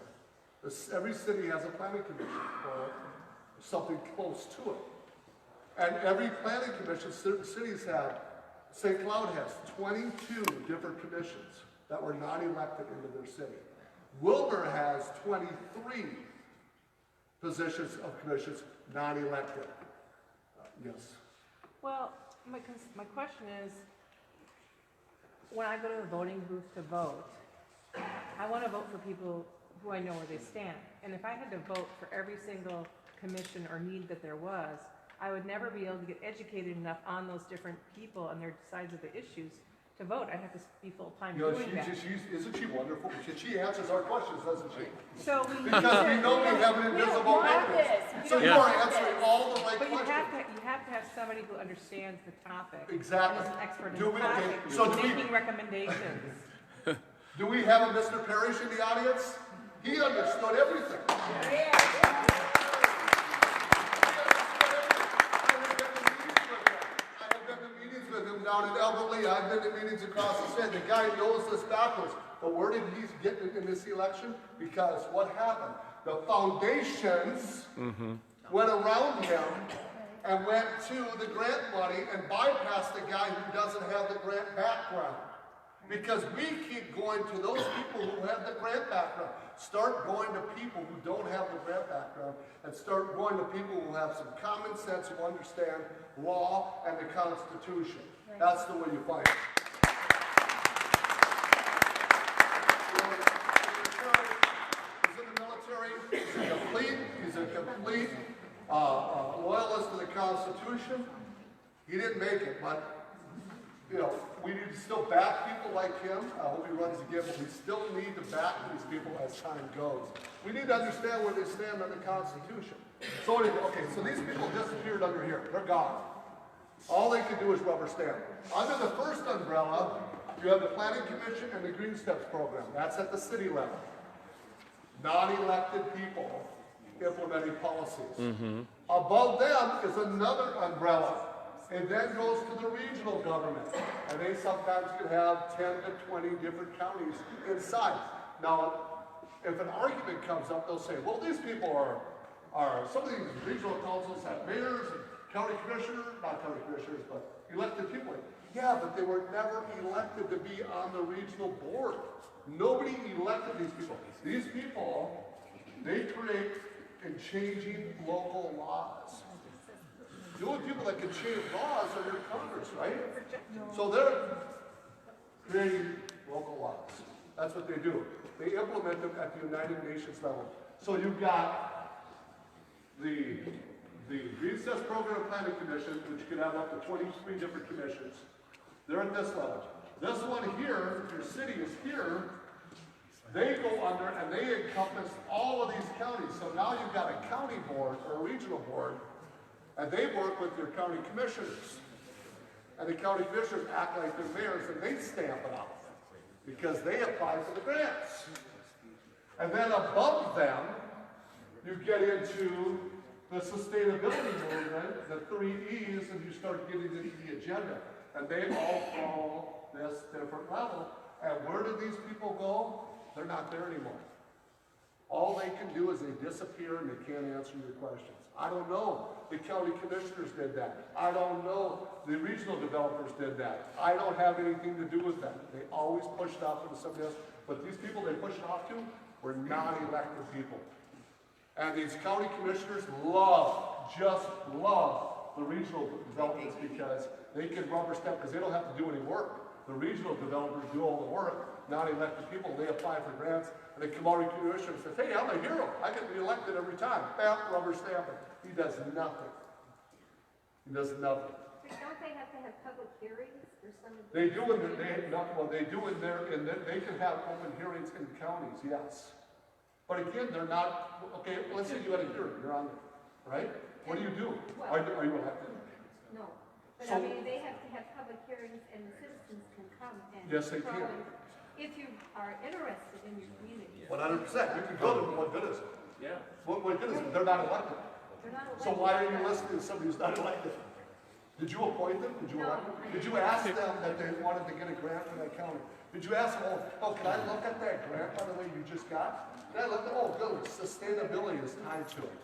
Every city has a planning commission, or something close to it. And every planning commission, certain cities have, St. Cloud has 22 different commissions that were not elected into their city. Wilbur has 23 positions of commissions not elected. Yes. Well, my question is, when I go to the voting booth to vote, I want to vote for people who I know where they stand. And if I had to vote for every single commission or need that there was, I would never be able to get educated enough on those different people and their sides of the issues to vote. I'd have to be full-time doing that. Isn't she wonderful? She answers our questions, doesn't she? So we need Because to, we know we have an invisible witness. So you are answering all the right but questions. you have to have somebody who understands the topic. Exactly. And is an expert in Do the we- topic, okay, so do we- making recommendations. Do we have a Mr. Parrish in the audience? He understood everything. down in Elberly, I've been to meetings across the state, the guy knows this backwards. But where did he get in this election? Because what happened? The foundations went around him and went to the grant money and bypassed the guy who doesn't have the grant background. Because we keep going to those people who have the grant background. Start going to people who don't have the grant background and start going to people who have some common sense, who understand law and the Constitution. Right. That's the way you fight it. He's in the military. He's a complete loyalist to the Constitution. He didn't make it, but you know, we need to still back people like him. I hope he runs again, but we still need to back these people as time goes. We need to understand where they stand on the Constitution. So anyway, okay, so these people disappeared under here. They're gone. All they can do is rubber stamp. Under the first umbrella, you have the Planning Commission and the Green Steps program. That's at the city level. Non-elected people implementing policies. Above them is another umbrella. It then goes to the regional government, and they sometimes can have 10 to 20 different counties inside. Now, if an argument comes up, they'll say, well, these people are some of these regional councils have mayors and county commissioners, not county commissioners, but elected people. Yeah, but they were never elected to be on the regional board. Nobody elected these people. These people, they create and changing local laws. The only people that can change laws are their Congress, right? So they're creating local laws. That's what they do. They implement them at the United Nations level. So you've got the Green Steps Program and Planning Commission, which could have up to 23 different commissions. They're at this level. This one here, if your city is here, they go under and they encompass all of these counties. So now you've got a county board or a regional board, and they work with their county commissioners. And the county commissioners act like they're mayors, and they stamp it out because they apply for the grants. And then above them, you get into the sustainability movement, the 3 E's, and you start getting into the agenda. And they all follow this different level. And where do these people go? They're not there anymore. All they can do is they disappear and they can't answer your questions. I don't know. The county commissioners did that. I don't know. The regional developers did that. I don't have anything to do with that. They always push it off to somebody else. But these people they push it off to were non-elected people. And these county commissioners just love the regional developments because they can rubber stamp because they don't have to do any work. The regional developers do all the work. Non-elected people, they apply for grants, and they come out of the commission and say, hey, I'm a hero. I get reelected every time. Bam, rubber stamp it. He does nothing. He does nothing. But don't they have to have public hearings for some of They do in they can have open hearings in counties, yes. But again, they're not, okay, let's say you had a hearing, you're on there, right? What do you do? Well, are you elected? No. But So- I mean, they have to have public hearings and the citizens can come and. Yes, they throw can. in- If you are interested in your community. 100%. You can go to them, what good is it? Yeah. What good is it? They're not elected. They're not elected. So why are you listening to somebody who's not elected? Did you appoint them? Did you No, elect them? I Did you ask them that they wanted to get a grant from that county? Did you ask them, oh, can I look at that grant, by the way, you just got? Can I look at, oh, good, sustainability is tied to it.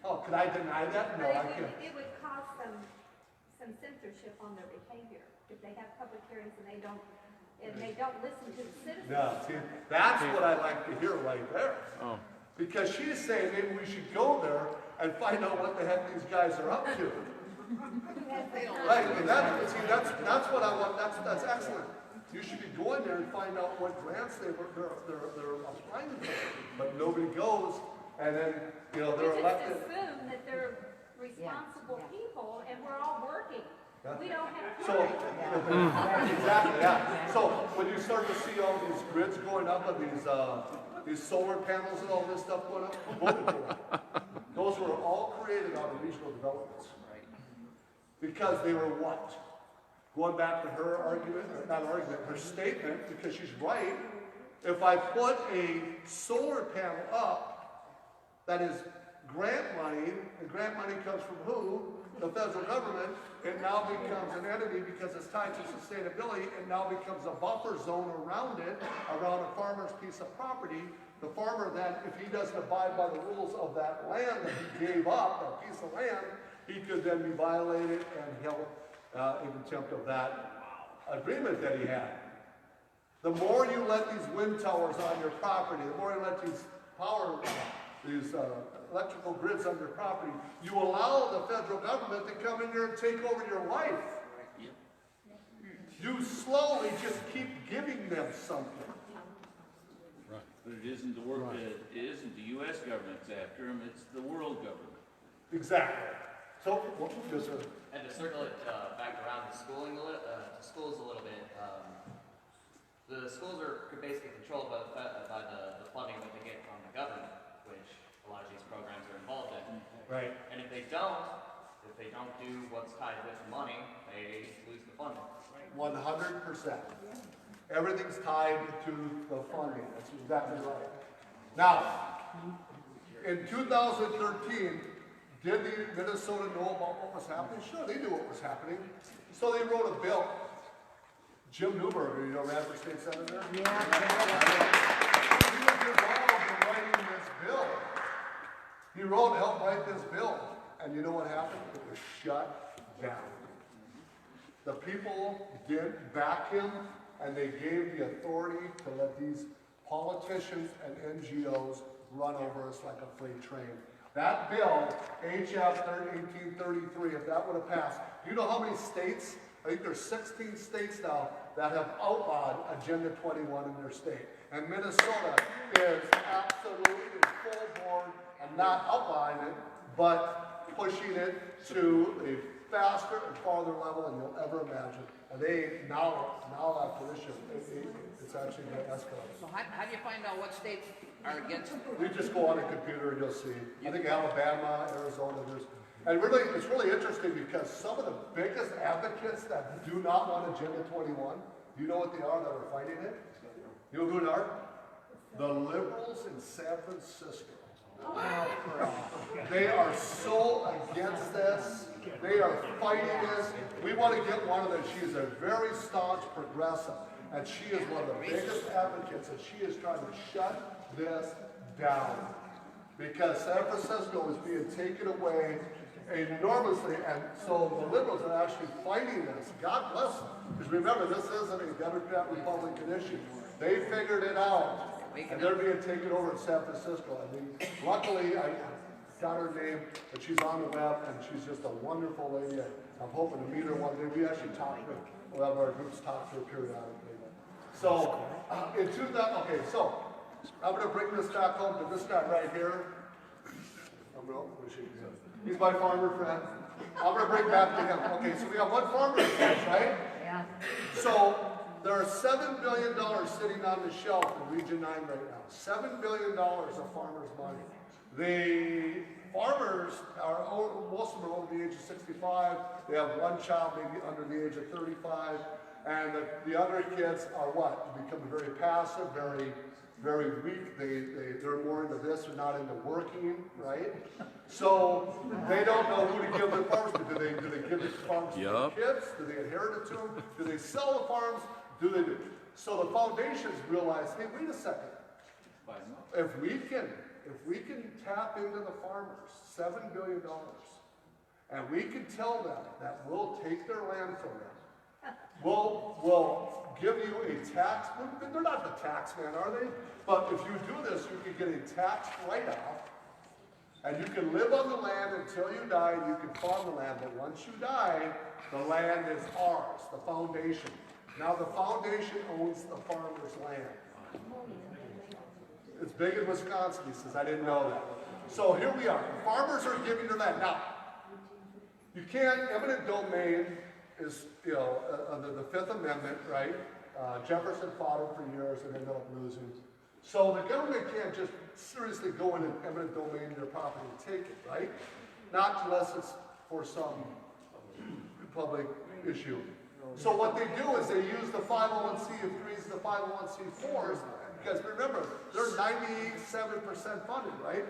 Oh, could I deny that? No, I can't. It would cause some censorship on their behavior if they have public hearings and they don't listen to the citizens. No, see, that's what I like to hear right there. Oh. Because she's saying maybe we should go there and find out what the heck these guys are up to. Right, and that's what I want, that's excellent. You should be going there and find out what grants they're applying for. But nobody goes, and then, you know, they're We elected. just assume that they're responsible people and we're all working. Yeah. We don't have So, exactly, yeah. So when you start to see all these grids going up and these solar panels and all this stuff going up, who voted for them? Those were all created out of regional developments. Because they were what? Going back to her argument, or not argument, her statement, because she's right. If I put a solar panel up that is grant money, and grant money comes from who? the federal government, it now becomes an entity because it's tied to sustainability. It now becomes a buffer zone around it, around a farmer's piece of property. The farmer then, if he doesn't abide by the rules of that land that he gave up, that piece of land, he could then be violated and held in contempt of that agreement that he had. The more you let these wind towers on your property, the more you let these electrical grids on your property, you allow the federal government to come in here and take over your life. You slowly just keep giving them something. But it isn't the work, it isn't the U.S. government's after them, it's the world government. Exactly. So, yes, sir. And to circle it back around to schools a little bit, the schools are basically controlled by the funding that they get from the government, which a lot of these programs are involved in. Right. And if they don't do what's tied with the money, they lose the funding. 100%. Everything's tied to the funding. That's exactly right. Now, in 2013, did Minnesota know about what was happening? Sure, they knew what was happening. So they wrote a bill. Jim Newberger, you know, ran for state senator? Yeah. He was involved in writing this bill. He helped write this bill. And you know what happened? It was shut down. The people did back him, and they gave the authority to let these politicians and NGOs run over us like a freight train. That bill, H.F. 1833, if that would have passed, do you know how many states? I think there's 16 states now that have outlawed Agenda 21 in their state. And Minnesota is absolutely in full board and not outlawing it, but pushing it to a faster and farther level than you'll ever imagine. And they now after this year, it's actually going to escalate. So how do you find out what states are against it? You just go on a computer and you'll see. I think Alabama, Arizona, and really, it's really interesting because some of the biggest advocates that do not want Agenda 21, do you know what they are that are fighting it? You know who they are? The liberals in San Francisco. They are so against this. They are fighting this. We want to get one of them. She is a very staunch progressive, and she is one of the biggest advocates, and she is trying to shut this down because San Francisco is being taken away enormously, and so the liberals are actually fighting this. God bless them, because remember, this isn't a Democrat-Republican issue. They figured it out, and they're being taken over in San Francisco. I mean, luckily, I got her name, but she's on the web, and she's just a wonderful lady. I'm hoping to meet her one day. We actually talked to her. We'll have our groups talk to her periodically. So, in 2000, okay, so I'm going to bring this back home to this guy right here. He's my farmer friend. I'm going to bring back to him. Okay, so we have one farmer friend, right? Yeah. So there are $7 billion sitting on the shelf in Region 9 right now. $7 billion of farmers' money. The farmers are, most of them are over the age of 65. They have one child maybe under the age of 35. And the other kids are what? They become very passive, very weak. They're more into this, they're not into working, right? So they don't know who to give the farms to. Do they give the farms to their kids? Do they inherit it to them? Do they sell the farms? Do? So the foundations realize, hey, wait a second. If we can tap into the farmers, $7 billion, and we can tell them that we'll take their land from them, we'll give you a tax. They're not the tax man, are they? But if you do this, you can get a tax write-off, and you can live on the land until you die, and you can farm the land. But once you die, the land is ours, the foundation. Now the foundation owns the farmer's land. It's big in Wisconsin, he says. I didn't know that. So here we are. The farmers are giving their land. Now, you can't, eminent domain is, you know, under the Fifth Amendment, right? Jefferson fought it for years and ended up losing. So the government can't just seriously go in and eminent domain their property and take it, right? Not unless it's for some public issue. So what they do is they use the 501c3s and the 501c4s, because remember, they're 97% funded, right?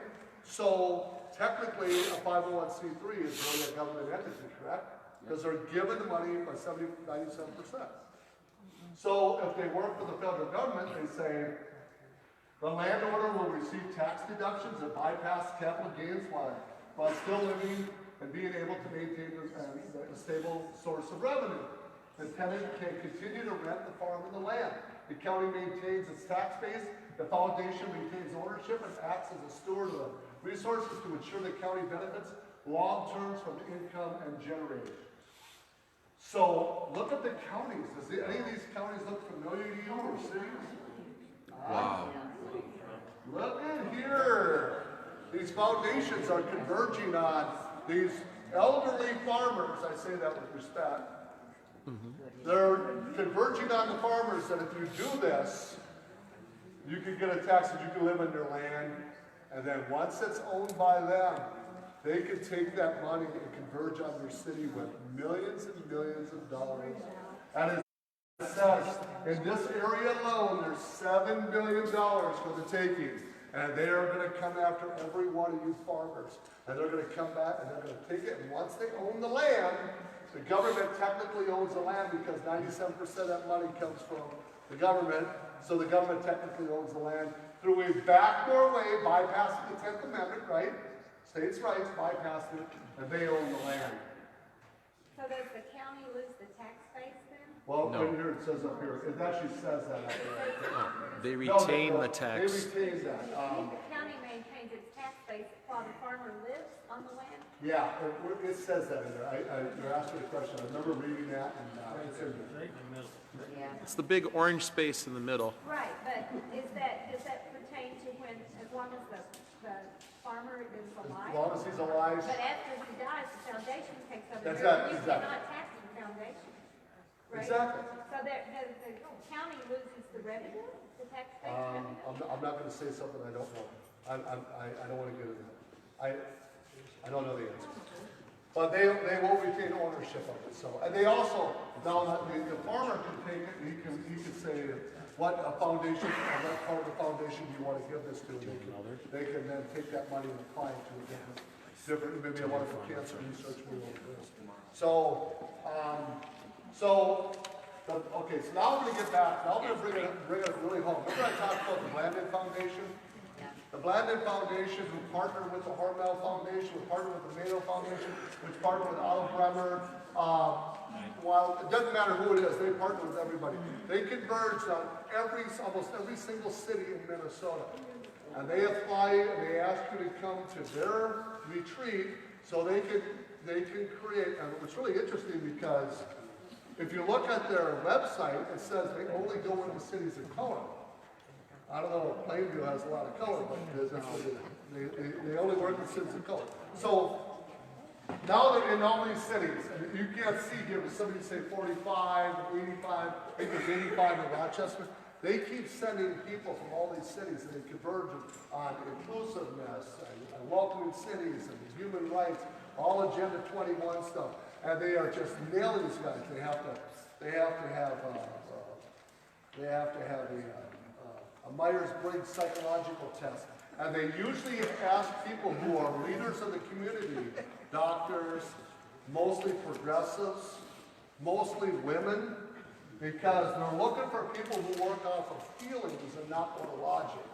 So technically, a 501c3 is really a government entity, correct? Because they're given the money by 97%. So if they work for the federal government, they say, the landowner will receive tax deductions that bypass capital gains while still living and being able to maintain a stable source of revenue. The tenant can continue to rent the farm and the land. The county maintains its tax base. The foundation maintains ownership and acts as a steward of the resources to ensure the county benefits long terms from the income and generated. So look at the counties. Does any of these counties look familiar to you or cities? Wow. Look at here. These foundations are converging on these elderly farmers. I say that with respect. They're converging on the farmers that if you do this, you can get a tax that you can live on your land, and then once it's owned by them, they can take that money and converge on their city with millions and millions of dollars. And it says, in this area alone, there's $7 billion for the taking. And they are going to come after every one of you farmers. And they're going to come back and they're going to take it. And once they own the land, the government technically owns the land because 97% of that money comes from the government. So the government technically owns the land through a backdoor way, bypassing the 10th Amendment, right? States' rights, bypassed it, and they own the land. So does the county lose the tax base then? Well, No. right here, it says up here, it actually says that up there. They No, retain no, the tax. They retain that. The county maintains its tax base while the farmer lives on the land? Yeah, it says that in there. You're asking a question. I remember reading that and it's in there. It's the big orange space in the middle. Right, but does that pertain to when, as long as the farmer is As alive? long as he's alive, But after he dies, the foundation takes over. That's There- right, You exactly. cannot tax the foundation, right? Exactly. So the county loses the revenue, the tax base revenue? I'm not gonna say something I don't know. I don't wanna get into that. I don't know the answer. But they will retain ownership of it, so. And they also, now, the farmer can take it, he can say, what a foundation, what part of the foundation do you wanna give this to? They can then take that money and apply it to a different, maybe a one for cancer research, maybe one for this. So, okay, so now I'm gonna get back, now I'm gonna bring it really home. Remember I talked about the Blandin Foundation? The Blandin Foundation, who partnered with the Hormel Foundation, who partnered with the Mayo Foundation, which partnered with Olive Bremer. Well, it doesn't matter who it is, they partner with everybody. They converged on almost every single city in Minnesota. And they apply and they ask you to come to their retreat so they can create, and it's really interesting because if you look at their website, it says they only go into cities of color. I don't know if Plainview has a lot of color, but that's what they only work in cities of color. So now they're in all these cities, and you can't see here, but somebody say 45, 85, I think there's 85 in Rochester. They keep sending people from all these cities, and they converge on inclusiveness and welcoming cities and human rights, all Agenda 21 stuff, and they are just nailing these guys. They have to have a Myers-Briggs psychological test. And they usually ask people who are leaders of the community, doctors, mostly progressives, mostly women, because they're looking for people who work off of feelings and not for logic.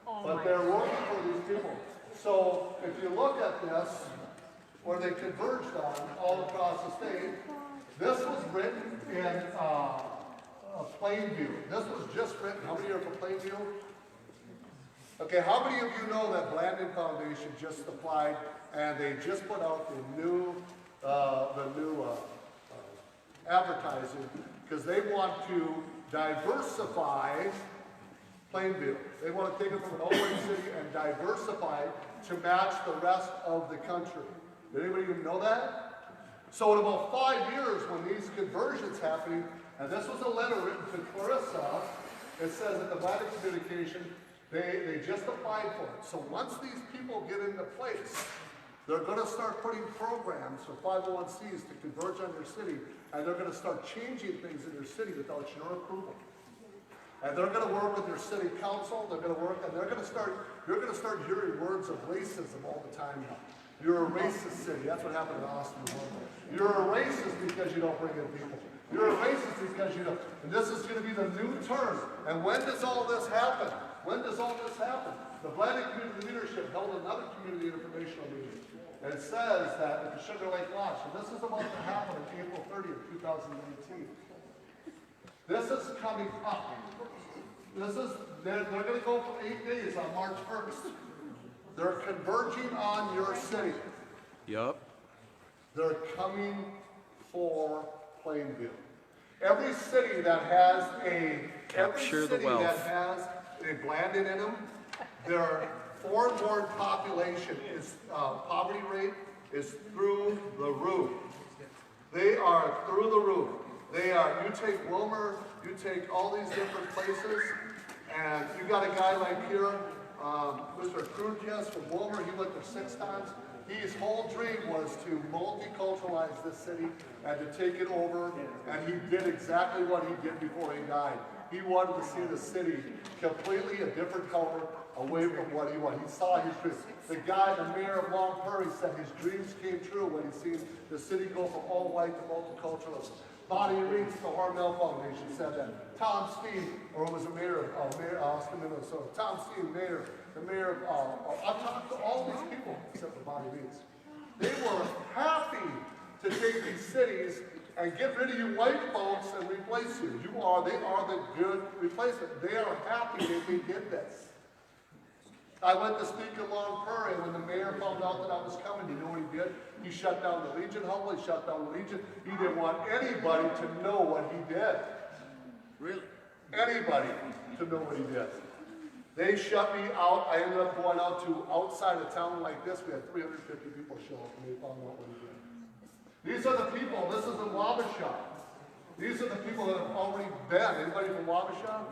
But they're looking for these people. So if you look at this, where they converged on all across the state, this was written in Plainview. This was just written, how many are from Plainview? Okay, how many of you know that Blandin Foundation just applied and they just put out the new advertising because they want to diversify Plainview. They want to take it from an old city and diversify to match the rest of the country. Did anybody even know that? So in about 5 years, when these conversions happening, and this was a letter written to Clarissa, it says that the Blandin Communication, they just applied for it. So once these people get into place, they're going to start putting programs for 501Cs to converge on their city, and they're going to start changing things in their city without your approval. And they're going to work with their city council, they're going to work, and they're going to start you're gonna start hearing words of racism all the time now. You're a racist city. That's what happened in Austin. You're a racist because you don't bring in people. You're a racist because you don't. And this is going to be the new term. And when does all this happen? When does all this happen? The Blanding Community Leadership held another community informational meeting. And it says that at the Sugar Lake Lodge, so this is about to happen on April 30th, 2019. This is coming up. They're going to go for 8 days on March 1st. They're converging on your city. Yup. They're coming for Plainview. Every city that has Capture the wealth. that has a Blanding in them, their foreign-born population is poverty rate is through the roof. They are through the roof. They are. You take Wilmer, you take all these different places, and you got a guy like here. Mr. Krudkes from Wilmer, he went there 6 times. His whole dream was to multiculturalize this city and to take it over, and he did exactly what he did before he died. He wanted to see the city completely a different color, away from what he wanted. He saw his dreams. The guy, the mayor of Long Prairie, said his dreams came true when he seen the city go from all white to multiculturalism. Bonnie Reeds, the Hormel Foundation, said that. Tom Steen, or was the mayor of Austin, Minnesota. Tom Steen, the mayor of, I've talked to all these people except for Bonnie Reeds. They were happy to take these cities and get rid of you white folks and replace you. They are the good replacement. They are happy that they did this. I went to speak in Long Prairie, and when the mayor found out that I was coming, you know what he did? He shut down the Legion Hall, he shut down the Legion. He didn't want anybody to know what he did. Really? Anybody to know what he did. They shut me out. I ended up going out to outside of town like this. We had 350 people show up, and they found out what he did. These are the people. This is in Wabasha. These are the people that have already been. Anybody from Wabasha?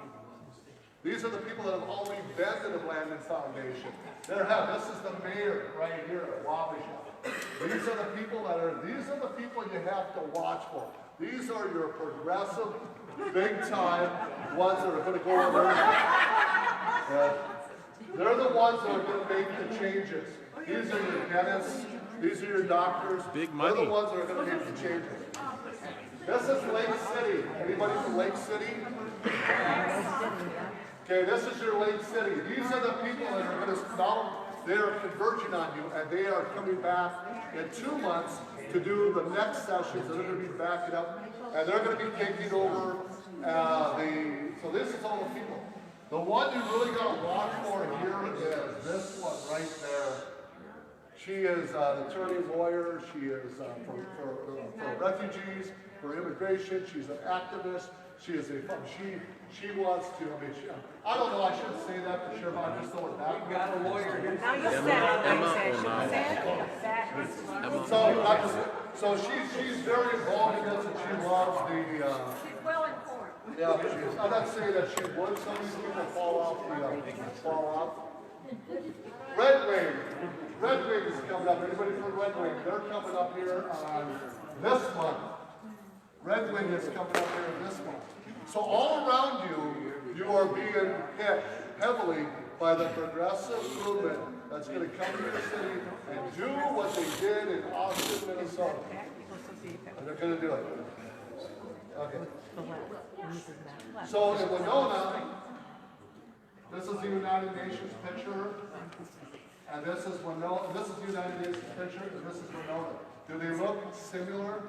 These are the people that have already been to the Blanding Foundation. This is the mayor right here at Wabasha. These are the people these are the people you have to watch for. These are your progressive, big time ones that are going to go in there. They're the ones that are going to make the changes. These are your dentists. These are your doctors. Big money. They're the ones that are going to make the changes. This is Lake City. Anybody from Lake City? Okay, this is your Lake City. These are the people that are going to now, they are converging on you, and they are coming back in 2 months to do the next sessions. They're going to be backing up, and they're going to be taking over so this is all the people. The one you really got to watch for here is this one right there. She is an attorney lawyer. She is for refugees, for immigration. She's an activist. She is she wants to, I don't know, I shouldn't say that for sure, but I just know it back. We've got a lawyer here. Now you said it. So she's very involved in this, and she loves the, She's well informed. yeah, she is. I'm not saying that she would, some of these people fall off. Red Wing is coming up. Anybody from Red Wing? They're coming up here on this month. Red Wing is coming up here this month. So all around you, you are being hit heavily by the progressive movement that's going to come to your city and do what they did in Austin, Minnesota. And they're going to do it. Okay. So in Winona, this is the United Nations picture, and this is Winona. This is the United Nations picture, and this is Winona. Do they look similar?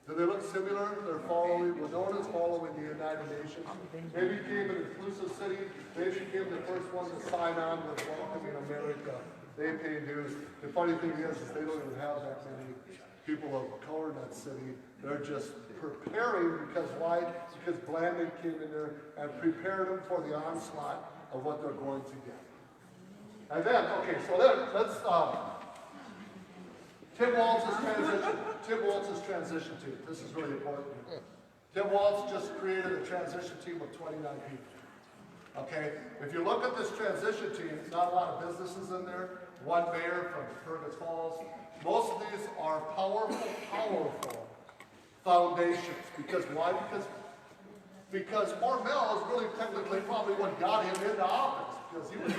Do they look similar? They're following, Winona's following the United Nations. They became an inclusive city. They became the first one to sign on with Welcoming America. They pay dues. The funny thing is they don't even have that many people of color in that city. They're just preparing, because why? Because Blanding came in there and prepared them for the onslaught of what they're going to get. And then, okay, so then let's, Tim Waltz's transition team. This is really important. Tim Waltz just created a transition team of 29 people. Okay? If you look at this transition team, not a lot of businesses in there. One mayor from Fergus Falls. Most of these are powerful foundations. Because why? Because Hormel is really technically probably what got him into office. because he was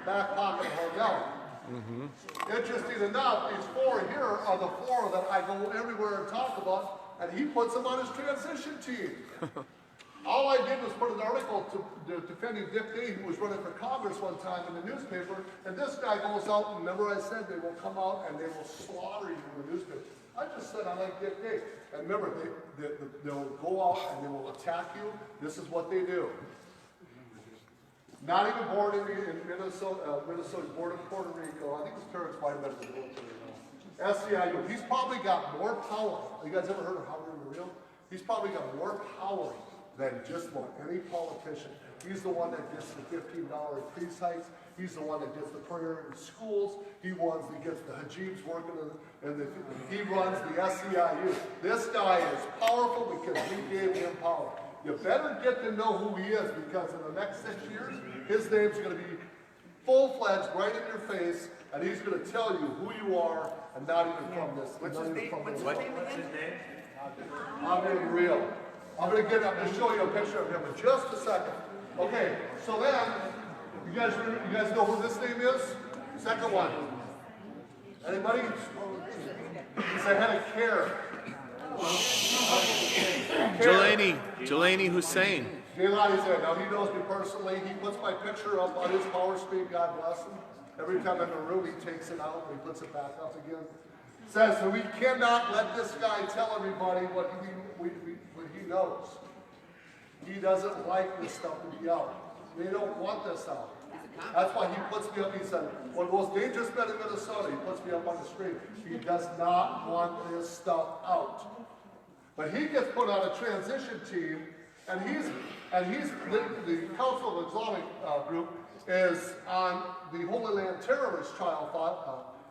back pocket Hormel. Interesting enough, these four here are the four that I go everywhere and talk about, and he puts them on his transition team. All I did was put an article defending Dick Day, who was running for Congress one time in the newspaper, and this guy goes out, and remember I said they will come out and they will slaughter you in the newspaper. I just said I like Dick Day. And remember, they'll go out and they will attack you. This is what they do. Not even born in Minnesota, Minnesota, born in Puerto Rico. I think his parents might have been in the military. SEIU. He's probably got more power. You guys ever heard of Howard Real? He's probably got more power than just about any politician. He's the one that gets the $15 increase hikes. He's the one that gets the prayer in schools. He gets the hijabs working, he runs the SEIU. This guy is powerful because we gave him power. You better get to know who he is, because in the next 6 years, his name's going to be full-fledged right in your face, and he's going to tell you who you are, and not even from this. What's his name? I'm being real. I'm going to show you a picture of him in just a second. Okay, so then, you guys know who this name is? Second one. Anybody? He's the head of CARE. Jelani Hussein. Jelani's there. Now he knows me personally. He puts my picture up on his power screen. God bless him. Every time I'm in a room, he takes it out and he puts it back up again. Says that we cannot let this guy tell everybody what he knows. He doesn't like this stuff to be out. They don't want this out. That's why he puts me up. He said, one of the most dangerous men in Minnesota. He puts me up on the screen. He does not want this stuff out. But he gets put on a transition team, and the Council of Islamic group is on the Holy Land terrorist trial,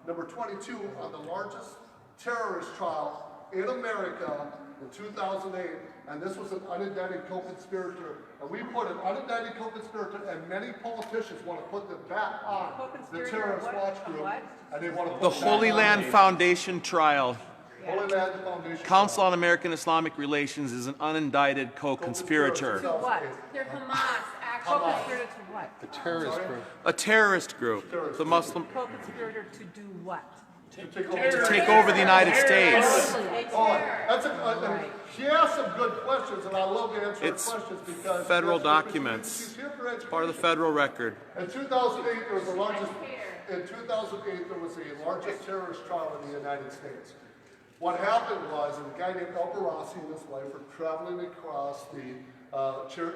number 22 on the largest terrorist trial in America in 2008, and this was an unindicted co-conspirator. And we put an unindicted co-conspirator, and many politicians want to put them back on the terrorist watch group, and they want to put The Holy Land Foundation trial. Holy Land Foundation. Council on American Islamic Relations is an unindicted co-conspirator. To what? They're Hamas, actually. Co-conspirator to what? A terrorist group. The Muslim Co-conspirator to do what? To take over the United States. She asked some good questions, and I love to answer It's questions because federal she's documents. here for Part of the federal record. In 2008, there was the largest. In 2008, there was the largest terrorist trial in the United States. What happened was, a guy named El Barassi and his wife were traveling across the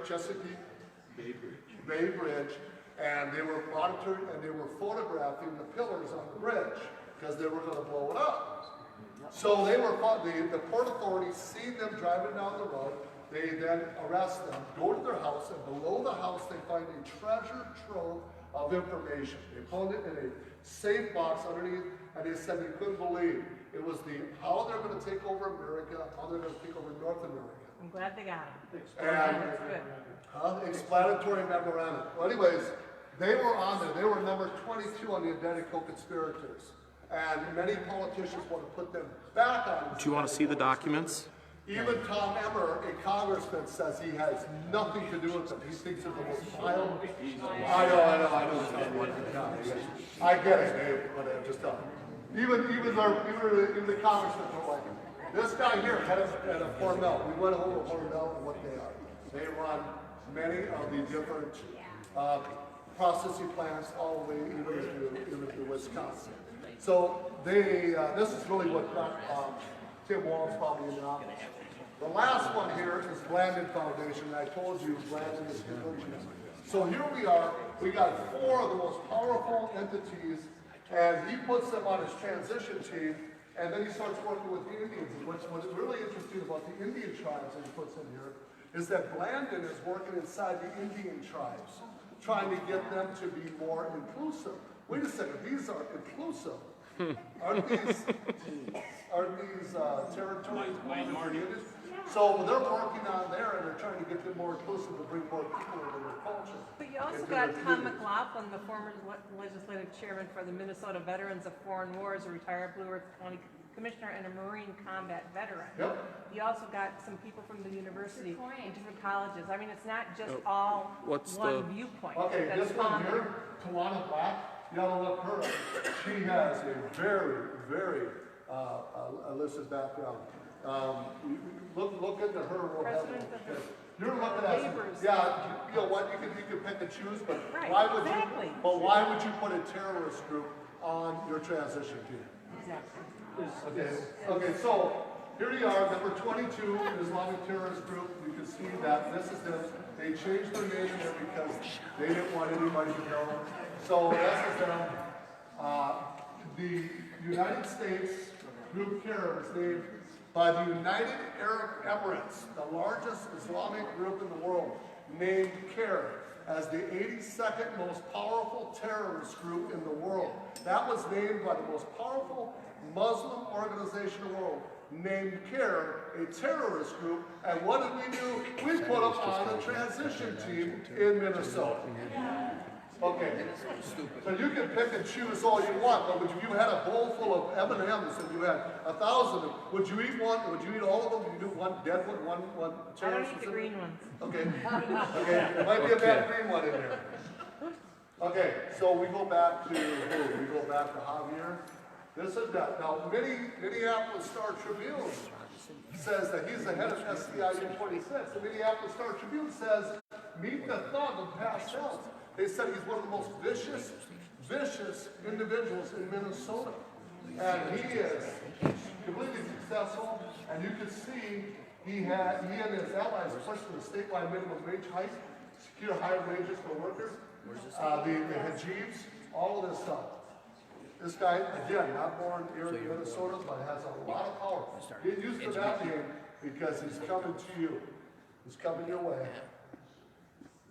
Chesapeake Bay Bridge, and they were monitoring and they were photographing the pillars on the bridge because they were going to blow it up. So the Port Authority seen them driving down the road. They then arrest them, go to their house, and below the house they find a treasure trove of information. They found it in a safe box underneath, and they said they couldn't believe it was how they're going to take over America, how they're going to take over North America. I'm glad they got him. And That's good. explanatory memorandum. Well, anyways, they were on there. They were number 22 on the indicted co-conspirators. And many politicians want to put them back on. Do you want to see the documents? Even Tom Emmer, a congressman, says he has nothing to do with them. He thinks it's the most vile. I know. I get it, but I'm just telling you. Even the congressmen are like, this guy here had a Hormel. We went over Hormel and what they are. They run many of the different processing plants all the way even to Wisconsin. So this is really what Tim Wall's probably in the office. The last one here is Blandon Foundation. I told you Blandon is conversion. So here we are. We got 4 of the most powerful entities, and he puts them on his transition team, and then he starts working with the Indians. And what's really interesting about the Indian tribes that he puts in here is that Blandon is working inside the Indian tribes, trying to get them to be more inclusive. Wait a second, these are inclusive. Aren't these territories minorities? So they're working on there, and they're trying to get them more inclusive to bring more people into their culture. But you also got Tom McLaughlin, the former legislative chairman for the Minnesota Veterans of Foreign Wars, a retired Blue Earth County commissioner and a Marine combat veteran. Yep. You also got some people from the university Good point. and different colleges. I mean, it's not just all what's one the- viewpoint. Okay, that's this one common. here, Tawana Black, you gotta look her up. She has a very, very, illicit background. Look into her real heavily. President of the You're looking at, Laborers. yeah, you know what, you can pick and choose, but Right, why would exactly. why would you put a terrorist group on your transition team? Exactly. Okay, so here you are, number 22, Islamic terrorist group. You can see that this is them. They changed their name here because they didn't want anybody to know. So this is them. The United States group CARE is named by the United Arab Emirates, the largest Islamic group in the world, named CARE as the 82nd most powerful terrorist group in the world. That was named by the most powerful Muslim organization in the world, named CARE, a terrorist group. And what did we do? We put them on a transition team in Minnesota. Okay, so you can pick and choose all you want, but if you had a bowl full of M&Ms and you had 1,000, would you eat one? Would you eat all of them? Would you do one dead one, one I don't terrorist? eat the green ones. Okay. Okay, there might be a bad green one in there. Okay, so we go back to who? We go back to Javier. This is that. Now, Minneapolis Star Tribune says that he's the head of SCIU 26. The Minneapolis Star Tribune says, meet the thug of pastels. They said he's one of the most vicious individuals in Minnesota. And he is completely successful. And you can see he and his allies pushed for the statewide minimum wage hike, secure higher wages for workers, the hijabs, all of this stuff. This guy, again, not born here in Minnesota, but has a lot of power. Get used to that name because he's coming to you. He's coming your way.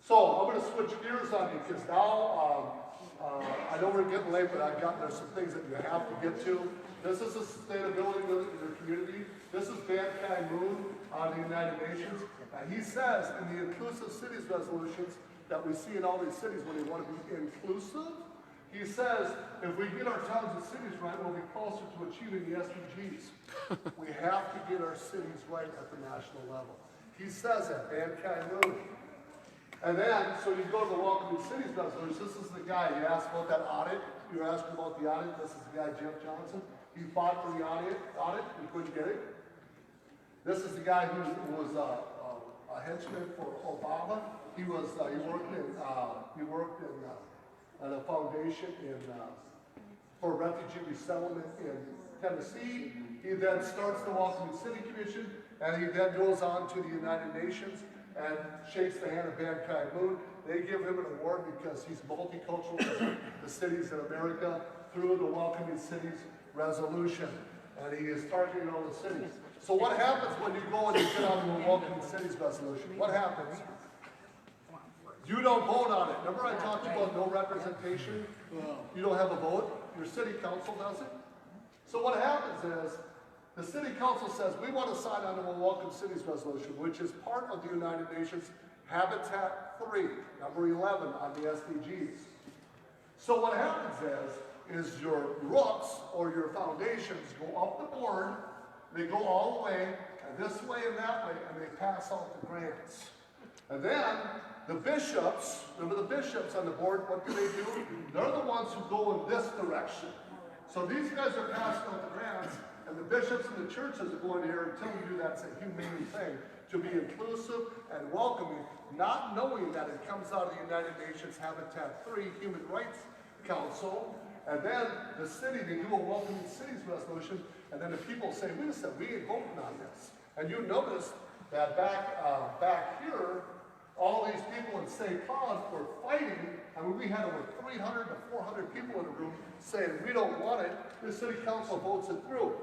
So I'm going to switch gears on you because now I know we're getting late, but there's some things that you have to get to. This is the sustainability of your community. This is Ban Ki-moon on the United Nations. He says in the inclusive cities resolutions that we see in all these cities when they want to be inclusive, he says if we get our towns and cities right, we'll be closer to achieving the SDGs. We have to get our cities right at the national level. He says that, Ban Ki-moon. And then, so you go to the Welcoming Cities resolution. This is the guy, you asked about that audit. You were asking about the audit. This is the guy, Jeff Johnson. He fought for the audit. He couldn't get it. This is the guy who was a henchman for Obama. He worked at a foundation for refugee resettlement in Tennessee. He then starts the Welcoming City Commission, and he then goes on to the United Nations and shakes the hand of Ban Ki-moon. They give him an award because he's multicultural to the cities in America through the Welcoming Cities Resolution. And he is targeting all the cities. So what happens when you go and you get on the Welcoming Cities Resolution? What happens? You don't vote on it. Remember I talked about no representation? You don't have a vote. Your city council does it. So what happens is, the city council says, we want to sign on to a Welcome Cities Resolution, which is part of the United Nations Habitat 3, number 11 on the SDGs. So what happens is your roots or your foundations go up the board, they go all the way, and this way and that way, and they pass out the grants. And then the bishops, remember the bishops on the board, what do? They're the ones who go in this direction. So these guys are passing out the grants, and the bishops and the churches are going here and telling you that's a humane thing, to be inclusive and welcoming, not knowing that it comes out of the United Nations Habitat 3 Human Rights Council, and then the city, they do a Welcoming Cities Resolution, and then the people say, wait a second, we ain't voting on this. And you notice that back here, all these people in St. Paul were fighting. I mean, we had over 300 to 400 people in the room saying, we don't want it. The city council votes it through.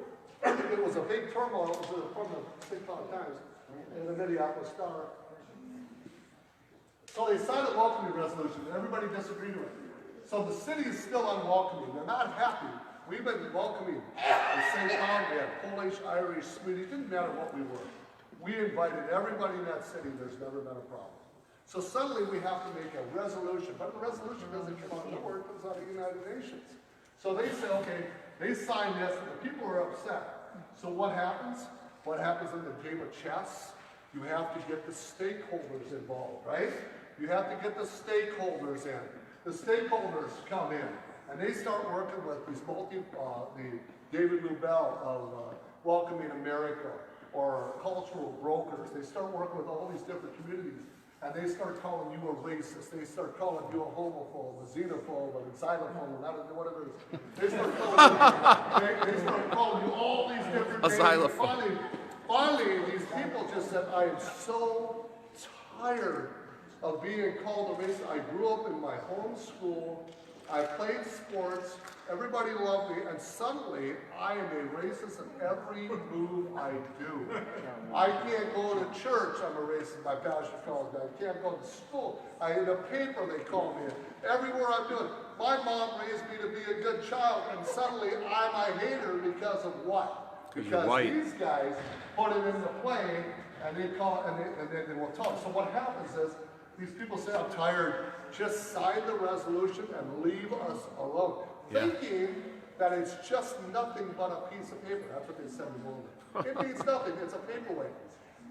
It was a big turmoil. It was from the St. Paul Times and the Minneapolis Star. So they signed a welcoming resolution, and everybody disagreed with it. So the city is still unwelcoming. They're not happy. We've been welcoming in St. Paul. We had Polish, Irish, Swedish. It didn't matter what we were. We invited everybody in that city. There's never been a problem. So suddenly we have to make a resolution, but the resolution doesn't come out of nowhere, it comes out of the United Nations. So they say, okay, They sign this, and the people are upset. So what happens? What happens in the game of chess? You have to get the stakeholders involved, right? You have to get the stakeholders in. The stakeholders come in, and they start working with these the David Lubell of Welcoming America, or cultural brokers. They start working with all these different communities, and they start calling you a racist. They start calling you a homophobe, a xenophobe, an xylophobe, whatever it is. They start calling you all these different names. xylophone. Finally, these people just said, I am so tired of being called a racist. I grew up in my home school. I played sports. Everybody loved me. And suddenly, I am a racist in every move I do. I can't go to church. I'm a racist. My pastor calls me. I can't go to school. In the paper, they call me. Everywhere I'm doing. My mom raised me to be a good child. And suddenly, I'm a hater because of what? Because these guys put it in the play, and they call, and they will talk. So what happens is, these people say, I'm tired, just sign the resolution and leave us alone. Thinking that it's just nothing but a piece of paper. That's what they said in London. It means nothing, it's a paperweight.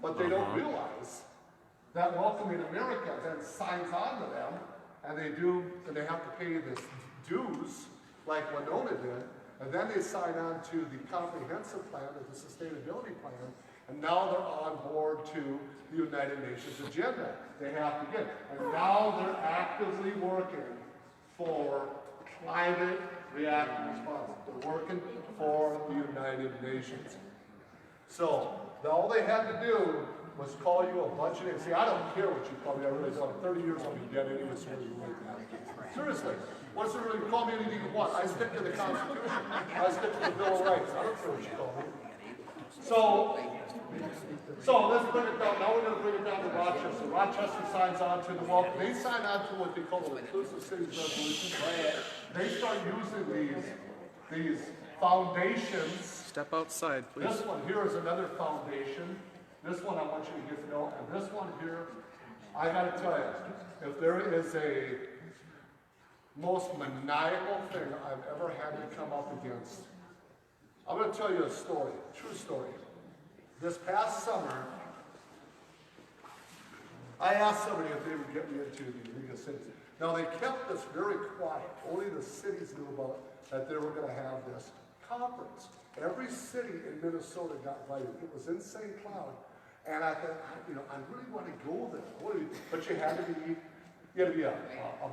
But they don't realize that Welcoming America then signs on to them, and they have to pay this dues, like Winona did, and then they sign on to the comprehensive plan, or the sustainability plan, and now they're on board to the United Nations agenda. They have to get it. And now they're actively working for climate reactive response. They're working for the United Nations. So all they had to do was call you a bunch of names. See, I don't care what you call me. I really don't. In 30 years I'll be dead anyway, so you like that. Seriously. What's it really? Call me anything you want. I stick to the Constitution. I stick to the Bill of Rights. I don't care what you call me. So let's bring it down. Now we're going to bring it down to Rochester. Rochester signs on to the wealth. They sign on to what they call the Inclusive Cities Resolution. They start using these foundations. Step outside, please. This one here is another foundation. This one I want you to get to know. And this one here, I got to tell you, if there is a most maniacal thing I've ever had to come up against, I'm going to tell you a story, true story. This past summer, I asked somebody if they would get me into the League of Cities. Now, they kept this very quiet. Only the cities knew about that they were going to have this conference. Every city in Minnesota got invited. It was in St. Cloud. And I thought, I really want to go there. But you had to be a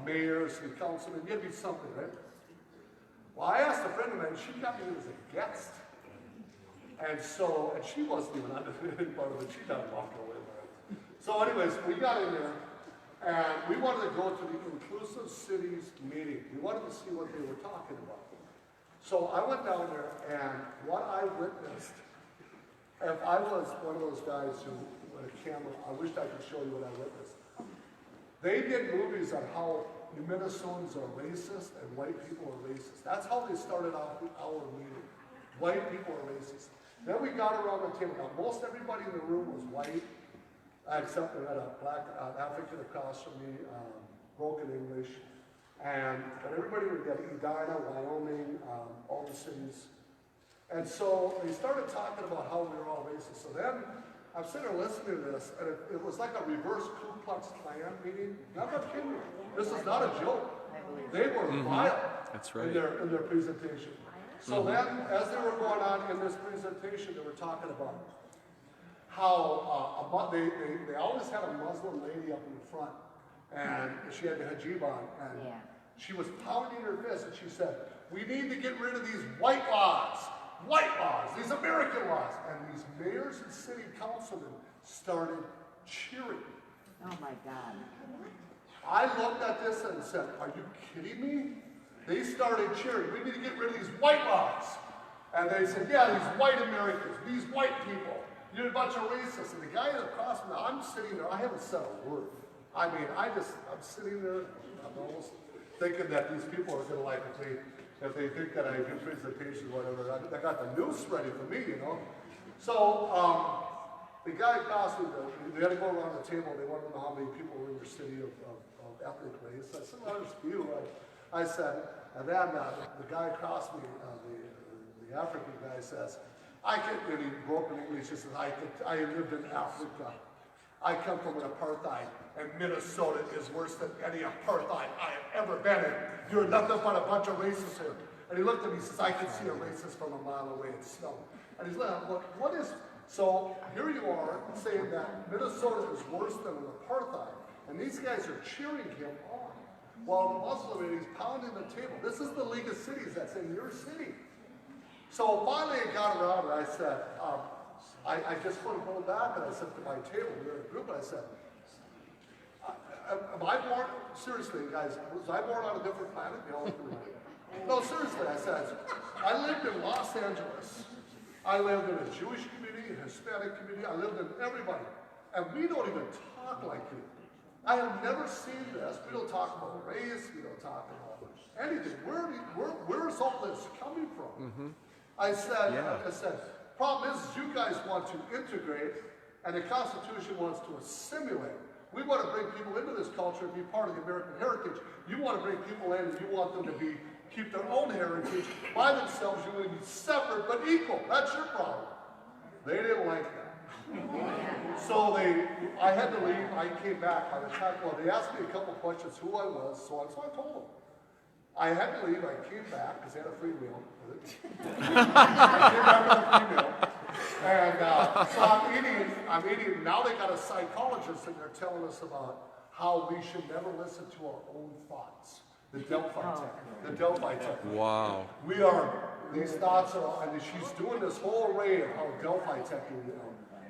mayor, city councilman. You had to be something, right? Well, I asked a friend of mine, she got me as a guest. And she wasn't even under part of it. She done walked away with it. So anyways, we got in there, and we wanted to go to the Inclusive Cities meeting. We wanted to see what they were talking about. So I went down there, and what I witnessed, if I was one of those guys who, with a camera, I wished I could show you what I witnessed. They did movies on how Minnesotans are racist and white people are racist. That's how they started off our meeting. White people are racist. Then we got around the table. Now, most everybody in the room was white, except we had a black African across from me, broken English. But everybody would get Edina, Wyoming, all the cities. And so they started talking about how we were all racist. So then I'm sitting there listening to this, and it was like a reverse Ku Klux Klan meeting. I'm not kidding you. This is not a joke. They were vile in their presentation. So then, as they were going on in this presentation, they were talking about how they always had a Muslim lady up in the front, and she had the hijab on, and she was pounding her fist, and she said, "We need to get rid of these white laws, these American laws." And these mayors and city councilmen started cheering. Oh my God. I looked at this and said, "Are you kidding me?" They started cheering. "We need to get rid of these white laws." And they said, "Yeah, these white Americans, these white people, you're a bunch of racists." And the guy across from me, I'm sitting there, I haven't said a word. I mean, I'm sitting there, I'm almost thinking that these people are going to like if they think that I do presentations or whatever. I got the noose ready for me, So the guy across me, they had to go around the table. They wanted to know how many people were in your city of ethnic race. I said, "Well, there's a few." I said, and then the guy across me, The African guy says, I can't really broken English. He says, I lived in Africa. I come from an apartheid, and Minnesota is worse than any apartheid I have ever been in. You're nothing but a bunch of racists here. And he looked at me and says, I can see a racist from a mile away. It's snow. And he's like, look, what is, so here you are saying that Minnesota is worse than an apartheid, and these guys are cheering him on. While the Muslim lady is pounding the table. This is the League of Cities that's in your city. So finally I got around and I said, I just couldn't hold back, and I said to my table, we were in a group, and I said, am I born, seriously guys, was I born on a different planet? You know, no, seriously, I said, I lived in Los Angeles. I lived in a Jewish community, a Hispanic community, I lived in everybody. And we don't even talk like you. I have never seen this. We don't talk about race, we don't talk about anything. Where's all this coming from? I said, problem is you guys want to integrate, and the Constitution wants to assimilate. We want to bring people into this culture and be part of the American heritage. You want to bring people in and you want them to keep their own heritage by themselves. You want to be separate but equal. That's your problem. They didn't like that. So I had to leave. I came back. By the time, well, they asked me a couple questions who I was, so I told them. I had to leave. I came back because they had a free meal. I came back with a free meal. And so I'm eating. Now they got a psychologist and they're telling us about how we should never listen to our own thoughts. The Delphi technique. The Delphi technique. Wow. These thoughts are, and she's doing this whole array of how Delphi technique,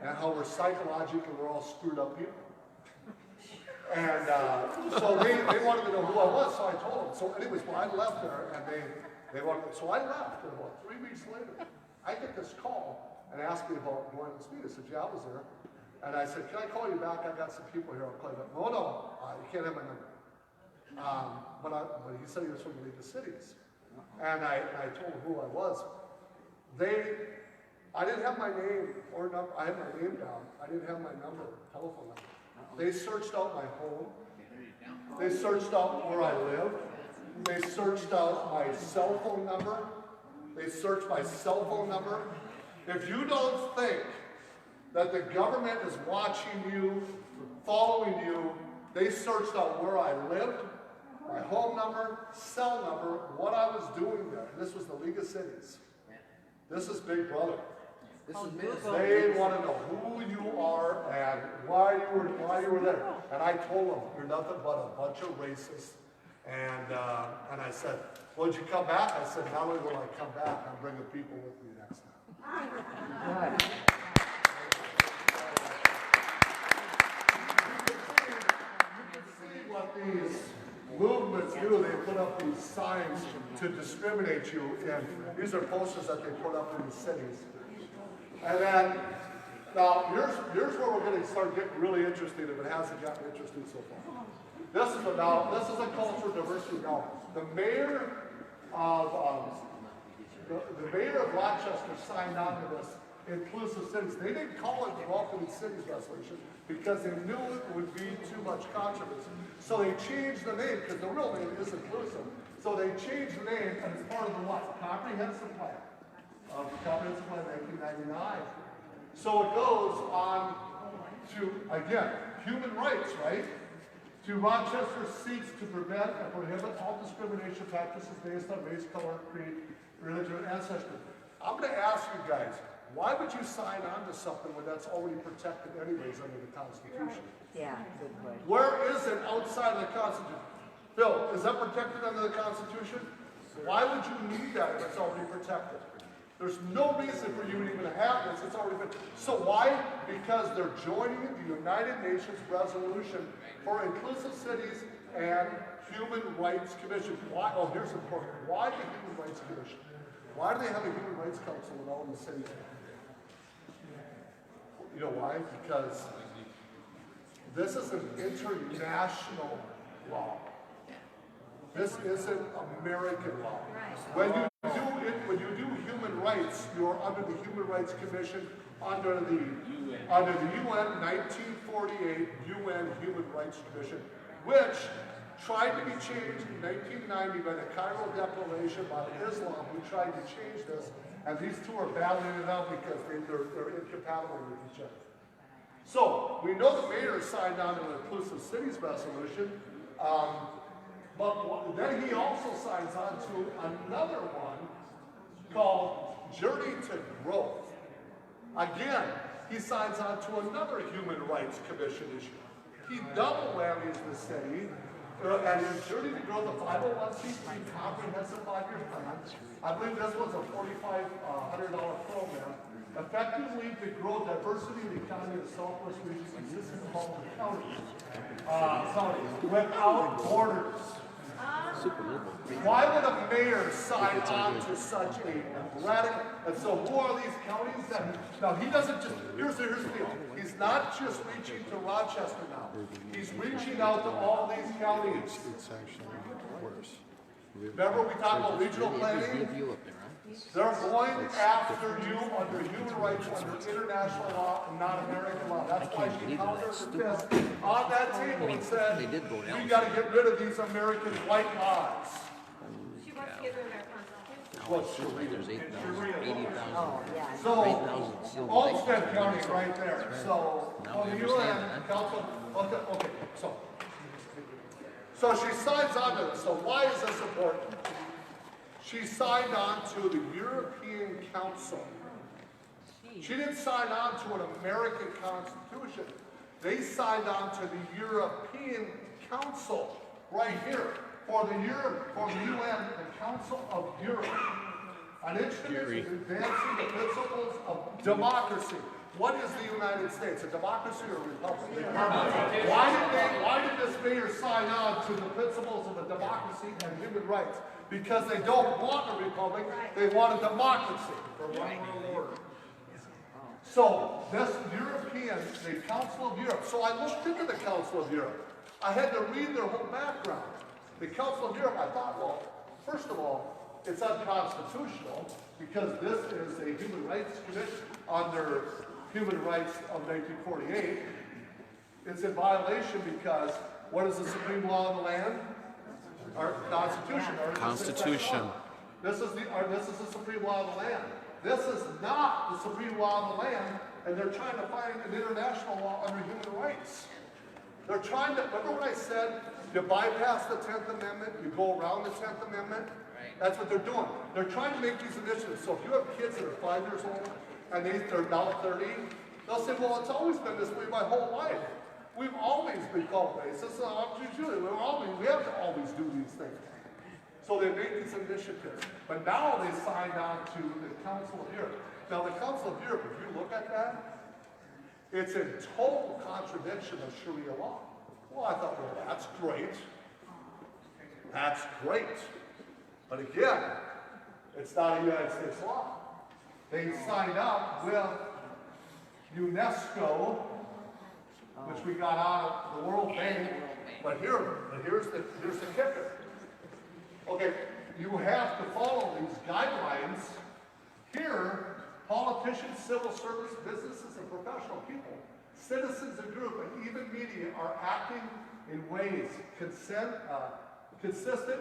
and how we're psychologically, we're all screwed up people. And so they wanted to know who I was, so I told them. So anyways, well, I left there, and they wanted, so I left, and about 3 weeks later, I get this call, and asked me about going to speak. I said, yeah, I was there. And I said, can I call you back? I got some people here, I'll call you back. No, you can't have my number. But he said he was from the League of Cities. And I told him who I was. I didn't have my name or number. I had my name down. I didn't have my number, telephone number. They searched out my home. They searched out where I lived. They searched out my cell phone number. They searched my cell phone number. If you don't think that the government is watching you, following you, they searched out where I lived, my home number, cell number, what I was doing there. And this was the League of Cities. This is Big Brother. This is Minnesota. They want to know who you are and why you were there. And I told them, you're nothing but a bunch of racists. And I said, well, did you come back? I said, not only will I come back, I'm bringing people with me next time. You can see what these movements do. They put up these signs to discriminate you, and these are posters that they put up in the cities. And then, now here's where we're going to start getting really interesting if it hasn't gotten interesting so far. This is a cultural diversity now. The mayor of Rochester signed on to this inclusive cities. They didn't call it the Welcoming Cities Resolution because they knew it would be too much controversy. So they changed the name because the real name is inclusive. So they changed the name and it's part of the what? Comprehensive Plan. Comprehensive Plan 1999. So it goes on to, again, human rights, right? To Rochester seeks to prevent and prohibit all discrimination practices based on race, color, creed, religion, and ancestry. I'm going to ask you guys, why would you sign on to something when that's already protected anyways under the Constitution? Yeah, good point. Where is it outside of the Constitution? Bill, is that protected under the Constitution? Why would you need that if it's already protected? There's no reason for you to even have this. It's already been. So why? Because they're joining the United Nations resolution for inclusive cities and Human Rights Commission. Why? Oh, here's important. Why the Human Rights Commission? Why do they have a Human Rights Council in all the cities? You know why? Because this is an international law. This isn't American law. When you do human rights, you're under the Human Rights Commission, under the UN 1948 UN Human Rights Commission, which tried to be changed in 1990 by the Cairo Declaration by Islam, who tried to change this And these two are battling it out because they're incompatible with each other. So, we know the mayor signed on to an Inclusive Cities resolution, but then he also signs on to another one called Journey to Growth. Again, he signs on to another Human Rights Commission issue. He double whammies the city, and in Journey to Growth, the 501c3 comprehensive 5-year plan, I believe this was a $4,500 program, effectively to grow diversity in the economy of the Southwest region existing in multiple counties, without borders. Why would a mayor sign on to such a radical? And so who are these counties that, now he doesn't just, here's the deal. He's not just reaching to Rochester now. He's reaching out to all these counties. It's actually worse. Remember we talked about regional planning? They're going after you under human rights, under international law, and not American law. That's why she pounded her fist on that table and said, we gotta get rid of these American white laws. She wants to get rid of our constitution. What's Sharia? There's 8,000, 80,000. So, Olmsted County right there. So, on the UN, council, okay, so she signs on to this. So why is this important? She signed on to the European Council. She didn't sign on to an American Constitution. They signed on to the European Council right here for the UN, the Council of Europe. An instrument is advancing the principles of democracy. What is the United States? A democracy or a republic? Why did this mayor sign on to the principles of a democracy and human rights? Because they don't want a republic, they want a democracy. For one world order. So, this European, the Council of Europe, so I looked into the Council of Europe. I had to read their whole background. The Council of Europe, I thought, well, first of all, it's unconstitutional because this is a human rights commission under Human Rights of 1948. It's in violation because what is the supreme law of the land? Our Constitution. Constitution. This is the supreme law of the land. This is not the supreme law of the land, and they're trying to find an international law under human rights. They're trying to, remember what I said? You bypass the 10th Amendment, you go around the 10th Amendment. That's what they're doing. They're trying to make these initiatives. So if you have kids that are 5 years old, and they're now 30, they'll say, well, it's always been this way my whole life. We've always been called racist. We have to always do these things. So they make these initiatives. But now they signed on to the Council of Europe. Now the Council of Europe, if you look at that, it's in total contradiction of Sharia law. Well, I thought, well, that's great. That's great. But again, it's not a United States law. They signed up with UNESCO, which we got out of the World Bank. But here's the kicker. Okay, you have to follow these guidelines. Here, politicians, civil service, businesses, and professional people, citizens and group, and even media are acting in ways consistent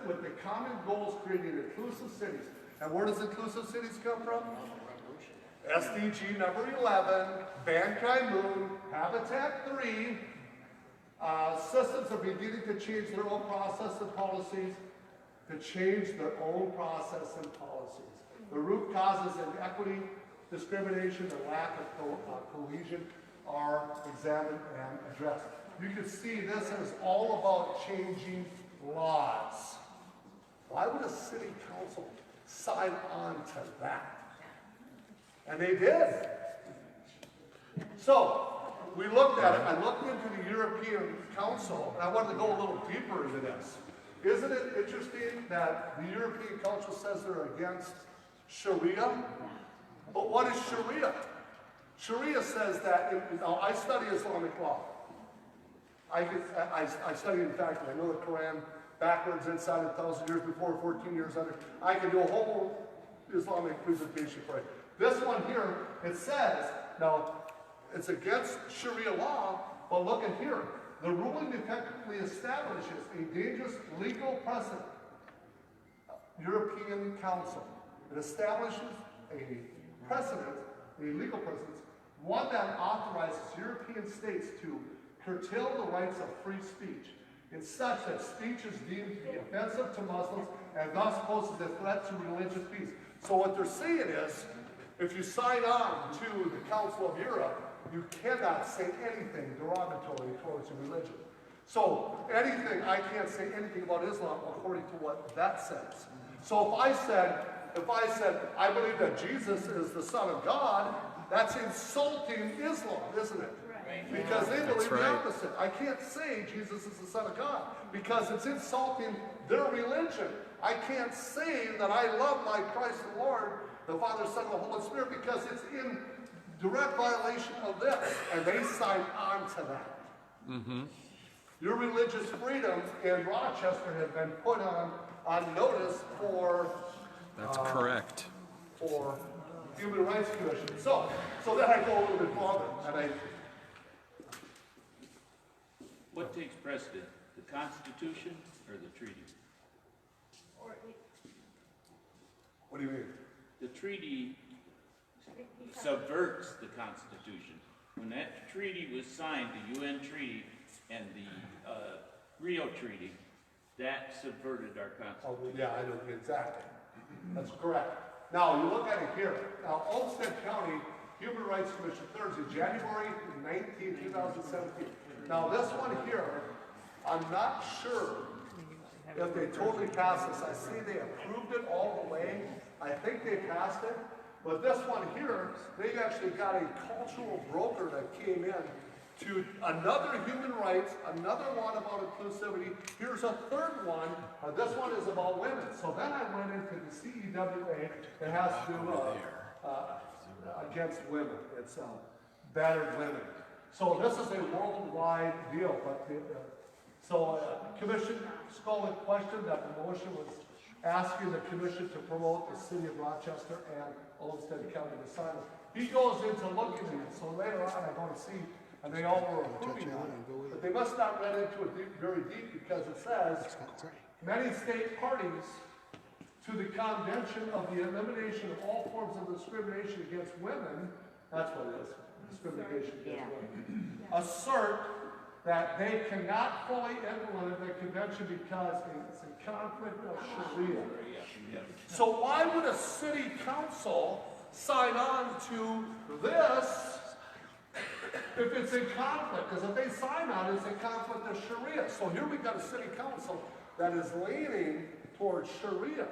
with the common goals creating inclusive cities. And where does inclusive cities come from? SDG number 11, Mankind Moon, Habitat 3, systems are beginning to change their own process and policies, The root causes of inequity, discrimination, and lack of cohesion are examined and addressed. You can see this is all about changing laws. Why would a city council sign on to that? And they did. So, we looked at it. I looked into the European Council, and I wanted to go a little deeper into this. Isn't it interesting that the European Council says they're against Sharia? But what is Sharia? Sharia says that, now I study Islamic law. I study, in fact, I know the Quran backwards, inside, 1,000 years before, 14 years under. I can do a whole Islamic presentation for it. This one here, it says, now, it's against Sharia law, but look at here. The ruling effectively establishes a dangerous legal precedent. European Council. It establishes precedent, a legal precedent, one that authorizes European states to curtail the rights of free speech in such that speech is deemed to be offensive to Muslims and thus poses a threat to religious peace. So what they're saying is, if you sign on to the Council of Europe, you cannot say anything derogatory towards your religion. So anything, I can't say anything about Islam according to what that says. So if I said, I believe that Jesus is the Son of God, that's insulting Islam, isn't it? Right. Because they believe the opposite. I can't say Jesus is the Son of God because it's insulting their religion. I can't say that I love my Christ the Lord, the Father, Son, and the Holy Spirit because it's in direct violation of this. And they sign on to that. Mm-hmm. Your religious freedoms in Rochester have been put on notice for... That's correct. For Human Rights Commission. So then I go a little bit farther, and What takes precedent, the Constitution or the treaty? what do you mean? The treaty subverts the Constitution. When that treaty was signed, the UN treaty and the Rio Treaty, that subverted our Constitution. Oh, yeah, I know exactly. That's correct. Now, you look at it here. Now, Olmsted County Human Rights Commission, Thursday, January 19, 2017. Now, this one here, I'm not sure if they totally passed this. I see they approved it all the way. I think they passed it. But this one here, they actually got a cultural broker that came in to another human rights, another one about inclusivity. Here's a third one. This one is about women. So then I went into the CEWA that has to do against women. It's battered women. So this is a worldwide deal. But Commission Scullin questioned that the motion was asking the commission to promote the city of Rochester and Olmsted County to sign it. He goes into looking at it. So later on, I'm going to see. And they all were approving on it. But they must not read into it very deep because it says, many state parties to the Convention of the Elimination of All Forms of Discrimination Against Women, that's what it is, discrimination against women, assert that they cannot fully implement the convention because it's in conflict of Sharia. So why would a city council sign on to this if it's in conflict? Because if they sign on, it's in conflict of Sharia. So here we've got a city council that is leaning towards Sharia.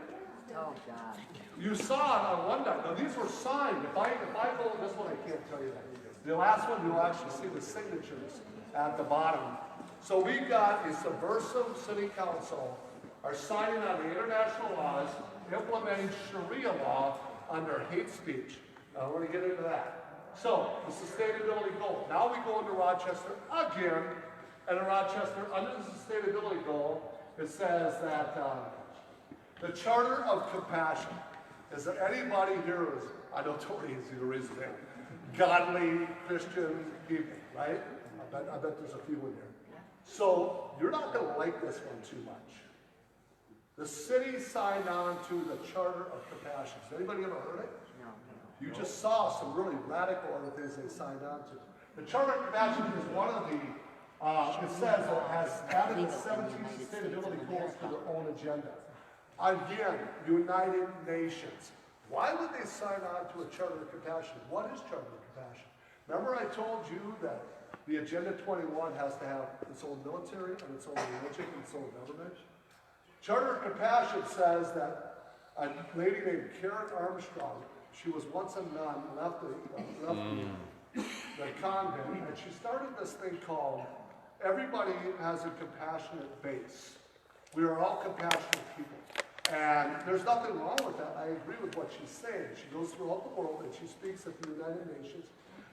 Oh, God. You saw it on one night. Now these were signed. If I go this one, I can't tell you that. The last one, you'll actually see the signatures at the bottom. So we've got a subversive city council are signing on the international laws, implementing Sharia law under hate speech. Now we're going to get into that. So, the sustainability goal. Now we go into Rochester again, and in Rochester, under the sustainability goal, it says that the Charter of Compassion. Is there anybody here who is, I know Tori is here, raise his hand, godly Christian people, right? I bet there's a few in here. So, you're not going to like this one too much. The city signed on to the Charter of Compassion. Has anybody ever heard it? You just saw some really radical other things they signed on to. The Charter of Compassion is one of the, it says it has added the 17 sustainability goals to their own agenda. Again, United Nations. Why would they sign on to a Charter of Compassion? What is Charter of Compassion? Remember I told you that the Agenda 21 has to have its own military and its own religion and its own government? Charter of Compassion says that a lady named Karen Armstrong, she was once a nun, left the convent, and she started this thing called Everybody Has a Compassionate Base. We are all compassionate people. And there's nothing wrong with that. I agree with what she's saying. She goes throughout the world and she speaks at the United Nations.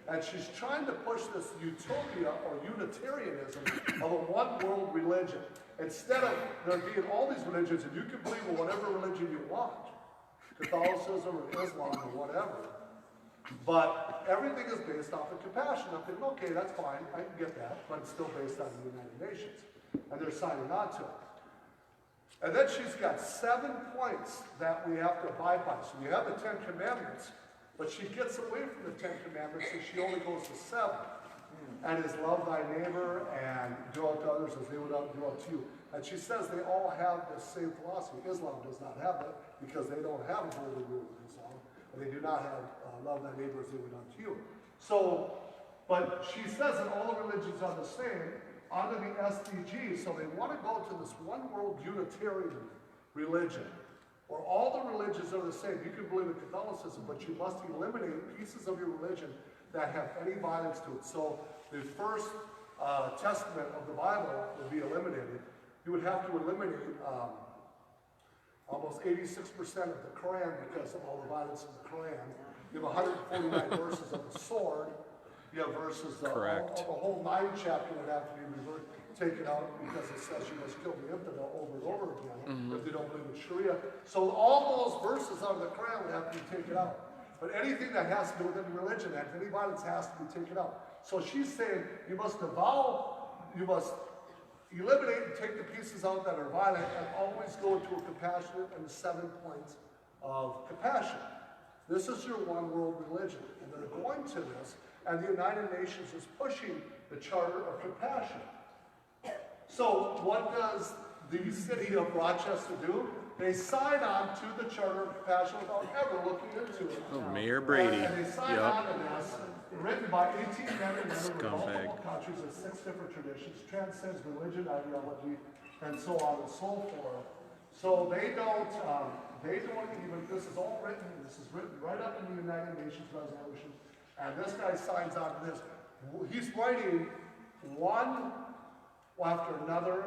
And she's trying to push this utopia or Unitarianism of a one-world religion. Instead of there being all these religions, and you can believe in whatever religion you want. Catholicism or Islam or whatever. But everything is based off of compassion. I'm thinking, okay, that's fine, I can get that, but it's still based on the United Nations. And they're signing on to it. And then she's got 7 points that we have to abide by. So we have the 10 Commandments, but she gets away from the 10 Commandments and she only goes to 7. And is love thy neighbor and do unto others as they would do unto you. And she says they all have the same philosophy. Islam does not have that because they don't have a golden rule of Islam. And they do not have love thy neighbor as they would unto you. So, but she says that all the religions are the same under the SDGs. So they want to go to this one world Unitarian religion where all the religions are the same. You can believe in Catholicism, but you must eliminate pieces of your religion that have any violence to it. So the first testament of the Bible would be eliminated. You would have to eliminate almost 86% of the Quran because of all the violence in the Quran. You have 149 verses of the sword. You have verses of Correct. the whole 9 chapter would have to be taken out because it says you must kill the infidel over and over again if they don't believe in Sharia. So all those verses out of the Quran would have to be taken out. But anything that has to do with any religion, that any violence has to be taken out. So she's saying you must eliminate and take the pieces out that are violent and always go into a compassionate and the 7 points of compassion. This is your one world religion. And they're going to this, and the United Nations is pushing the Charter of Compassion. So what does the city of Rochester do? They sign on to the Charter of Compassion without ever looking into it. Oh, Mayor Brady. And they sign on to this, written by 18 men and women from Scumbag. multiple countries and 6 different traditions, transcends religion, ideology, and so on and so forth. So they don't even, this is all written, this is written right up in the United Nations resolution, and this guy signs on to this. He's writing one after another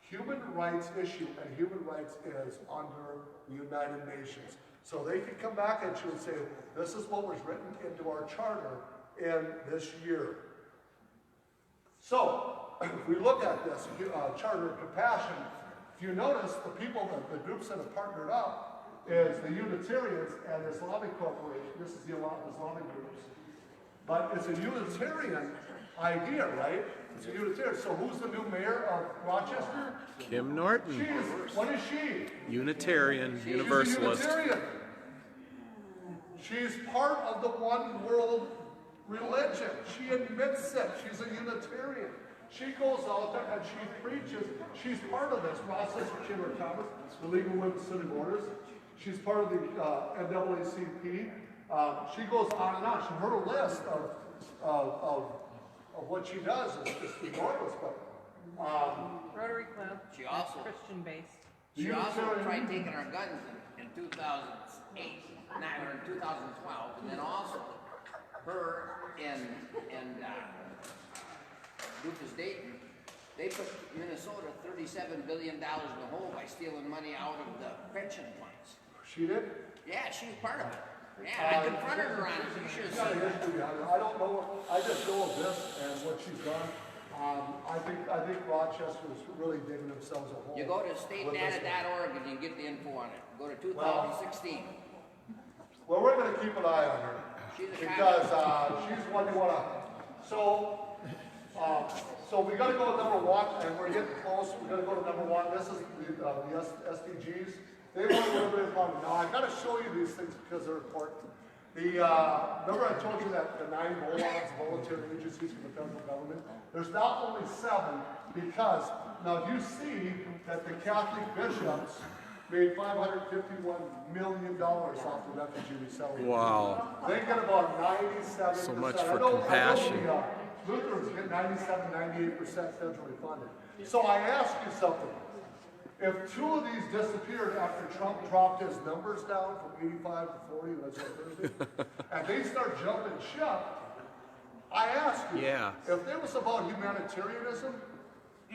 human rights issue, and human rights is under the United Nations. So they can come back at you and say, this is what was written into our charter in this year. So, if we look at this Charter of Compassion, if you notice, the groups that have partnered up is the Unitarians and Islamic Corporation. This is the Islamic groups. But it's a Unitarian idea, right? It's a Unitarian. So who's the new mayor of Rochester? Kim Norton, What is she? Unitarian, She's a Universalist. Unitarian. She's part of the one world religion. She admits it. She's a Unitarian. She goes out there and she preaches. She's part of this Rochester Chamber of Commerce, the League of Women's City Borders. She's part of the NAACP. She goes on and on. Her list of what she does is enormous. But Rotary Club. She also- Christian based. She also tried taking our guns in 2008, or in 2012, and then also her and Lucas Dayton, they put Minnesota $37 billion in the hole by stealing money out of the pension funds. she did. Yeah, she's part of it. Yeah, I confronted her on it. You should She's have got a seen that. history behind her. I don't know. I just know of this and what she's done. I think Rochester's really digging themselves a hole. You go to with this one. statedata.org and you get the info on it. Go to 2016. Well, we're going to keep an eye on her She's a because she's one you want to. So we got to go to number 1, and we're getting close. We're going to go to number 1. This is the SDGs. They want a little bit of fun. Now, I got to show you these things because they're important. Remember I told you that the 9 BOLOGs, voluntary agencies from the federal government? There's not only 7 because now you see that the Catholic bishops made $551 million off the refugee resettlement. Wow. They get about 97%. So much I for know compassion. the Lutherans get 97, 98% federally funded. So I ask you something. If 2 of these disappeared after Trump dropped his numbers down from 85 to 40, that's what Thursday, and they start jumping ship, I ask you, Yeah. if it was about humanitarianism,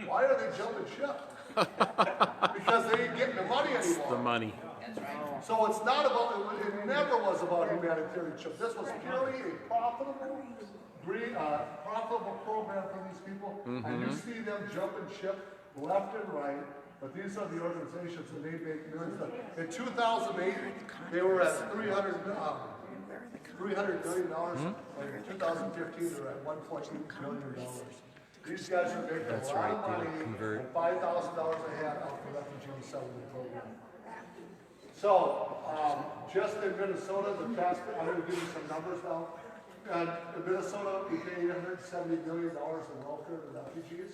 why are they jumping ship? Because they ain't getting the money anymore. The money. That's right. So it's not about, it never was about humanitarianship. This was purely a profitable program for these people. And you see them jumping ship left and right. But these are the organizations that they make millions of. In 2008, they were at $300 million. And in 2015, they're at $1.8 billion. These guys are making That's a lot right, of they money, don't convert. and $5,000 a head out for refugee resettlement program. So, just in Minnesota, the tax, I'm gonna give you some numbers now. In Minnesota, we pay $870 million in welfare to refugees.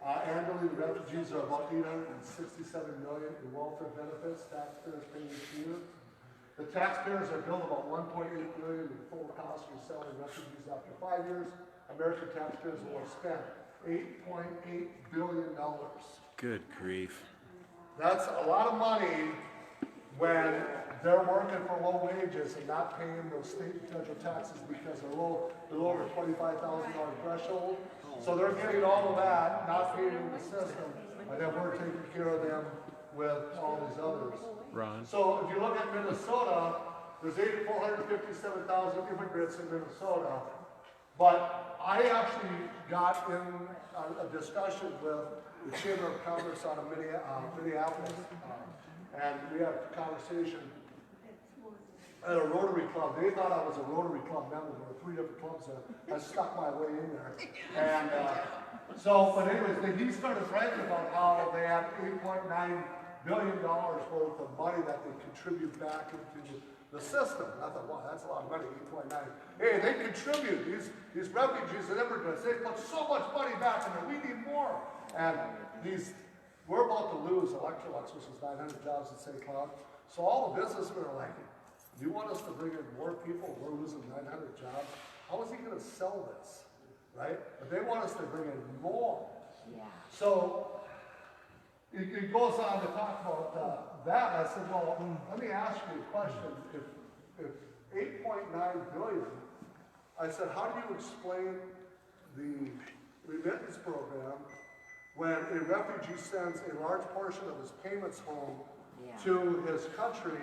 Annually, the refugees are about $867 million in welfare benefits taxpayers pay each year. The taxpayers are billed about $1.8 billion in full cost for resettling refugees after 5 years. American taxpayers will have spent $8.8 billion. Good grief. That's a lot of money when they're working for low wages and not paying those state and federal taxes because they're below the $25,000 threshold. So they're getting all of that, not paying into the system, and then we're taking care of them with all these others. Ron? So if you look at Minnesota, there's 457,000 immigrants in Minnesota, but I actually got in a discussion with the Chamber of Commerce out of Minneapolis, and we had a conversation at a Rotary Club. They thought I was a Rotary Club member. There were 3 different clubs there. I stuck my way in there. And but anyways, he started bragging about how they have $8.9 billion worth of money that they contribute back into the system. And I thought, wow, that's a lot of money, 8.9. Hey, they contribute, these refugees and immigrants, they put so much money back in there, we need more. And we're about to lose Electrolux, which is 900 jobs in St. Cloud. So all the businessmen are like, you want us to bring in more people? We're losing 900 jobs. How is he going to sell this, right? But they want us to bring in more. Yeah. So it goes on to talk about that. I said, well, let me ask you a question. If 8.9 billion, I said, how do you explain the remittance program when a refugee sends a large portion of his payments home to his country?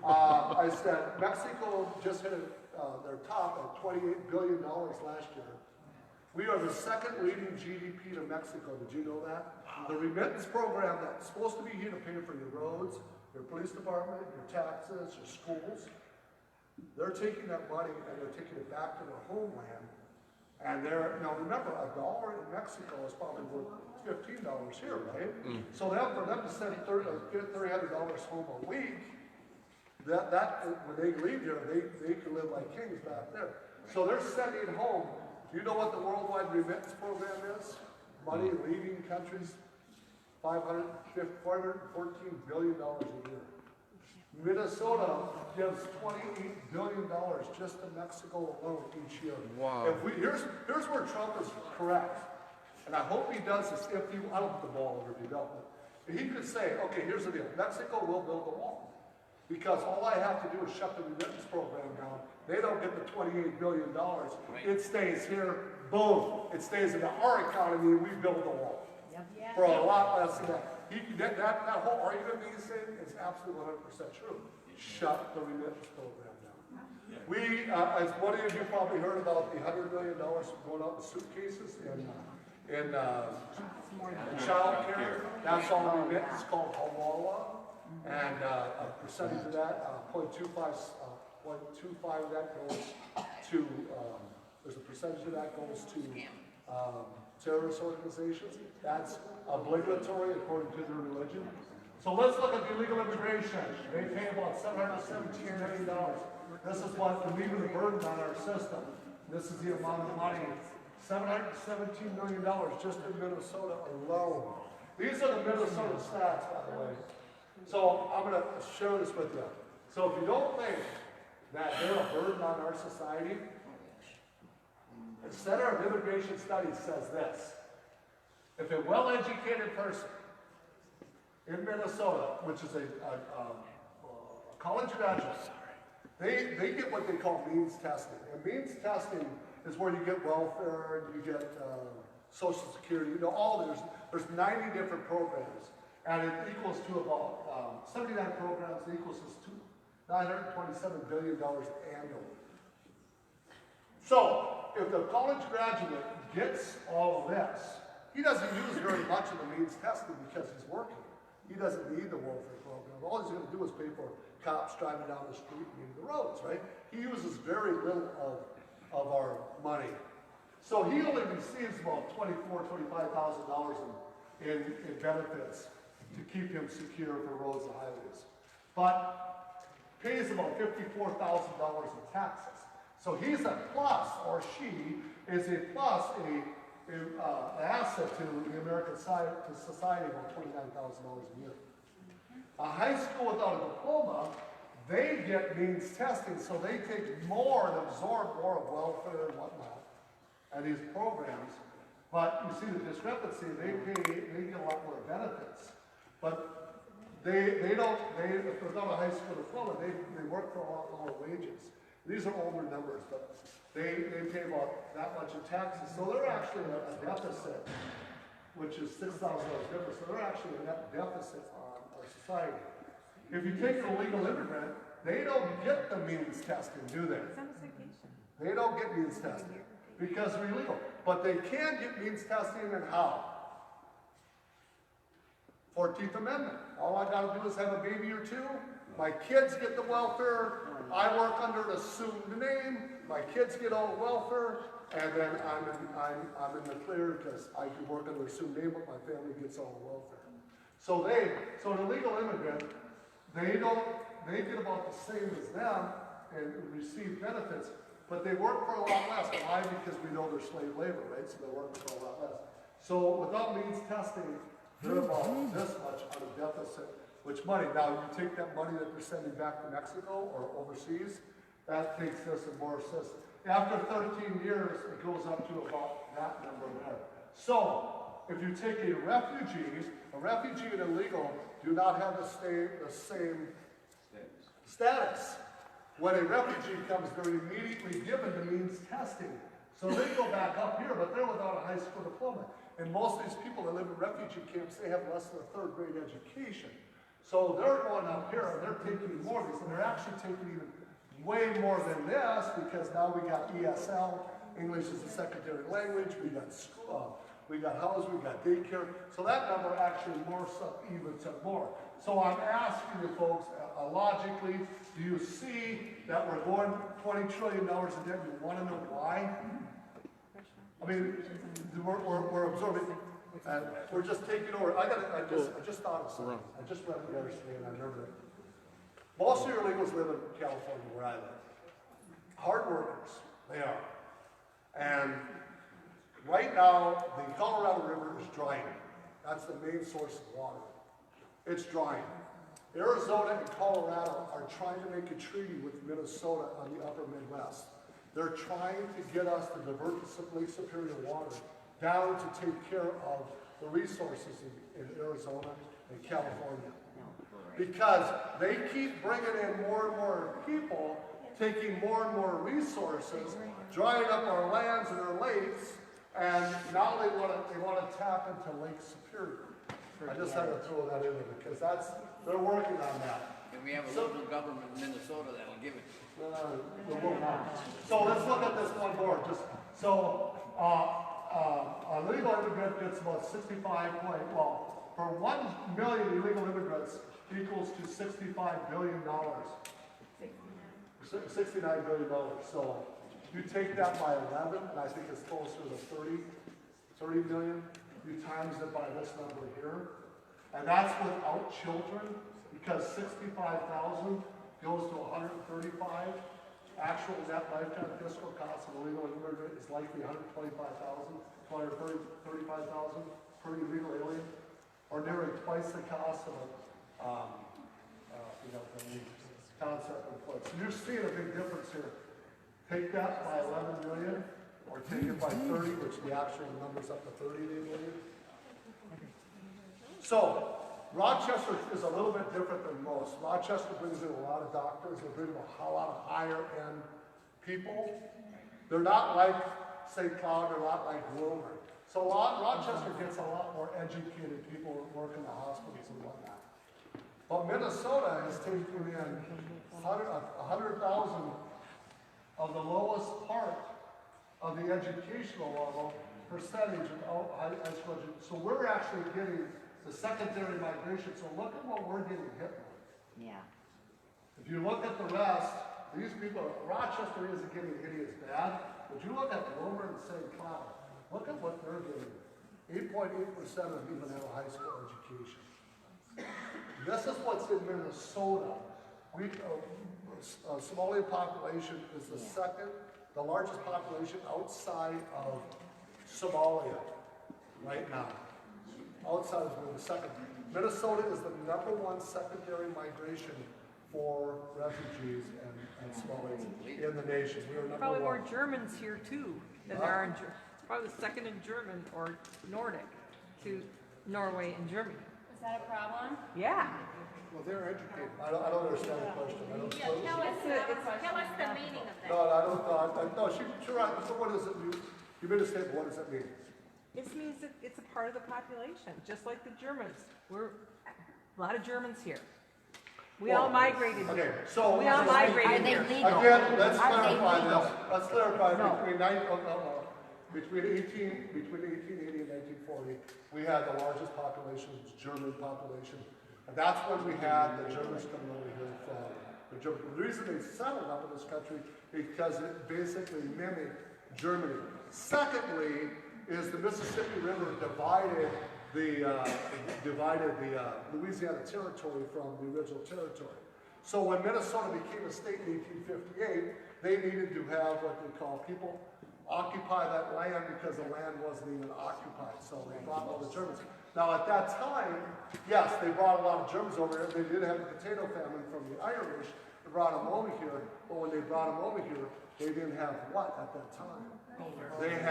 I said, Mexico just hit their top at $28 billion last year. We are the second leading GDP to Mexico. Did you know that? The remittance program that's supposed to be here to pay for your roads, your police department, your taxes, your schools, they're taking that money and they're taking it back to their homeland. And now remember, $1 in Mexico is probably worth $15 here, right? So for them to send $300 home a week, that when they leave here, they can live like kings back there. So they're sending home. Do you know what the worldwide remittance program is? Money leaving countries, $414 billion a year. Minnesota gives $28 billion just to Mexico alone each year. Wow. Here's where Trump is correct, and I hope he does this. I don't put the ball over if he don't, but he could say, okay, here's the deal. Mexico will build a wall because all I have to do is shut the remittance program down. They don't get the $28 billion. It stays here. Boom. It stays in our economy, and we build the wall for a lot less than that. That whole argument he's saying is absolutely 100% true. Shut the remittance program down. We, as one of you probably heard about the $100 million going out in suitcases in child care. That's all remittance called Hawala. And a percentage of that, 0.25 of that goes to, there's a percentage of that goes to terrorist organizations. That's obligatory according to their religion. So let's look at the illegal immigration. They pay about $717 million. This is what the leaving the burden on our system. This is the amount of money. $717 million just in Minnesota alone. These are the Minnesota stats, by the way. So I'm going to share this with you. So if you don't think that they're a burden on our society, the Center of Immigration Studies says this. If a well-educated person in Minnesota, which is a college graduate, they get what they call means testing. And means testing is where you get welfare, you get Social Security, there's 90 different programs. And it equals to about 79 programs, it equals to $927 billion annually. So, if the college graduate gets all of this, he doesn't use very much of the means testing because he's working. He doesn't need the welfare program. All he's going to do is pay for cops driving down the street and the roads, right? He uses very little of our money. So he only receives about $25,000 in benefits to keep him secure for roads and highways. But pays about $54,000 in taxes. So he's a plus, or she is a plus, an asset to the American society, about $29,000 a year. A high school without a diploma, they get means testing, so they take more and absorb more of welfare and whatnot, and these programs. But you see the discrepancy, they get a lot more benefits. But if they're not a high school diploma, they work for a lot lower wages. These are older numbers, but they pay about that much in taxes. So they're actually a deficit, which is $6,000 difference. So they're actually a net deficit on our society. If you take an illegal immigrant, they don't get the means testing, do they? It's on a citation. They don't get means testing because they're illegal. But they can get means testing, and how? 14th Amendment. All I gotta do is have a baby or two. My kids get the welfare. I work under an assumed name. My kids get all the welfare, and then I'm in the clear because I can work under an assumed name, but my family gets all the welfare. So an illegal immigrant, they get about the same as them and receive benefits, but they work for a lot less. Why? Because we know they're slave labor, right? So they're working for a lot less. So without means testing, they're about this much on a deficit. Which money? Now you take that money that they're sending back to Mexico or overseas, that takes this and more assists. After 13 years, it goes up to about that number there. So if you take a refugee and illegal do not have the same status. When a refugee comes, they're immediately given the means testing. So they go back up here, but they're without a high school diploma. And most of these people that live in refugee camps, they have less than a third grade education. So they're going up here and they're taking more of these, and they're actually taking even way more than this because now we got ESL, English as a secondary language, we got school, we got housing, we got daycare. So that number actually evens up more. So I'm asking you folks, logically, do you see that we're going $20 trillion in debt? You want to know why? I mean, we're absorbing. We're just taking over. I just thought of something. I just read it yesterday and I remember it. Most of your illegals live in California, where I live. Hard workers, they are. And right now, the Colorado River is drying. That's the main source of water. It's drying. Arizona and Colorado are trying to make a treaty with Minnesota on the upper Midwest. They're trying to get us to divert the Lake Superior water down to take care of the resources in Arizona and California. Because they keep bringing in more and more people, taking more and more resources, drying up our lands and our lakes, and now they want to tap into Lake Superior. I just had to throw that in there because they're working on that. And we have a local government in Minnesota that'll give it to us. So let's look at this one more. A legal immigrant gets about for 1 million illegal immigrants equals to $65 billion. $69 billion. So you take that by 11, and I think it's closer to 30 million. You times it by this number here. And that's without children, because 65,000 goes to 135. Actual net lifetime fiscal cost of a legal immigrant is likely 125,000, 235,000 per illegal alien, or nearly twice the cost of the concept of employment. So you're seeing a big difference here. Take that by 11 million, or take it by 30, which the actual number's up to 38 million. So, Rochester is a little bit different than most. Rochester brings in a lot of doctors. They bring in a lot of higher-end people. They're not like St. Cloud. They're not like Wilmer. So Rochester gets a lot more educated people who work in the hospitals and whatnot. But Minnesota has taken in 100,000 of the lowest part of the educational level percentage of high school education. So we're actually getting the secondary migration. So look at what we're getting hit with. Yeah. If you look at the rest, these people, Rochester isn't getting hit as bad, but you look at Wilmer and St. Cloud, Look at what they're getting. 8.8% of them even have a high school education. This is what's in Minnesota. Somalian population is the second, the largest population outside of Somalia right now. Outside of the second. Minnesota is the #1 secondary migration for refugees and Somalis in the nation. We are number Probably more one. Germans here too than there are in probably the second in German or Nordic to Norway and Germany. Is that a problem? Yeah. Well, they're educated. I don't understand the question. I don't Yeah, tell us the meaning of that. No, I don't know. No, she's right. So what does it mean? You made a statement. What does it mean? It means that it's a part of the population, just like the Germans. We're a lot of Germans here. We all migrated Okay, here. so We all migrated Are they here. legal? again, let's Are they clarify legal? this. Let's clarify No. between 1880 and 1940, we had the largest population, German population. And that's when we had the Germans coming over here from the German. The reason they settled up in this country is because it basically mimicked Germany. Secondly, is the Mississippi River divided the Louisiana territory from the original territory. So when Minnesota became a state in 1858, they needed to have what they call people occupy that land because the land wasn't even occupied. So they brought all the Germans. Now at that time, yes, they brought a lot of Germans over here. They did have a potato famine from the Irish. They brought them over here. But when they brought them over here, they didn't have what at that time? They didn't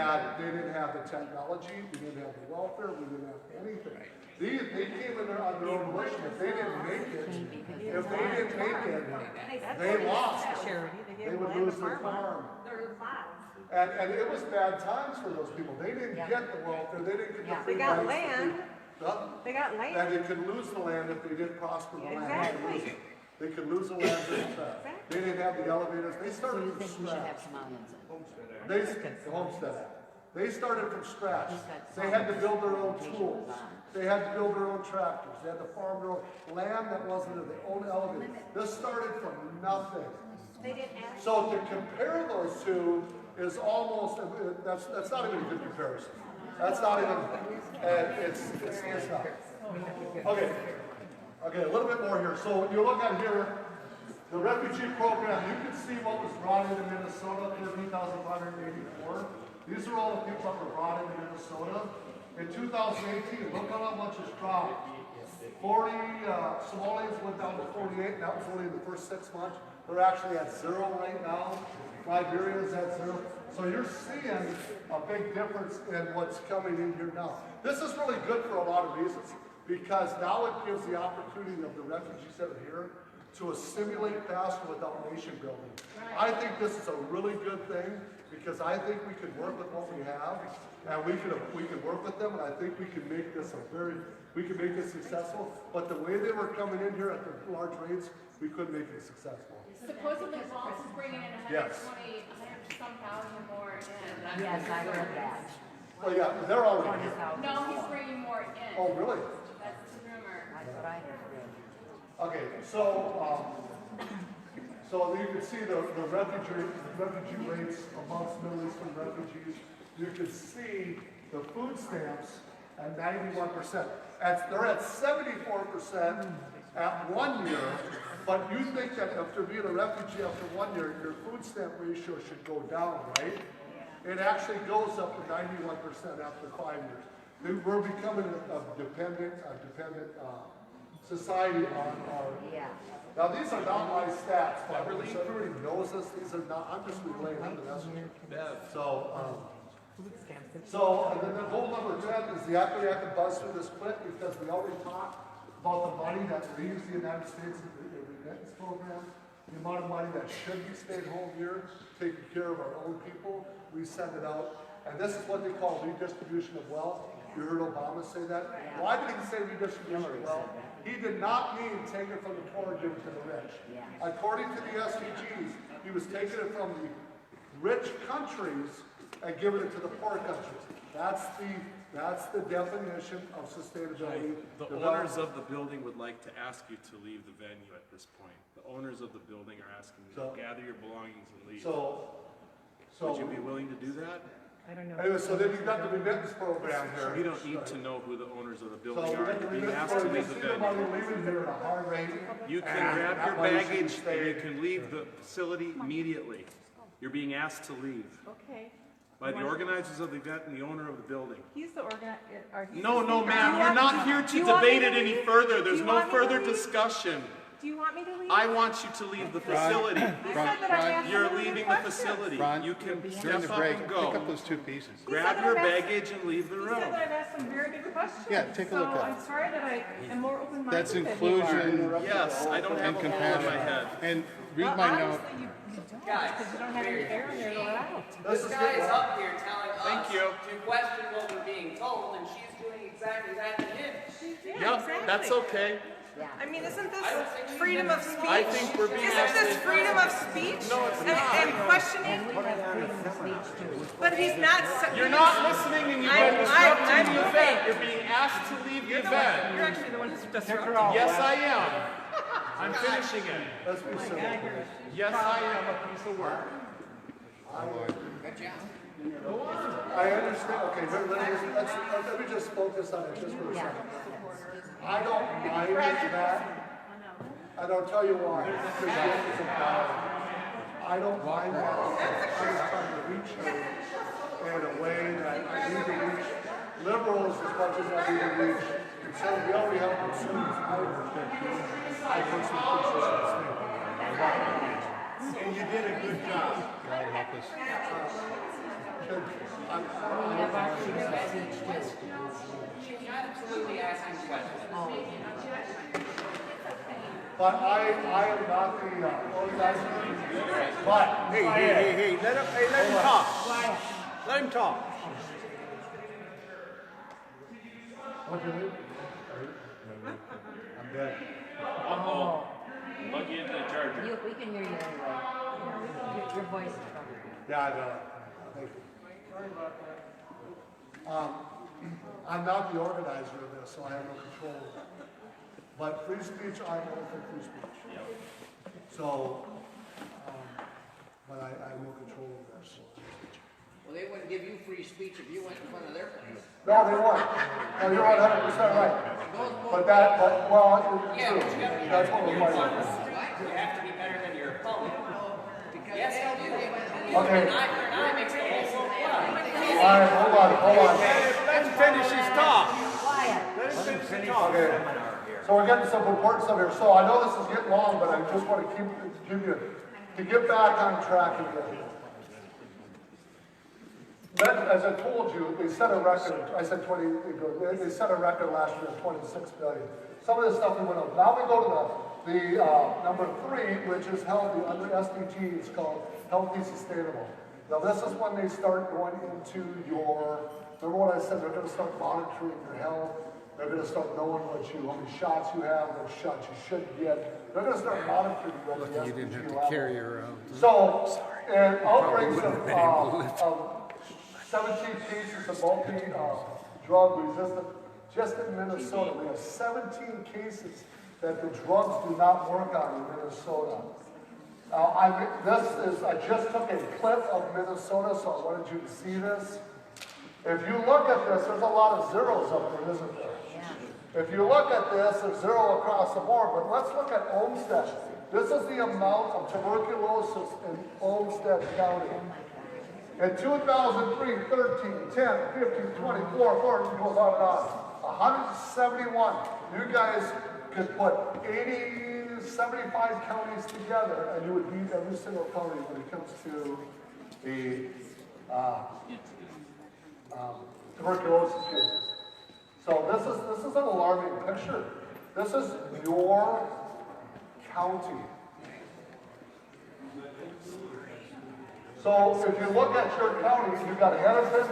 have the technology, we didn't have the welfare, we didn't have anything. They came in there on their own volition. If they didn't make it, they lost. Charity. They They gave would land lose to their farm. farm. Their lives. And it was bad times for those people. They didn't get the welfare, they didn't get the Yeah. free They got rights. land. They got And land. they could lose the land if they didn't prosper the land. Exactly. They could lose the land very fast. They didn't have the elevators. They So started you from think we should have scratch. Somalians in? The Homestead Act. They started from scratch. They had to build their own tools. They had to build their own tractors. They had to farm their own land that wasn't there. They owned elevators. This started from nothing. They didn't ask. So to compare those two is almost, that's not even a good comparison. That's not even, it's not. Okay, a little bit more here. So when you look at here, the refugee program, you can see what was brought into Minnesota, 13,584. These are all the people that were brought into Minnesota. In 2018, look how much has dropped. 40 Somalians went down to 48, and that was only in the first 6 months. They're actually at 0 right now. Liberia's at 0. So you're seeing a big difference in what's coming in here now. This is really good for a lot of reasons, because now it gives the opportunity of the refugees that are here to assimilate faster without nation building. I think this is a really good thing, because I think we could work with what we have, and we could work with them, and I think we could make this successful. But the way they were coming in here at the large rates, we couldn't make it successful. Supposedly Waltz is bringing in Yes. 100-some-thousand more in. Yes, I read that. Well, yeah, they're already here. 20,000. No, he's bringing more in. Oh, really? That's the rumor. That's what I heard. Okay, so you can see the refugee rates amongst Middle Eastern refugees. You can see the food stamps at 91%. They're at 74% at 1 year, but you think that after being a refugee after 1 year, your food stamp ratio should go down, right? It actually goes up to 91% after 5 years. We're becoming a dependent society on our. Yeah. Now these are not my stats, but everybody knows this. These are not. I'm just relaying them. So, and then the goal number 10 is the equity. I can buzz through this quick because we already talked about the money that leaves the United States in the remittance program, the amount of money that should be stayed home here, taking care of our own people. We send it out, and this is what they call redistribution of wealth. You heard Obama say that. Why did he say redistribution of wealth? He did not mean take it from the poor and give it to the rich. According to the SDGs, he was taking it from the rich countries and giving it to the poor countries. That's the definition of sustainability. The owners of the building would like to ask you to leave the venue at this point. The owners of the building are asking you to gather your belongings and leave. So would you be willing to do that? I don't know. Anyway, so then you've got the remittance program here. We don't need to know who the owners of the So building we are. got the You're being remittance asked to program. leave the You see the money venue. leaving here at a hard rate. You can and grab that your money should baggage stay. and you can leave the facility immediately. You're being asked to leave Okay. by the organizers of the event and the owner of the building. He's the No, no, ma'am, we're not here to debate it any further. There's no further discussion. Do you want me to leave? I want you to leave the facility. You said that I'm asking You're a leaving the question. facility. Ron, You can during step the up break, and pick up go. those two pieces. Grab your baggage and leave the He room. said that I've asked some very good questions. Yeah, take a look So at it. I'm sorry that I am more open-minded That's than you are. inclusion Yes, I don't have and a hole in my compassion. head. And read Well, my note. obviously you don't, because you don't have any air in there to let out. This guy is up here telling Thank us you. to question what we're being told, and she's doing exactly that to him. Yep, that's okay. I mean, isn't this I don't think she's freedom of speech? I think we're being Isn't this asked- freedom of speech? No, it's And- not. And questioning? But he's not. You're not listening and you've been disrupting the event. You're being asked to leave the You're event. actually the one who's disrupting. Yes, I am. I'm finishing it. Let's be civil. Yes, I am a piece of work. I understand, okay, let me just focus on it just for a second. I don't mind that, and I'll tell you why. Because this is a power. I don't mind that. I'm just trying to reach her in a way that I need to reach liberals as much as I need to reach. So we already have concerns. I personally think this is a mistake. And you did a good job. God help us. She's absolutely asking questions. But I am not the organizer. But Hey, let him talk. Let him talk. what do you mean? I'm dead. Uh-oh. Plug in the charger. We can hear you anyway. Your voice is coming. Yeah, I know. Thank you. I'm not the organizer of this, so I have no control of it. But free speech, I'm all for free speech. So, but I have no control of this. Well, they wouldn't give you free speech if you went in front of their place. No, they weren't. No, you're 100% right. But well, Yeah, true. but you gotta be That's what better we're than your fighting. opponent. You have to be better than your opponent. Yes, you do. Okay. And I makes the whole world fly. All right, hold on. Let him finish his talk. Quiet. Let him finish his talk. Okay. So we're getting some important stuff here. So I know this is getting long, but I just want to get back on track again. As I told you, they set a record, I said 20, they set a record last year of 26 billion. Some of this stuff we went over. Now we go to the number 3, which is healthy, under SDG, it's called Healthy Sustainable. Now this is when they start going into your, remember what I said, they're gonna start monitoring your health, they're gonna start knowing how many shots you have, what shots you should get. They're gonna start monitoring you at the SDG You didn't have to level. carry her around. So, and outbreaks of 17 cases of multi-drug resistant, just in Minnesota. We have 17 cases that the drugs do not work on in Minnesota. Now, I just took a clip of Minnesota, so I wanted you to see this. If you look at this, there's a lot of zeros up there, isn't there? Yeah. If you look at this, there's zero across the board, but let's look at Olmsted. This is the amount of tuberculosis in Olmsted County. In 2003, 13, 10, 15, 24, 40, it goes on and on. 171. You guys could put 80, 75 counties together and you would beat every single county when it comes to the tuberculosis cases. So this is an alarming picture. This is your county. So if you look at your county, you've got Hennepin,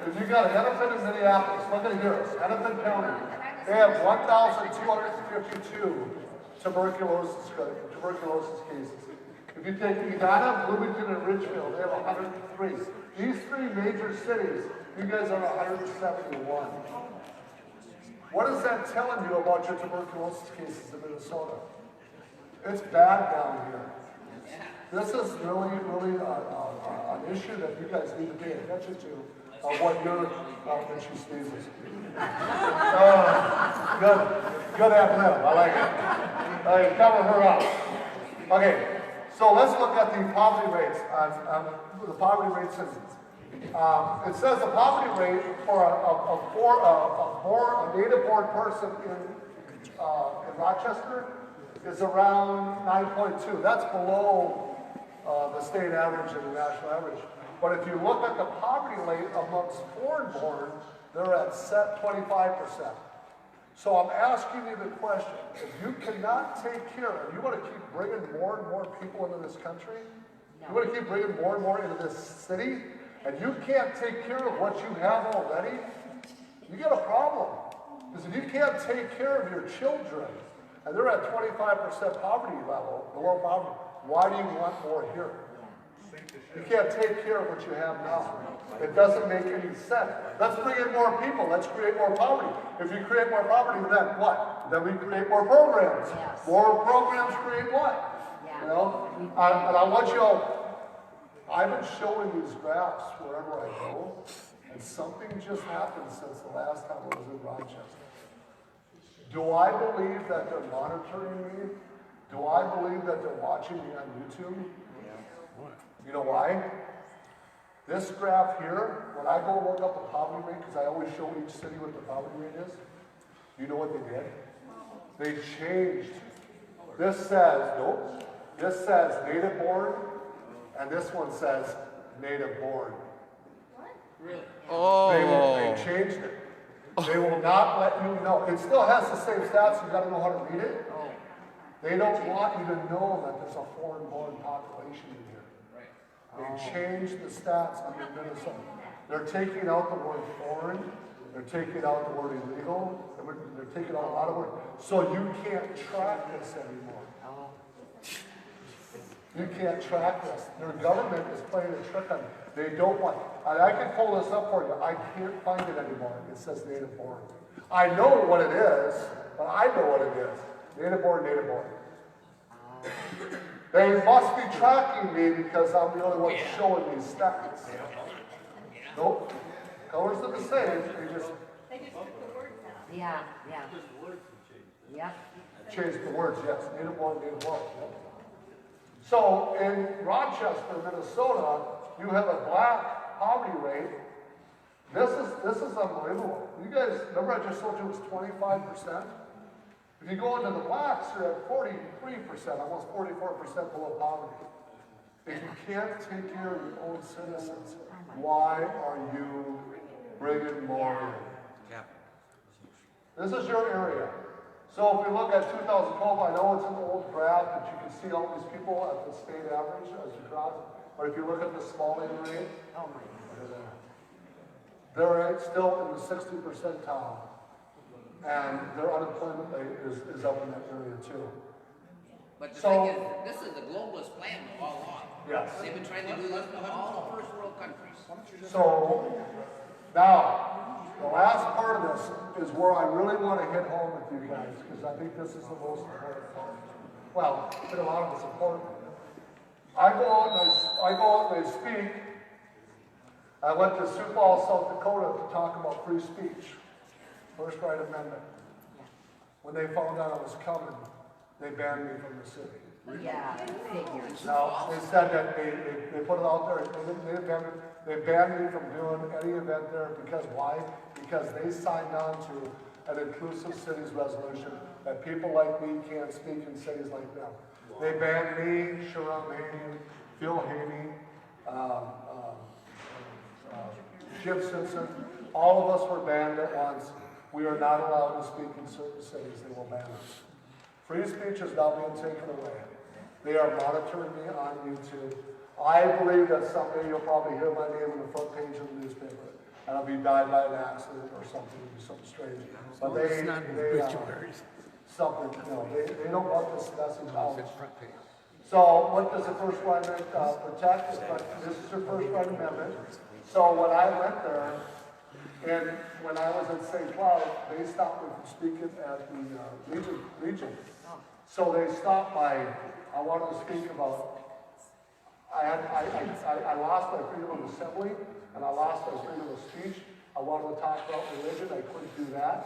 if you got Hennepin and Minneapolis, look at here, Hennepin County. They have 1,252 tuberculosis cases. If you take Edina, Bloomington, and Ridgefield, they have 103. These 3 major cities, you guys are 171. What is that telling you about your tuberculosis cases in Minnesota? It's bad down here. This is really an issue that you guys need to pay attention to, what you're, when she sneezes. Good ad lib, I like it. All right, cover her up. Okay, so let's look at the poverty rates. The poverty rates, it says the poverty rate for a native-born person in Rochester is around 9.2. That's below the state average and the national average. But if you look at the poverty rate amongst foreign-born, they're at 25%. So I'm asking you the question, if you cannot take care of, you want to keep bringing more and more people into this country, you want to keep bringing more and more into this city, and you can't take care of what you have already, you got a problem. Because if you can't take care of your children, and they're at 25% poverty level, below poverty, why do you want more here? You can't take care of what you have now. It doesn't make any sense. Let's bring in more people. Let's create more poverty. If you create more poverty, then what? Then we create more programs. Yes. More programs create what? Yeah. You know? And I want you all, I've been showing these graphs wherever I go, and something just happened since the last time I was in Rochester. Do I believe that they're monitoring me? Do I believe that they're watching me on YouTube? You know why? This graph here, when I go look up the poverty rate, because I always show each city what the poverty rate is, you know what they did? They changed. This says, nope, this says native born, and this one says native born. Really? Oh. They changed it. They will not let you know. It still has the same stats, you gotta know how to read it. They don't want you to know that there's a foreign-born population in here. They changed the stats under Minnesota. They're taking out the word foreign, they're taking out the word illegal, they're taking out a lot of words. So you can't track this anymore. You can't track this. Their government is playing a trick on you. They don't want, and I can pull this up for you. I can't find it anymore. It says native born. I know what it is, but I know what it is. Native born, native born. They must be tracking me because I'm the only one showing these stats. Nope. Colors are the same. They just took the words out. Yeah. Yep. changed the words, yes. Native born, native born. So in Rochester, Minnesota, you have a black poverty rate. This is unbelievable. You guys, remember I just told you it was 25%? If you go into the blacks, you're at 43%, almost 44% below poverty. If you can't take care of your own citizens, why are you bringing more in? This is your area. So if we look at 2012, I know it's an old graph, but you can see all these people at the state average as you cross. But if you look at the small end rate, they're still in the 60 percentile. And their unemployment rate is up in that area too. But the thing is, this is a globalist plan all along. Yes. They've been trying to do this with all the first world countries. So now, the last part of this is where I really want to hit home with you guys, because I think this is the most important part. Well, a lot of it's important. I go out and I speak. I went to Sioux Falls, South Dakota to talk about free speech. First right amendment. When they found out I was coming, they banned me from the city. Yeah, figures. Now, they said that they put it out there, they banned me from doing any event there, because why? Because they signed on to an inclusive cities resolution that people like me can't speak in cities like them. They banned me, Sharon Haney, Phil Haney, Jim Simpson, all of us were banned at once. We are not allowed to speak in certain cities, they will ban us. Free speech is now being taken away. They are monitoring me on YouTube. I believe that someday you'll probably hear my name on the front page of the newspaper. And I'll be died by an accident or something, it'll be something strange. But they something, they don't want this message out. So what does the First Amendment protect? This is your First Amendment. So when I went there, and when I was at St. Cloud, they stopped me from speaking at the Legion. So they stopped I wanted to speak about I lost my freedom of assembly, and I lost my freedom of speech. I wanted to talk about religion, I couldn't do that.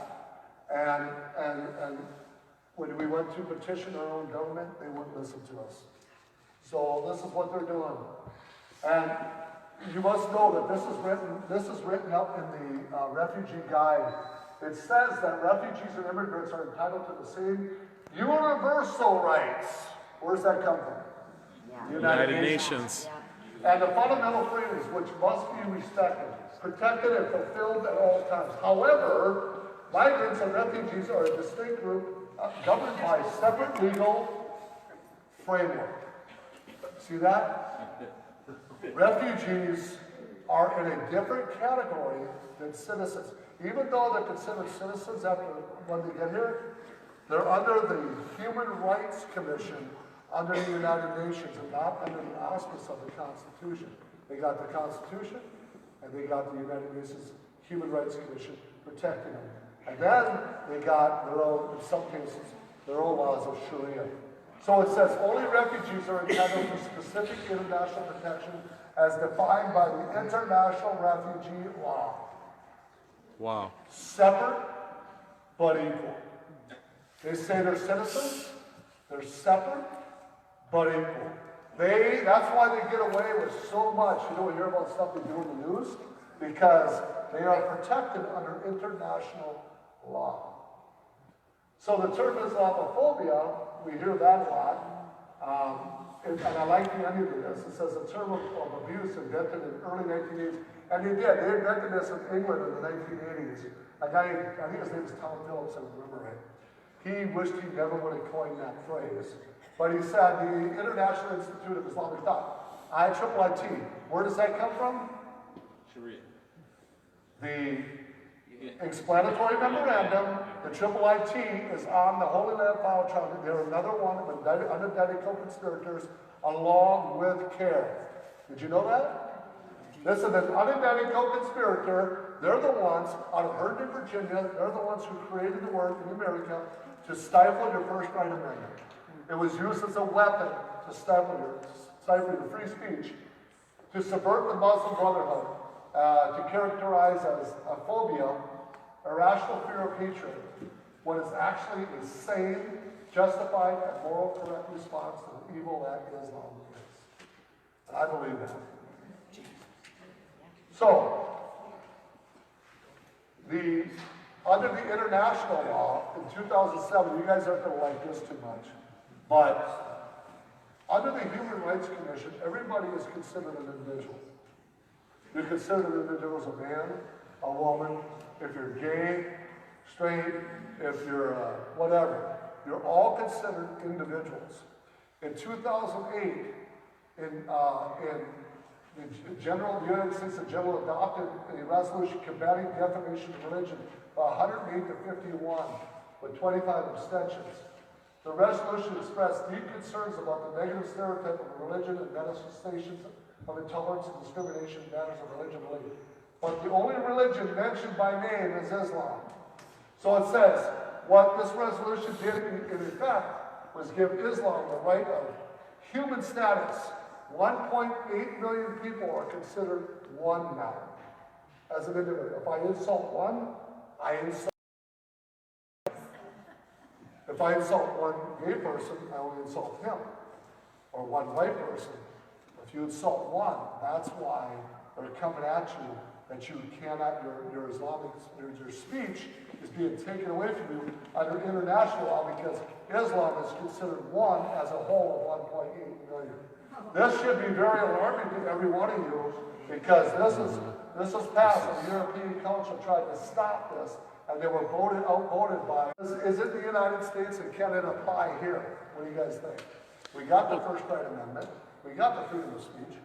And when we went to petition our own government, they wouldn't listen to us. So this is what they're doing. And you must know that this is written up in the refugee guide. It says that refugees and immigrants are entitled to the same universal rights. Where does that come from? Yeah. United Nations. And the fundamental freedoms which must be respected, protected, and fulfilled at all times. However, migrants and refugees are a distinct group governed by separate legal framework. See that? Refugees are in a different category than citizens. Even though they're considered citizens after when they get here, they're under the Human Rights Commission under the United Nations and not under the auspice of the Constitution. They got the Constitution and they got the United Nations Human Rights Commission protecting them. And then they got their own, in some cases, their own laws of Sharia. So it says only refugees are entitled to specific international protection as defined by the International Refugee Law. Wow. Separate but equal. They say they're citizens, they're separate but equal. That's why they get away with so much. You know, we hear about stuff they do in the news because they are protected under international law. So the term Islamophobia, we hear that a lot. And I like the ending of this. It says a term of abuse invented in the early 1980s. And they did. They invented this in England in the 1980s. A guy, I think his name is Tom Phillips, if I remember right. He wished he never would have coined that phrase. But he said the International Institute of Islamic Thought, IIIT. Where does that come from? Sharia. The explanatory memorandum, the IIIT, is on the Holy Land File Charter. They're another one of the unindicted co-conspirators along with CARE. Did you know that? This is an unindicted co-conspirator. They're the ones out of Herndon, Virginia. They're the ones who created the word in America to stifle your First Right Amendment. It was used as a weapon to stifle your free speech, to subvert the Muslim Brotherhood, to characterize as a phobia, irrational fear of hatred, what is actually a sane, justified, and moral correct response to the evil that Islam is. And I believe that. So, under the international law in 2007, you guys aren't going to like this too much, but under the Human Rights Commission, everybody is considered an individual. You're considered an individual as a man, a woman, if you're gay, straight, if you're whatever. You're all considered individuals. In 2008, the United States General adopted a resolution combating defamation of religion by 108 to 51 with 25 abstentions. The resolution expressed deep concerns about the negative stereotype of religion and manifestations of intolerance and discrimination in matters of religion and belief. But the only religion mentioned by name is Islam. So it says, what this resolution did in effect was give Islam the right of human status. 1.8 million people are considered one now as an individual. If I insult one, I insult. If I insult one gay person, I only insult him. Or one white person. If you insult one, that's why they're coming at you, that you cannot, your Islamic, your speech is being taken away from you under international law because Islam is considered one as a whole of 1.8 million. This should be very alarming to every one of you because this is passed and the European Council tried to stop this and they were outvoted by. Is it the United States and can it apply here? What do you guys think? We got the First Right Amendment. We got the freedom of speech.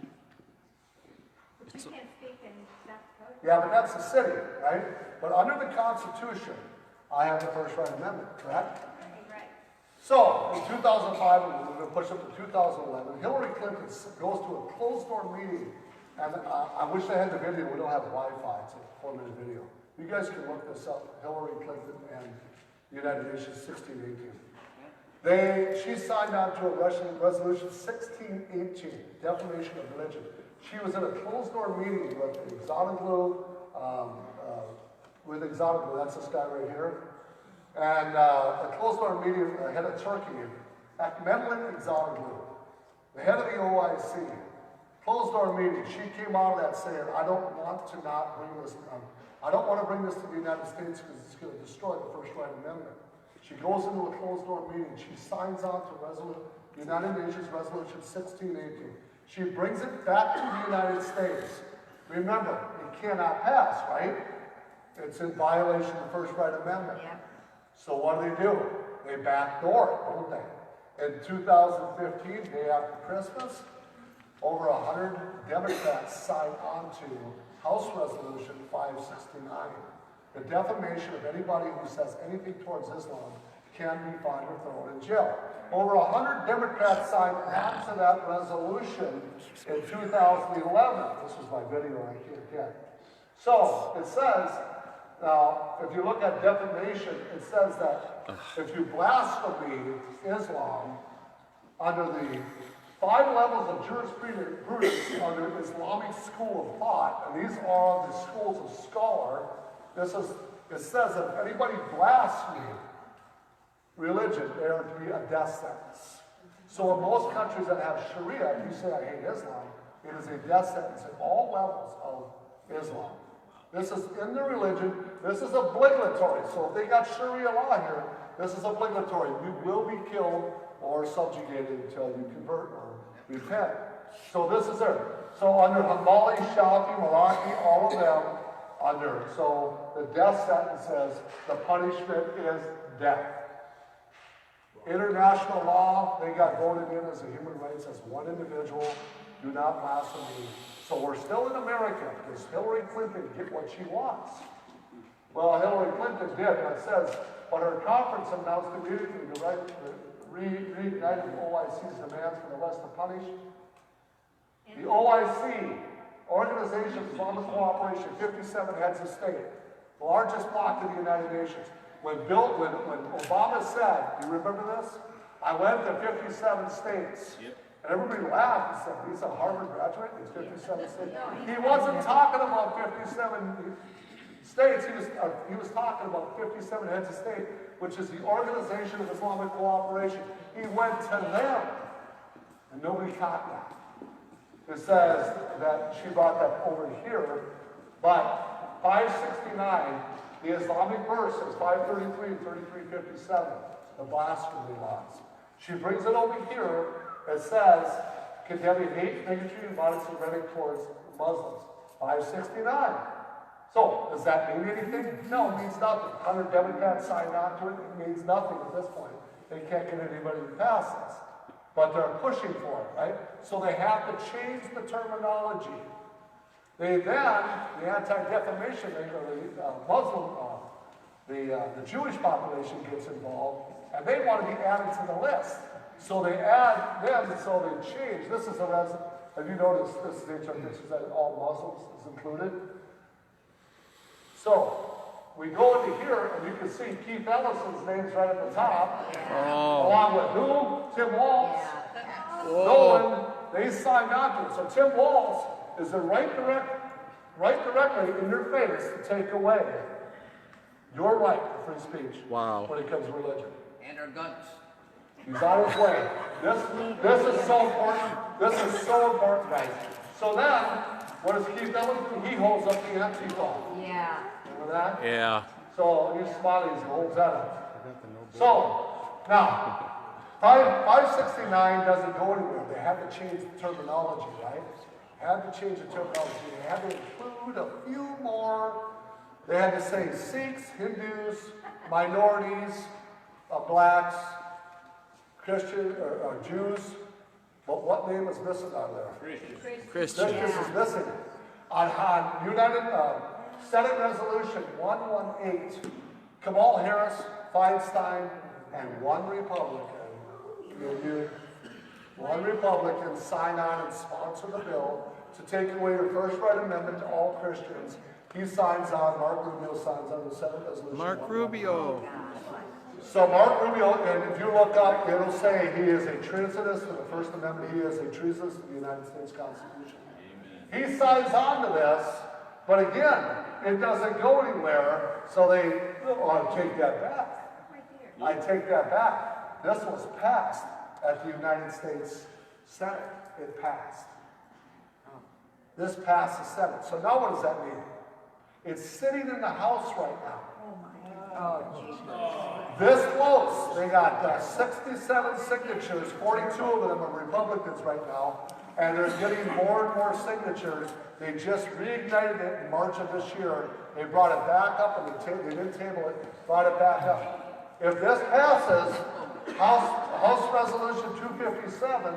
But you can't speak in South Dakota. Yeah, but that's the city, right? But under the Constitution, I have the First Right Amendment, correct? Right. So, in 2005, and we're going to push up to 2011, Hillary Clinton goes to a closed-door meeting, and I wish I had the video. We don't have Wi-Fi. It's a 4-minute video. You guys can look this up, Hillary Clinton and the United Nations 1618. She signed on to a resolution 1618, defamation of religion. She was in a closed-door meeting with Exonaglu, that's this guy right here, and a closed-door meeting, the head of Turkey, Ahmedin Exonaglu, the head of the OIC, closed-door meeting. She came out of that saying, I don't want to bring this to the United States because it's going to destroy the First Right Amendment. She goes into a closed-door meeting. She signs on to United Nations Resolution 1618. She brings it back to the United States. Remember, it cannot pass, right? It's in violation of the First Right Amendment. Yeah. So what do? They backdoor it, don't they? In 2015, day after Christmas, over 100 Democrats signed on to House Resolution 569. The defamation of anybody who says anything towards Islam can be fined or thrown in jail. Over 100 Democrats signed on to that resolution in 2011. This was my video I can't get. So it says, now, if you look at defamation, it says that if you blaspheme Islam under the 5 levels of jurisprudence under Islamic school of thought, and these are the schools of scholar, it says that if anybody blasphemes religion, there to be a death sentence. So in most countries that have Sharia, if you say I hate Islam, it is a death sentence at all levels of Islam. This is in the religion, this is obligatory. So if they got Sharia law here, this is obligatory. You will be killed or subjugated until you convert or repent. So this is there. So under Hanbali, Shafi, Malaki, all of them, so the death sentence says the punishment is death. International law, they got voted in as a human rights as one individual. Do not blaspheme. So we're still in America. Does Hillary Clinton get what she wants? Well, Hillary Clinton did, and it says, but her conference announced immediately to reignited OIC's demands for the West to punish. The OIC, Organization for Islamic Cooperation, 57 heads of state, the largest bloc of the United Nations. When Obama said, do you remember this? I went to 57 states. Yep. And everybody laughed and said, he's a Harvard graduate, he's 57 states. He wasn't talking about 57 states, he was talking about 57 heads of state, which is the Organization of Islamic Cooperation. He went to them, and nobody caught that. It says that she brought that over here, but 569, the Islamic verse is 533 and 3357, the blasphemy laws. She brings it over here. It says, condemning hate, bigotry, and violence and rhetoric towards Muslims. 569. So, does that mean anything? No, it means nothing. 100 Democrats signed on to it. It means nothing at this point. They can't get anybody to pass this. But they're pushing for it, right? So they have to change the terminology. They then, the anti-defamation, the Jewish population gets involved, and they want to be added to the list. So they add them, so they change. This is have you noticed this is the interpretation that all Muslims is included? So we go into here, and you can see Keith Ellison's name's right at the top, along with who? Tim Walz. Nolan, they signed on to it. So Tim Walz is the right directly in your face to take away your right to free speech when it comes to religion. And our guns. He's on his way. This is so important. This is so important, guys. So then, what does Keith Ellison? He holds up the Antifa. Yeah. Remember that? Yeah. So he's smiling. He holds that up. So now, 569 doesn't go anywhere. They had to change the terminology, right? Had to change the terminology. They had to include a few more. They had to say Sikhs, Hindus, minorities, blacks, Christian or Jews. But what name is missing out of there? Christian. Christians is missing. On United Senate Resolution 118, Kamala Harris, Feinstein, and one Republican. One Republican sign on and sponsor the bill to take away the First Right Amendment to all Christians. He signs on, Mark Rubio signs on the Senate Resolution. Mark Rubio. So Mark Rubio, and if you look up, it'll say he is a treasonous to the First Amendment, he is a treasonous to the United States Constitution. He signs on to this, but again, it doesn't go anywhere, so they, oh, I take that back. I take that back. This was passed at the United States Senate. It passed. This passed the Senate. So now what does that mean? It's sitting in the House right now. This close. They got 67 signatures, 42 of them are Republicans right now, and they're getting more and more signatures. They just reignited it in March of this year. They brought it back up, and they didn't table it, brought it back up. If this passes, House Resolution 257,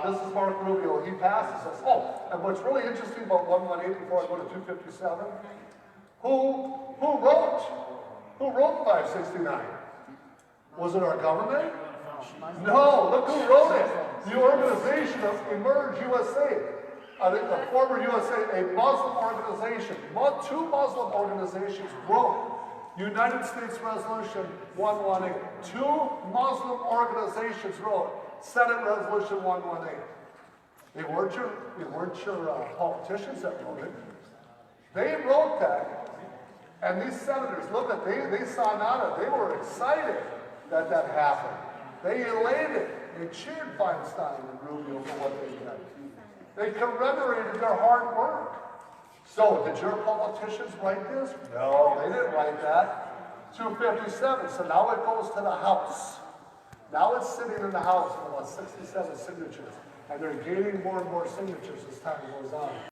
this is Mark Rubio, he passes this. Oh, and what's really interesting about 118 before I go to 257, who wrote 569? Was it our government? No, look who wrote it. The organization of Emerge USA, the former USA, a Muslim organization. Two Muslim organizations wrote United States Resolution 118. Two Muslim organizations wrote Senate Resolution 118. They weren't your politicians that wrote it. They wrote that. And these senators, look at, they signed on it. They were excited that that happened. They elated. They cheered Feinstein and Rubio for what they did. They commemorated their hard work. So, did your politicians write this? No, they didn't write that. 257. So now it goes to the House. Now it's sitting in the House with about 67 signatures. And they're gaining more and more signatures as time goes on.